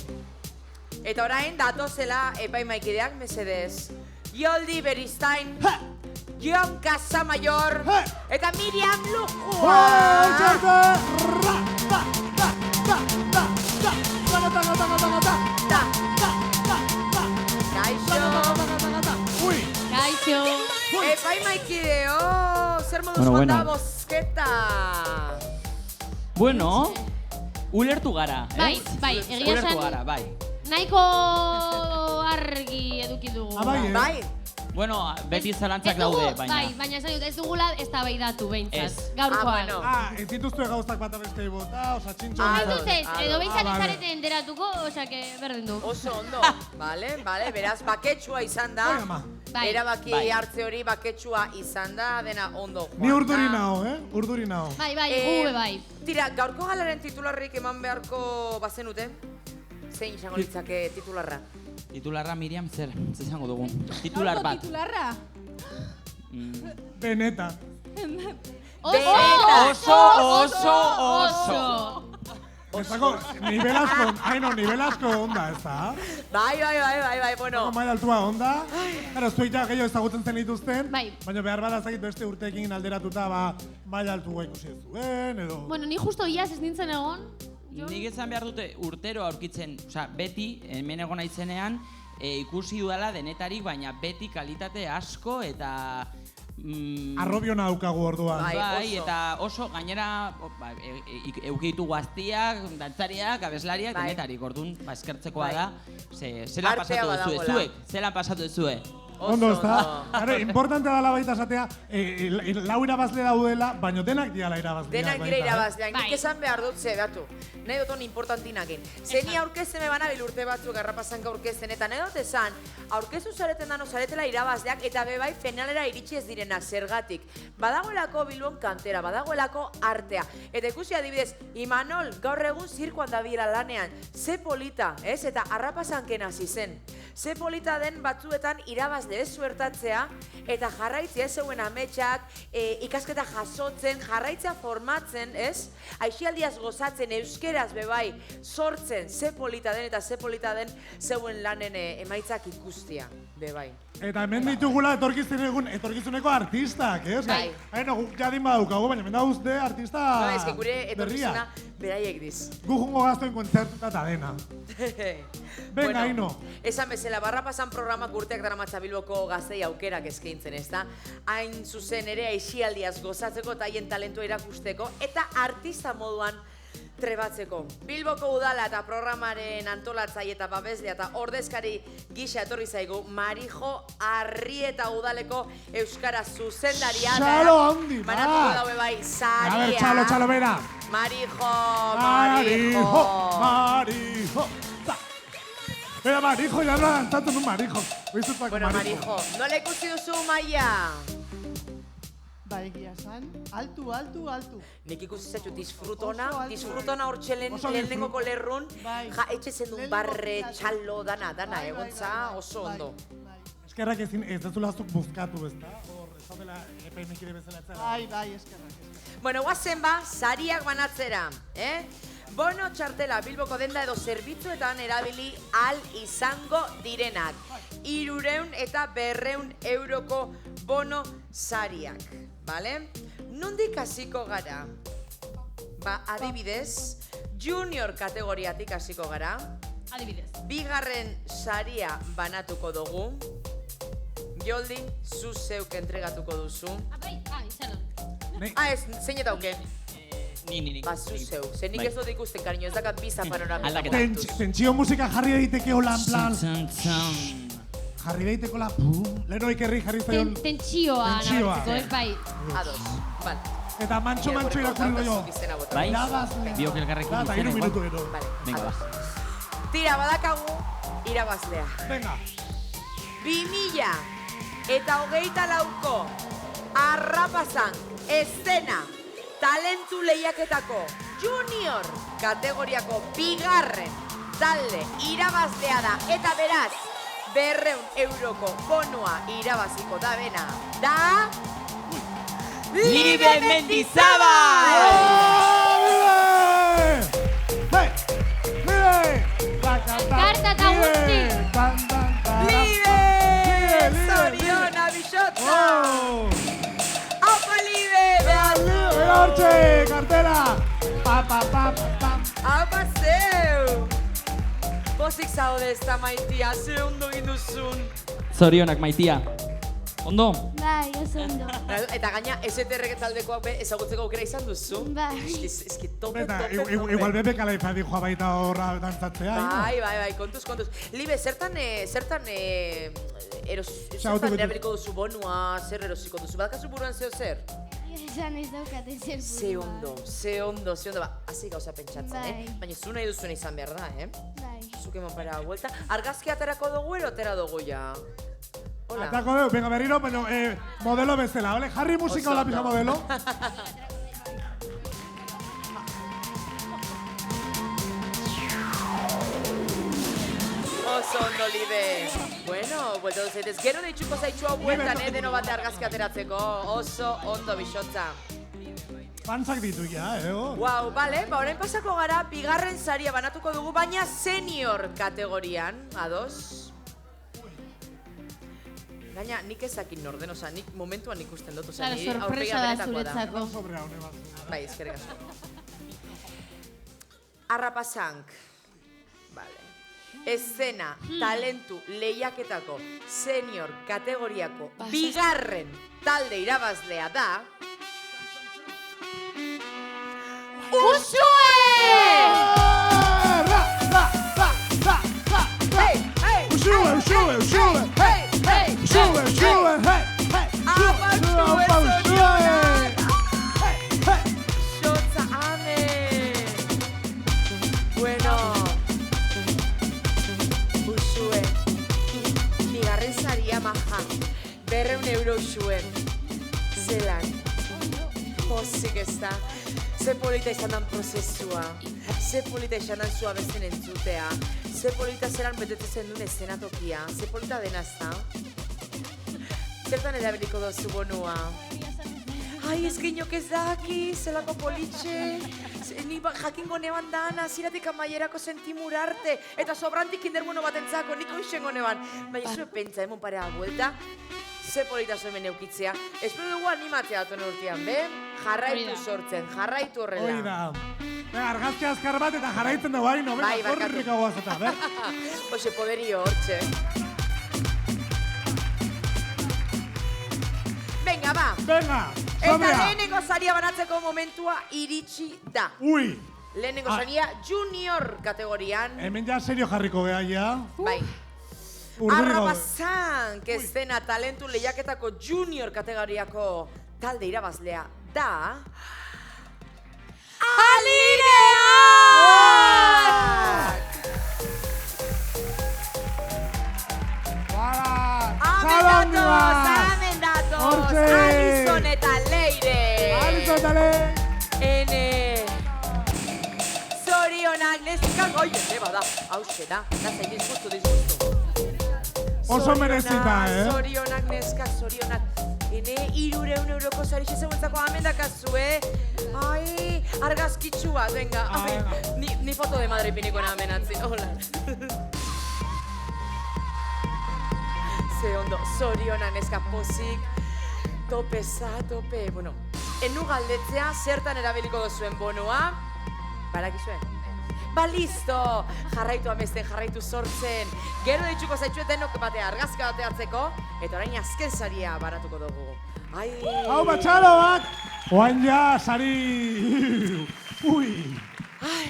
Eta orain, datozela epaimaikideak, mesedez. Joldi Beristain, Jon Casamayor, eta Miriam Lujua! Kaixo! Epaimaikideo, zer moduz banda bozketa? Bueno, ulertu gara, Bai, egia ulertu gara, bai. Nahiko argi eduki dugu. Bai. Bueno, beti zalantzak daude, baina. Bai, baina esan dut, ez dugula eztabaidatu behintzat, gaurkoan. Ez dituzue gauztak bat abestei bota, txintxo. Edo behintzat ez zarete enteratuko, que berdin du. Oso ondo, bale, beraz, baketsua izan da. Erabaki hartze hori baketsua izan da, dena ondo. Ni urduri nao, urduri nao. Bai, gube bai. Tira, gaurko galaren titularrik eman beharko bazenute? Zein izango litzake titularra? Titularra, Miriam, zer izango dugu? Titular bat. Titularra? Benetan. Oso. Ezako, nivel asko onda, ez da? Bai, bueno. Maila altua onda. Gara, zuek ja gehiago ezagutzen zen dituzten. Baina behar badazakit beste urteekin alderatuta, maila altua ikusi zuen, edo... Bueno, ni justo iaz ez nintzen egon. Nik ezan behar dute urtero aurkitzen, beti, hemen egon naizenean, ikusi dudala denetarik, baina beti kalitate asko eta... Arrobiona daukagu orduan. Bai, eta oso, gainera, eukitu gaztiak, dantzariak, abeslariak, denetarik, orduan, eskertzekoa da, zelan pasatu duzue, zelan pasatu duzue. Ondo, ez da? Garo, importantea dela baita esatea, lau irabazle daudela, baina denak diala irabazleak. Denak dira irabazleak, nik esan behar dut zebatu. Nahi dut hon importantinakin. Zeni aurkezten me banabil urte batzuk garrapazanka aurkezten, eta nahi dut esan, aurkezu zareten dano zaretela irabazleak, eta bebai finalera iritsi ez direnak zergatik. Badagoelako Bilbon kantera, badagoelako artea. Eta ikusi adibidez, Imanol gaur egun zirkoan dabiela lanean, ze polita, ez? Eta harrapazanken hasi zen. Ze polita den batzuetan irabazle ez zuertatzea, eta jarraitzea zeuen ametsak, ikasketa jasotzen, jarraitzea formatzen, ez? Aixialdiaz gozatzen, euskeraz bebai, sortzen, ze polita den eta ze polita den zeuen lanen emaitzak ikustia. bai. Eta hemen ditugula etorkizuneko artistak, ez? Bai. Haino, guk jadin badaukagu, baina hemen dauzte artista No, ez que gure etorkizuna beraiek diz. Gu jungo gaztoen kontzertuta eta dena. Venga, Aino. Esan bezala, barra pasan programak urteak daramatza Bilboko gaztei aukerak eskaintzen, ez da? Hain zuzen ere aixialdiaz gozatzeko eta haien talentua erakusteko eta artista moduan trebatzeko. Bilboko udala eta programaren antolatzaile eta babeslea eta ordezkari gisa etorri zaigu Marijo Arrieta udaleko euskara zuzendaria. Txalo handi, bat! Manatuko daue bai, saria. A ver, txalo, bera. Marijo. Bera, Marijo, ya no dantzatu nun Marijo. Bueno, Marijo, nola ikusi duzu Maia? Ba, egia esan, altu. Nik ikusi zaitu disfrutona hortxe lehenengoko lerrun, etxe zen duen barre, txalo, dana, egontza oso ondo. Eskerrak ez dezula azuk buzkatu, ez da? Hor, ez dela EPMik ere bezala etzela. Bai, eskerrak. Bueno, guazen ba, sariak banatzera, Bono txartela Bilboko denda edo zerbitzuetan erabili al izango direnak. 300 eta 200 euroko bono sariak, bale? Nondik hasiko gara? Ba, adibidez, junior kategoriatik hasiko gara. Adibidez. Bigarren saria banatuko dugu. Joldi, zu zeuk entregatuko duzu. Izan. Ez, zein eta auke? Ni. Ba, zu zeu. Zer nik ez dut ikusten, kariño, ez dakat biza panoramika. Tentsio musika jarri daiteke holan plan. Jarri daiteko la leheno ikerri jarri zaion... Tentsioa nabartzeko, ez bai. Ados, bale. Eta mantxo irakurri jo. Bai? Biok elkarrekin izena. Eta 3 minutu edo. Venga, ba. Tira, badakagu, irabazlea. Venga. 2024ko Arrapazan eszena talentu lehiaketako junior kategoriako bigarren talde irabazlea da. Eta beraz, 200 euroko bonua irabaziko da bena. Da... Libe Mendizabal! Karta eta guzti! Libe! Zoriona bixotza! Aupa Libe! Hortxe, kartela! Aupa zeu! Pozik zaude ez da Maitia, ze ondo ginduzun. Zorionak, Maitia. Ondo? Bai, oso ondo. Eta gaina, STR taldekoak ezagutzeko aukera izan duzu. Bai. Eski tope. Igual bebe kalaipa dijoa baita horra dantzatzea. Bai, kontuz. Libe, zertan erabiliko duzu bonua, zer erosiko duzu? Badakazu buruan zeo zer? Esan ez daukate zer buruan. Ze ondo. Ba, hazi gauza pentsatzen, Baina zu nahi duzuen izan behar da, Bai. Zuk eman para vuelta. Argazki aterako dugu ero atera dugu ja? Hola. Atako dugu, venga berriro, baina modelo bezala, vale? Jarri musika hola pisa modelo. Oso ondo, Libe. Bueno, buelta duzaitez. Gero deitxuko zaitxua bueltan, deno bate argazki ateratzeko. Oso ondo bixotza. Pantzak ditu ja, Guau, bale, ba orain pasako gara, bigarren saria banatuko dugu, baina senior kategorian, ados? Gaina, nik ezakin norden, oza, nik momentuan ikusten dut, oza, ni aurpegia benetakoa da. Bai, ezkerrik asko. Arrapazank. Vale. Eszena, talentu, lehiaketako, senior kategoriako, bigarren talde irabazlea da... Usue! Xotza, ame! Bueno, Usue, bigarren saria maja, 200 euro zuen, zelan, pozik ez da. Ze polita izan dan prozesua, ze polita izan dan zua bezen entzutea, ze polita zelan betetzen duen eszenatokia, ze polita dena ez da. Zertan erabiliko dozu bonua? Ai, ez ginok ez daki, zelako politxe. Ni jakingo neban dan, aziratik amaierako sentimur arte, eta sobrantik kindermono bat entzako, niko isengo neban. Baina zuen pentsa, emon parea buelta, ze polita hemen eukitzea. Espero dugu animatzea daten urtean, be? Jarraitu sortzen, jarraitu horrela. Hoi da. Argazki azkar bat eta jarraitzen dugu haino, Bai, barkatu. horrik aguaz eta, be? Oxe, poderio hortxe. Venga, ba. Venga, Eta sobrea. lehenengo saria banatzeko momentua iritsi da. Ui. Lehenengo saria junior kategorian. Hemen ja serio jarriko geha, ja. Bai. Urduri gaude. Arrapazan, kezena talentu lehiaketako junior kategoriako talde irabazlea da... Amen datoz! Hortxe! Alison eta Leire! Alison eta Leire! Ene! Zorionak neskak... Oie, neba da, hauxe da. Nazain, disgustu. Oso merezita, Zorionak neskak, zorionak. Ene, 300 euroko saritxe zegoentzako amendakazu, Ai, argazkitsua, venga. Ni foto de madre piniko amenatzen, hola. Ze ondo, zorionak neska pozik, tope, bueno. Enu galdetzea, zertan erabiliko duzuen bonoa, barakizuen? Ba, listo! Jarraitu amesten, jarraitu sortzen. Gero ditxuko zaitxuetenok batea argazka batea hartzeko, eta orain azken saria baratuko dugu. Ai! Hau, batxaloak! Oain ja, sari... Ui! Ai!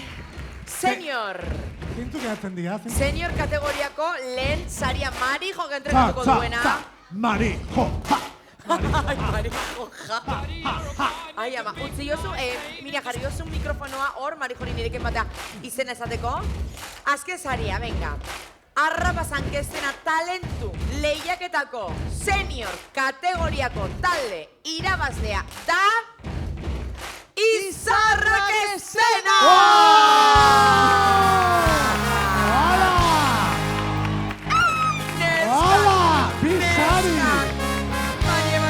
Senior! Zintu gehatzen dira? Senior kategoriako lehen saria Marijo entregatuko duena. Marijo! Ai, Marijo, Ai, ama, utzi jozu, mira, jarri jozu mikrofonoa hor, Marijoni nireken batea izena esateko. Azken saria, venga. Arrapazan kezena talentu lehiaketako senior kategoriako talde irabazlea da... Izarra kezena! Hala! Bizari! Baina,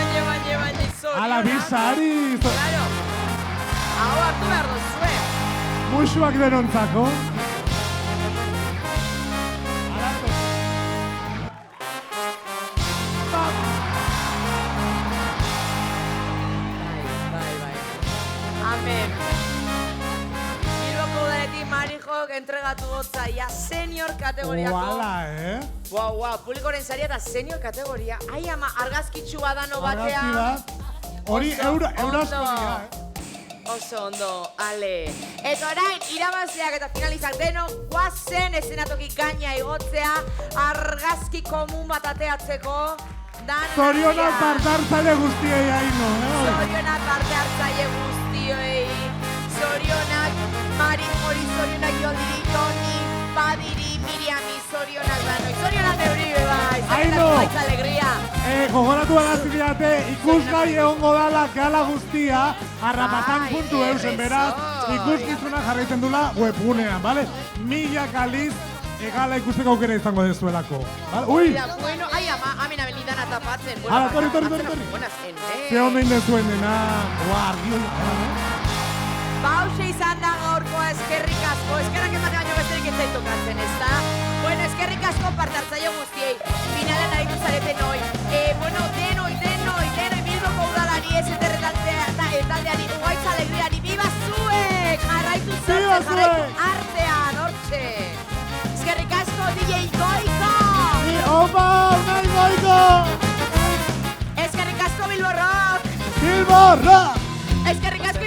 Hala, bizari! Claro! Hau hartu behar duzue! Musuak denontzako. Amen. Bilboko udaretik Marijok entregatu gotzaia senior kategoriako. Uala, Guau, publikoren saria eta senior kategoria. Ai, ama, argazkitsua dano batea. Argazki bat. Hori eurazko dira, Oso ondo, ale. Eta orain, irabazleak eta finalizak deno, guazen esenatoki gaina igotzea, argazki komun bat ateatzeko. Zorionak parte hartzaile guztiei haino, Zorionak parte hartzaile guztiei. Zorionak, Marijori, zorionak Jodiri, Joni, Badiri, Miriami, zorionak danoi. Zorionak neuri, bai. Haino! Zorionak alegria. Gogoratu edazkideate, ikusgai egongo dala gala guztia, arrapazan.eusen beraz, ikuskizuna jarraitzen dula webgunean, bale? 1000 aliz gala ikusteko aukera izango dezuelako. Ui! Bueno, ai, ama, amena benidana tapatzen. Hala, torri. Ze ondo indezuen dena, argi hori. Bauxe izan da gaurkoa eskerrik asko. Eskerrak emate baino besterik ez zaitokatzen, ez da? Bueno, eskerrik asko parte hartzaile guztiei. Finalen aritu zareten hoi. Bueno, denoi, Bilboko udalari ez taldeari, Ugaitz Alegriari, biba zuek! Jarraitu zortzen, jarraitu artean, hortxe. Eskerrik asko, DJ Goiko! Opa, unai Goiko! Eskerrik asko, Bilbo Rock! Bilbo Rock! Eskerrik asko,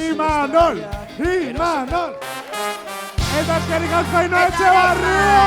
Imanol! Imanol! Eta eskerrik asko Ainhoa Etxebarria!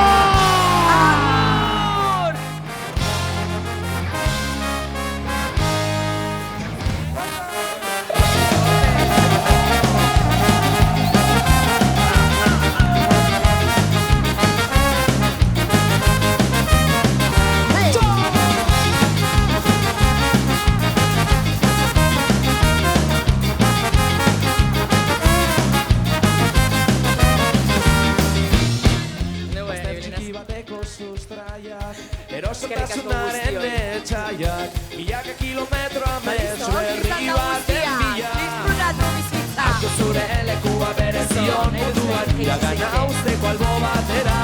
zion moduan iragana uzteko albo batera,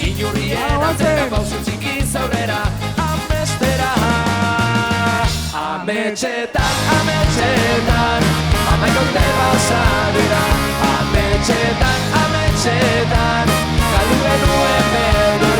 inurrien atzera pausu txiki zaurera, amestera. Ametxetan, ametxetan, amaikaute pasa dira. Ametxetan, ametxetan, galdu genuen beldurra.